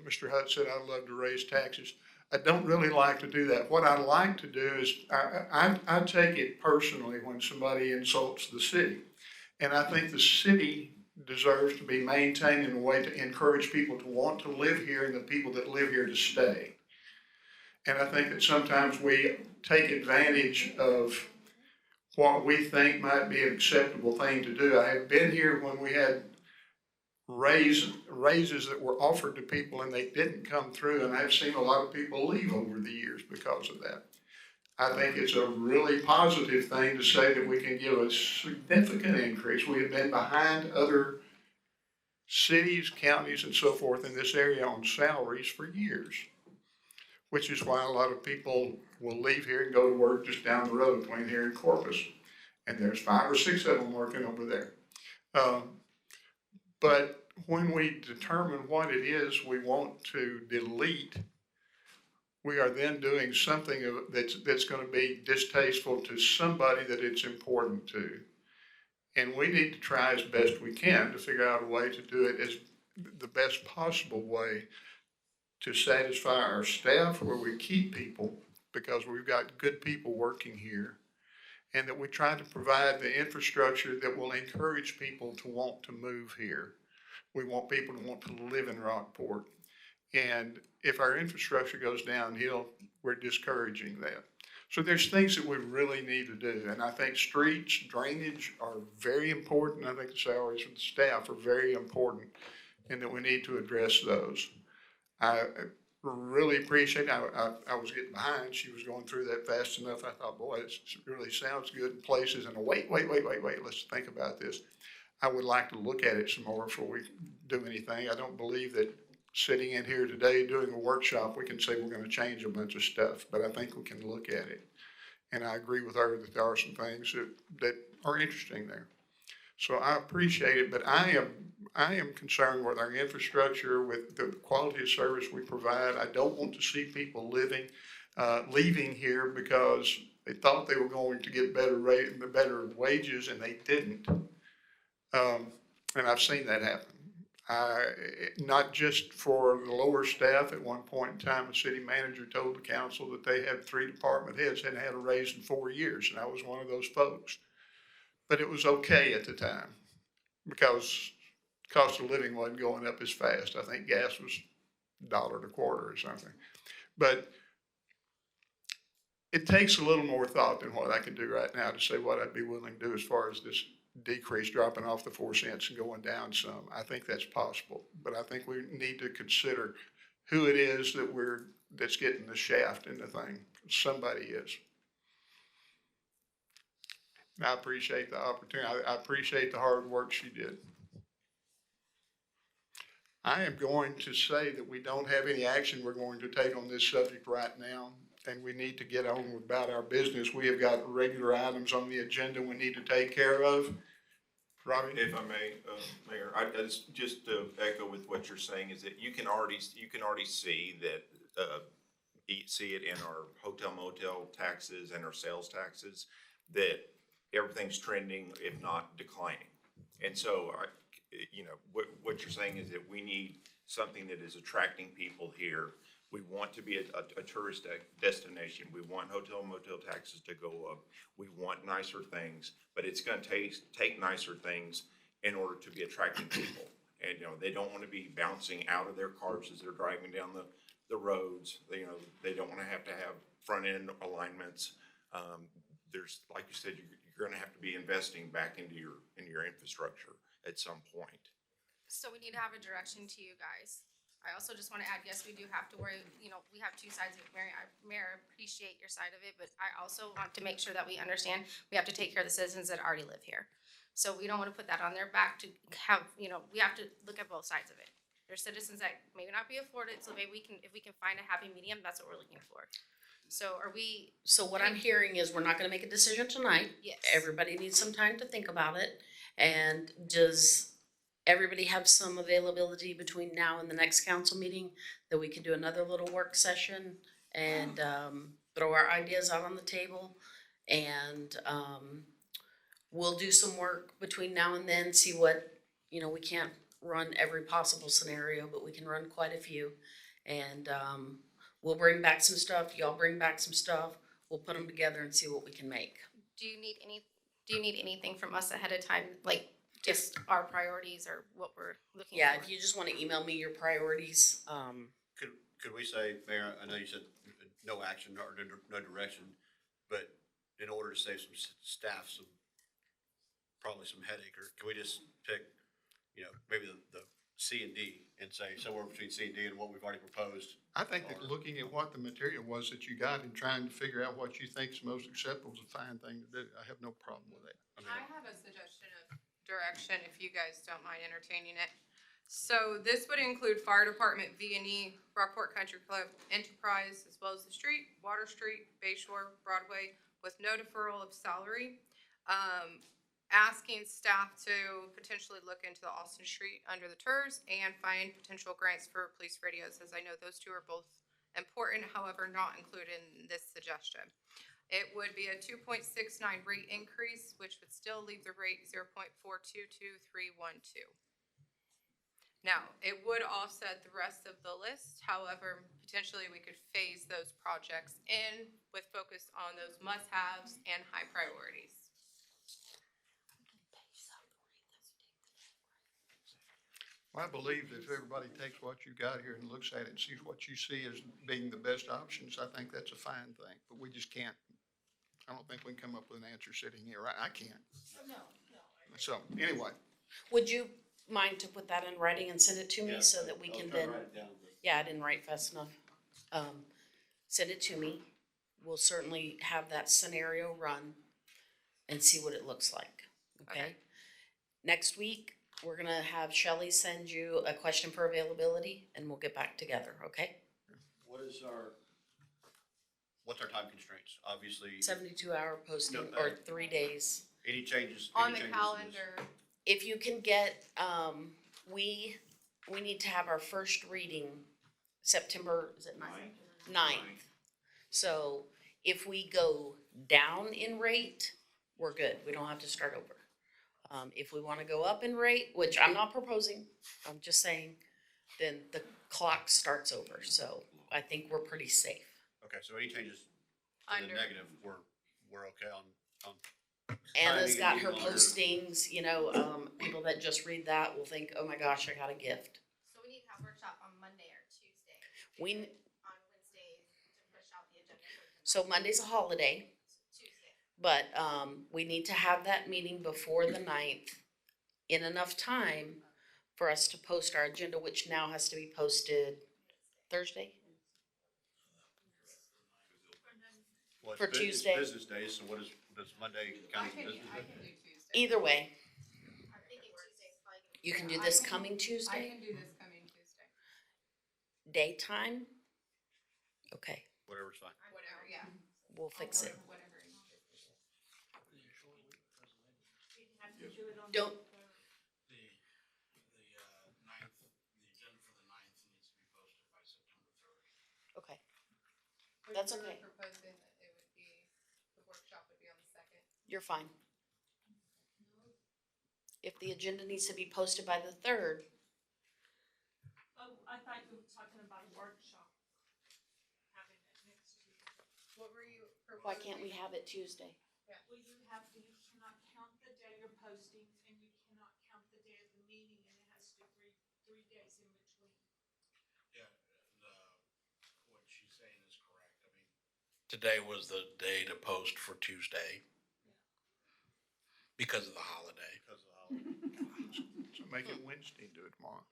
Mr. Hutt said, I'd love to raise taxes. I don't really like to do that. What I like to do is I take it personally when somebody insults the city. And I think the city deserves to be maintained in a way to encourage people to want to live here and the people that live here to stay. And I think that sometimes we take advantage of what we think might be an acceptable thing to do. I have been here when we had raises that were offered to people and they didn't come through, and I've seen a lot of people leave over the years because of that. I think it's a really positive thing to say that we can give a significant increase. We have been behind other cities, counties, and so forth in this area on salaries for years, which is why a lot of people will leave here and go to work just down the road between here and Corpus. And there's 5 or 6 of them working over there. But when we determine what it is we want to delete, we are then doing something that's going to be distasteful to somebody that it's important to. And we need to try as best we can to figure out a way to do it as the best possible way to satisfy our staff, where we keep people because we've got good people working here, and that we try to provide the infrastructure that will encourage people to want to move here. We want people to want to live in Rockport. And if our infrastructure goes downhill, we're discouraging that. So there's things that we really need to do. And I think streets, drainage are very important. I think the salaries of the staff are very important, and that we need to address those. I really appreciate it. I was getting behind. She was going through that fast enough. I thought, boy, it really sounds good in places. And wait, let's think about this. I would like to look at it some more before we do anything. I don't believe that sitting in here today doing a workshop, we can say we're going to change a bunch of stuff, but I think we can look at it. And I agree with her that there are some things that are interesting there. So I appreciate it, but I am concerned with our infrastructure, with the quality of service we provide. I don't want to see people leaving here because they thought they were going to get better wages and they didn't. And I've seen that happen. Not just for the lower staff. At one point in time, a city manager told the council that they had 3 department heads hadn't had a raise in 4 years, and I was one of those folks. But it was okay at the time because cost of living wasn't going up as fast. I think gas was $1.25 or something. But it takes a little more thought than what I can do right now to say what I'd be willing to do as far as this decrease, dropping off the 4 cents and going down some. I think that's possible, but I think we need to consider who it is that's getting the shaft in the thing. Somebody is. And I appreciate the opportunity. I appreciate the hard work she did. I am going to say that we don't have any action we're going to take on this subject right now, and we need to get on about our business. We have got regular items on the agenda we need to take care of. Robbie? If I may, Mayor, I just to echo with what you're saying is that you can already see that, see it in our hotel motel taxes and our sales taxes, that everything's trending, if not declining. And so, what you're saying is that we need something that is attracting people here. We want to be a tourist destination. We want hotel motel taxes to go up. We want nicer things, but it's gonna take nicer things in order to be attracting people. And, they don't wanna be bouncing out of their cars as they're driving down the roads. They don't wanna have front end alignments. There's, like you said, you're gonna have to be investing back into your infrastructure at some point. So we need to have a direction to you guys. I also just want to add, yes, we do have to worry, we have 2 sides of it. Mayor, appreciate your side of it, but I also want to make sure that we understand we have to take care of the citizens that already live here. So we don't want to put that on their back to have, we have to look at both sides of it. There's citizens that may not be afforded, so maybe if we can find a happy medium, that's what we're looking for. So are we? So what I'm hearing is we're not gonna make a decision tonight. Yes. Everybody needs some time to think about it. And does everybody have some availability between now and the next council meeting that we can do another little work session and throw our ideas out on the table? And we'll do some work between now and then, see what, we can't run every possible scenario, but we can run quite a few. And we'll bring back some stuff, y'all bring back some stuff, we'll put them together and see what we can make. Do you need anything from us ahead of time, like just our priorities or what we're looking for? Yeah, if you just wanna email me your priorities, Could we say, Mayor, I know you said no action or no direction, but in order to save some staff, probably some headache, or can we just pick, maybe the C and D and say somewhere between C and D and what we've already proposed? I think that looking at what the material was that you got and trying to figure out what you think is most acceptable is a fine thing to do. I have no problem with that. I have a suggestion of direction, if you guys don't mind entertaining it. So this would include fire department, V&E, Rockport Country Club, Enterprise, as well as the street, Water Street, Bayshore, Broadway, with no deferral of salary. Asking staff to potentially look into the Austin Street under the TERS and find potential grants for police radios, as I know those 2 are both important, however, not included in this suggestion. It would be a 2.69 rate increase, which would still leave the rate 0.422312. Now, it would offset the rest of the list. However, potentially we could phase those projects in with focus on those must-haves and high priorities. Well, I believe that if everybody takes what you got here and looks at it and sees what you see as being the best options, I think that's a fine thing. But we just can't, I don't think we can come up with an answer sitting here. I can't. No. So, anyway. Would you mind to put that in writing and send it to me so that we can then? Yeah, I didn't write fast enough. Send it to me. We'll certainly have that scenario run and see what it looks like, okay? Next week, we're gonna have Shelley send you a question for availability and we'll get back together, okay? What's our time constraints? Obviously. 72-hour posting or 3 days. Any changes? On the calendar. If you can get, we need to have our first reading September, is it 9th? So if we go down in rate, we're good. We don't have to start over. If we wanna go up in rate, which I'm not proposing, I'm just saying, then the clock starts over, so I think we're pretty safe. Okay, so any changes to the Under. negative, we're okay on. Anna's timing got and her being longer. postings, people that just read that will think, oh my gosh, I got a gift. So we need to have workshop on Monday or Tuesday, We, on Wednesday to push out the agenda for so Monday's a holiday, Tuesday. but, we need to have that meeting before the 9th in enough time for us to post our agenda, which now has to be posted Thursday? Well, it's For bu- it's Tuesday. Business days, so what is Monday county business day? Either way, I'm thinking Tuesday's probably gonna be. you can do I this can- coming I Tuesday, can do this coming Tuesday, daytime? Okay, Whatever's fine. whatever, yeah. we'll fix it. Whatever. Don't, okay, That's We were okay. proposing that it would be, the workshop would be on the second. you're fine. If the agenda needs to be posted by the 3rd, Oh, I thought you were talking about a workshop. Having it next Tuesday. What were you proposing? why can't we have it Tuesday? Well, you cannot count the day of postings and you cannot count the day of the meeting and it has to be three days in between. Yeah, what she's saying is correct. I mean, today was the day to post for Tuesday. Because of the holiday. Because of the holiday. So make it Wednesday, do it tomorrow.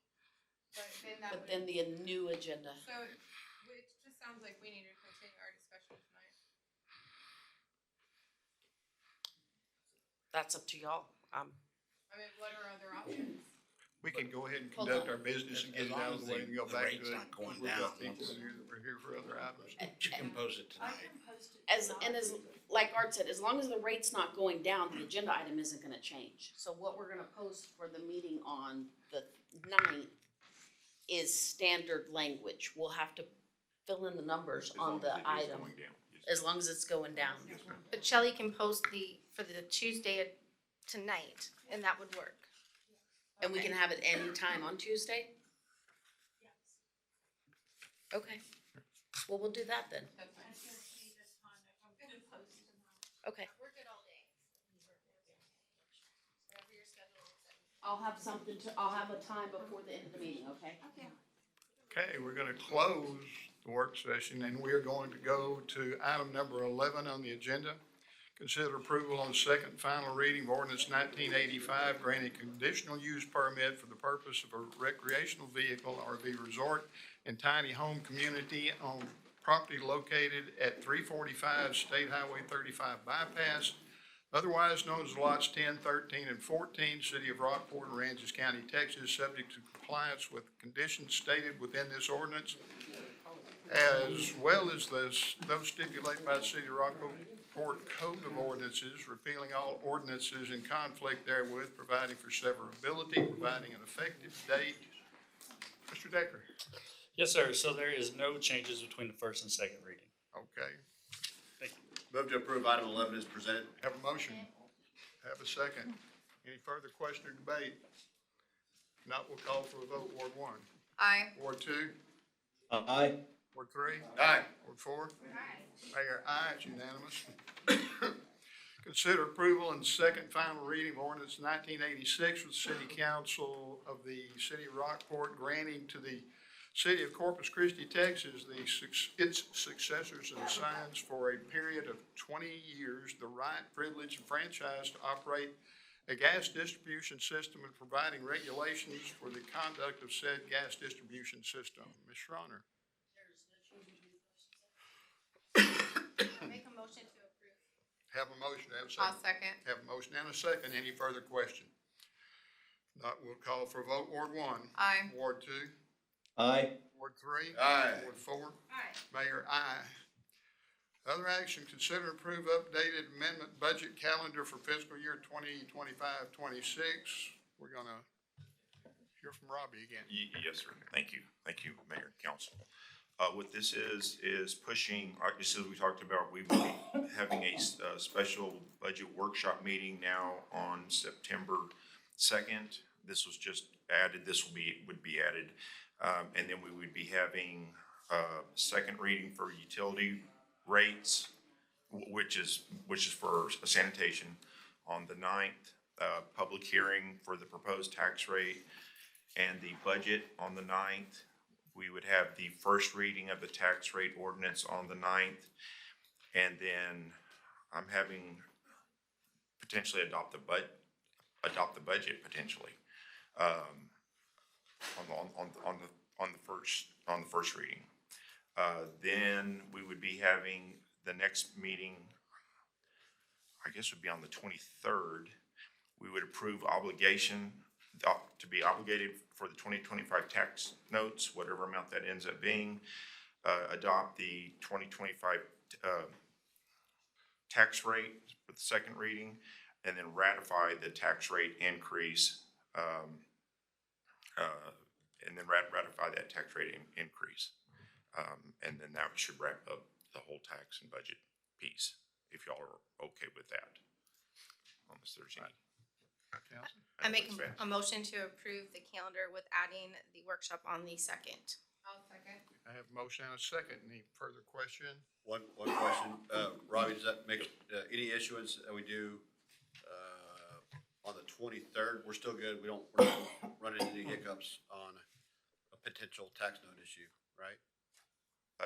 But then that But would, then the new agenda, so it just sounds like we need to continue our discussion tonight. that's up to y'all. I mean, what are other options? We can go ahead and Hold conduct on. our business and As get it long out as of the way and go the back to rate's it. not going We've got down people once- here that were here for other items. She can post it I tonight. can post it. As, like Art said, as long as the rate's not going down, the agenda item isn't gonna change. So what we're gonna post for the meeting on the 9th is standard language. We'll have to fill in the numbers on the item, as long as it's going down. But Shelley can post for the Tuesday tonight, and that would work. And we can have it any time on Tuesday? Okay, well, we'll do that then. That's fine. That's gonna be this time if I'm gonna post tonight. Okay, We're good all day. Whatever your schedule is. I'll have a time before the end of the meeting, okay? Okay, we're gonna close the work session and we are going to go to item number 11 on the agenda. Consider approval on second and final reading of ordinance 1985, granting conditional use permit for the purpose of a recreational vehicle RV resort and tiny home community on property located at 345 State Highway 35 bypass, otherwise known as lots 10, 13, and 14, City of Rockport, Aransas County, Texas, subject to compliance with conditions stated within this ordinance, as well as those stipulated by the City of Rockport Code of Ordinances, repealing all ordinances in conflict therewith, providing for severability, providing an effective date. Mr. Decker? Yes, sir. So there is no changes between the first and second reading. Okay. Thank you. Move to approve item 11 is presented. Have a motion. Have a second. Any further question or debate? If not, we'll call for a vote. Ward 1. Aye. Ward 2. Aye. Ward 3. Aye. Ward 4. Mayor, aye, it's unanimous. Consider approval and second final reading of ordinance 1986 with the City Council of the City of Rockport granting to the City of Corpus Christi, Texas, its successors and assigns for a period of 20 years the right, privilege, and franchise to operate a gas distribution system and providing regulations for the conduct of said gas distribution system. Ms. Schroner? Make a motion to approve. Have a motion, have a I'll second. second. Have a motion and a second. Any further question? Not, we'll call for a vote. Ward 1. Aye. Ward 2. Aye. Ward 3. Aye. Ward 4. Aye. Mayor, aye. Other action, consider approve updated amendment budget calendar for fiscal year 2025-26. We're gonna hear from Robbie again. Yes, sir. Thank you. Thank you, Mayor and Council. What this is pushing, just as we talked about, we will be having a special budget workshop meeting now on September 2nd. This was just added, this would be added. And then we would be having second reading for utility rates, which is for sanitation on the 9th. Public hearing for the proposed tax rate and the budget on the 9th. We would have the first reading of the tax rate ordinance on the 9th. And then I'm having potentially adopt the budget potentially on the first reading. Then we would be having the next meeting, I guess would be on the 23rd. We would approve obligation to be obligated for the 2025 tax notes, whatever amount that ends up being. Adopt the 2025 tax rate for the second reading, and then ratify the tax rate increase, and then ratify that tax rate increase. And then that should wrap up the whole tax and budget piece, if y'all are okay with that. Unless there's any. I make a motion to approve the calendar with adding the workshop on the 2nd. I'll second. I have a motion and a second. Any further question? One question, Robbie, does that make, any issuance that we do, on the 23rd, we're still good, we're not running into any hiccups on a potential tax note issue, right?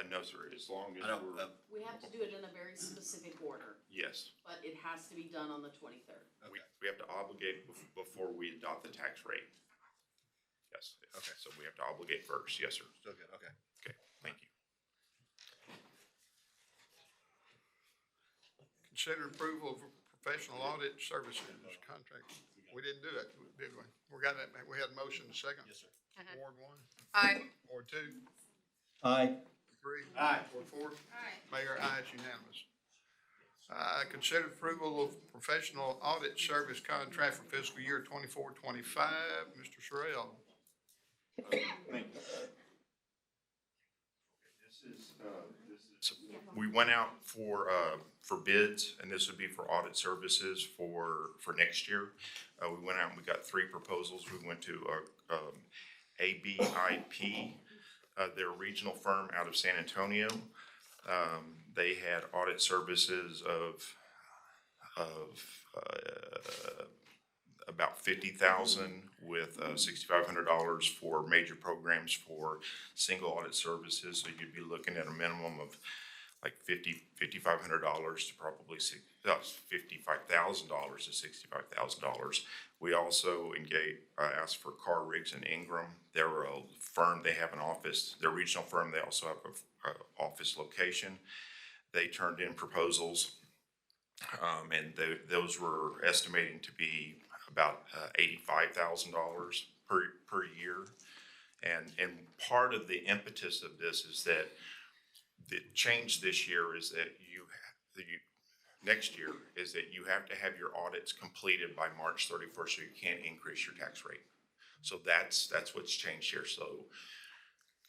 No, sir, as long as I don't, we're, We have to do it in a very specific order, yes. but it has to be done on the 23rd. We have to obligate before we adopt the tax rate. Yes. Okay. So we have to obligate first. Yes, sir. Still good, okay. Okay, thank you. Consider approval of professional audit services contract. We didn't do that, did we? We got that, we had a motion and a second. Yes, sir. Ward 1, Aye. Ward 2, Aye. 3. Aye. Ward 4. Aye. Mayor, aye, it's unanimous. Consider approval of professional audit service contract for fiscal year 24-25. Mr. Sherrill. We went out for bids, and this would be for audit services for next year. We went out and we got 3 proposals. We went to ABIP, their regional firm out of San Antonio. They had audit services of about $50,000 with $6,500 for major programs for single audit services. So you'd be looking at a minimum of like $5,500 to probably $55,000 to $65,000. We also asked for Carr Riggs and Ingram. They're a firm. They have an office. They're a regional firm. They also have an office location. They turned in proposals, and those were estimating to be about $85,000 per year. And part of the impetus of this is that the change this year is that next year is that you have to have your audits completed by March 31st, so you can't increase your tax rate. So that's what's changed here. So,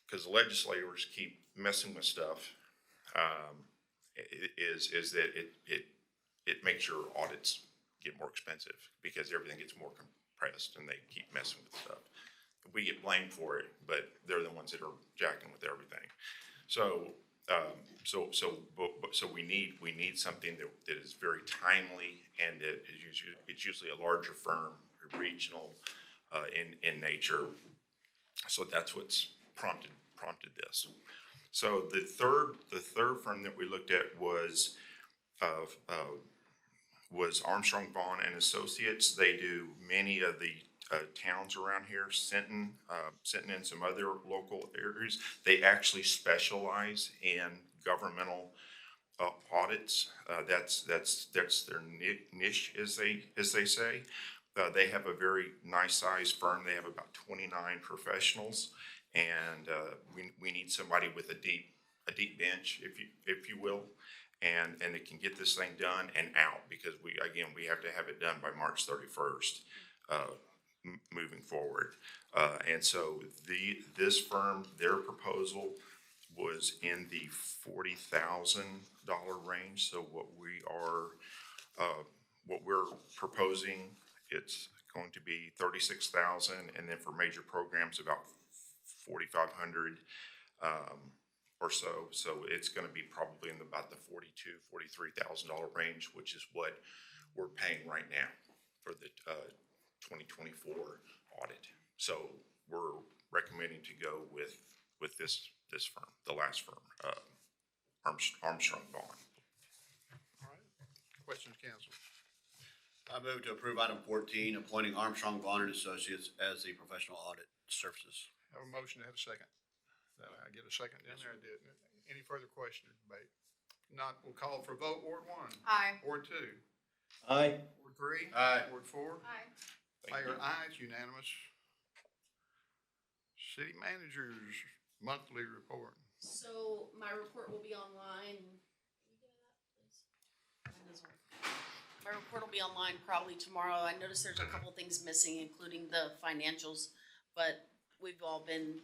because the legislators keep messing with stuff, is that it makes your audits get more expensive because everything gets more compressed and they keep messing with stuff. We get blamed for it, but they're the ones that are jacking with everything. So we need something that is very timely, and that it's usually a larger firm, regional in nature. So that's what's prompted this. So the third firm that we looked at was Armstrong Vaughn and Associates. They do many of the towns around here, Sinton and some other local areas. They actually specialize in governmental audits. That's their niche, as they say. They have a very nice sized firm. They have about 29 professionals, and we need somebody with a deep bench, if you will, and it can get this thing done and out, because we have to have it done by March 31st. Moving forward. And so this firm, their proposal was in the $40,000 range. So what we're proposing, it's going to be 36,000, and then for major programs, about 4,500 or so. So it's going to be probably in about the $43,000 range, which is what we're paying right now for the 2024 audit. So we're recommending to go with this firm, the last firm, Armstrong Bond. All right. Questions, council? I move to approve item 14, appointing Armstrong Bond and Associates as the professional audit services. Have a motion to have a second. Did I get a second down there? I did. Any further question or debate? Not, we'll call for a vote. Ward 1. Aye. Ward 2. Aye. Ward 3. Aye. Ward 4. Aye. Mayor, aye, it's unanimous. City managers monthly report. So my report will be online. Can you get it up, please? Mine doesn't work. My report will be online probably tomorrow. I noticed there's a couple things missing, including the financials, but we've all been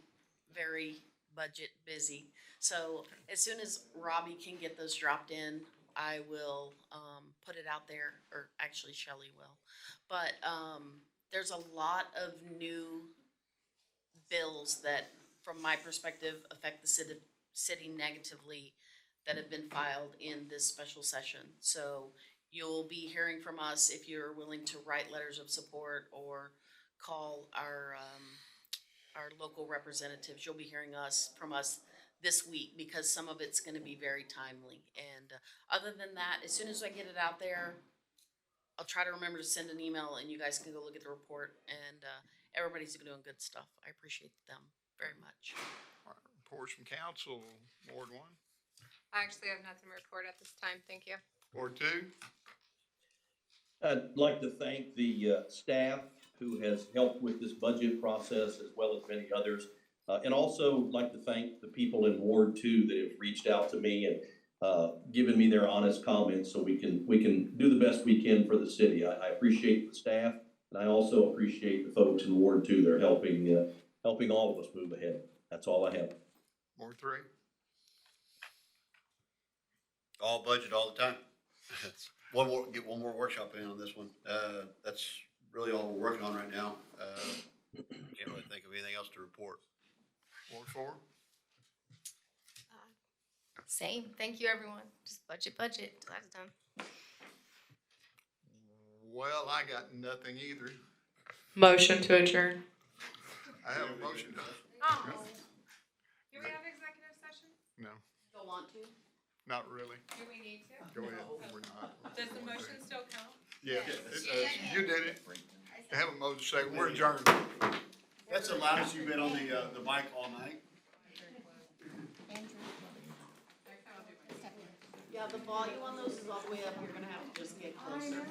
very budget busy. So as soon as Robbie can get those dropped in, I will put it out there, or actually Shelley will. But there's a lot of new bills that, from my perspective, affect the city negatively that have been filed in this special session. So you'll be hearing from us if you're willing to write letters of support or call our local representatives. You'll be hearing from us this week, because some of it's gonna be very timely. And other than that, as soon as I get it out there, I'll try to remember to send an email and you guys can go look at the report, and everybody's doing good stuff. I appreciate them very much. All right, reports from council. Ward 1. I actually have nothing to report at this time. Thank you. Ward 2. I'd like to thank the staff who has helped with this budget process, as well as many others. And also like to thank the people in Ward 2 that have reached out to me and given me their honest comments, so we can do the best we can for the city. I appreciate the staff, and I also appreciate the folks in Ward 2 that are helping all of us move ahead. That's all I have. Ward 3. All budget all the time. Get one more workshop in on this one. That's really all we're working on right now. Can't really think of anything else to report. Ward 4. Same. Thank you, everyone. Just budget. That's done. Well, I got nothing either. Motion to adjourn. I have a motion. Oh. Do we have executive session? No, Don't want to? not really. Do we need to? Go ahead. We're not. Does the motion still count? Yeah, you did it. I have a motion second. We're adjourned. That's the loudest you've been on the mic all night. Yeah, the volume on those is all the way up. You're gonna have to just get closer.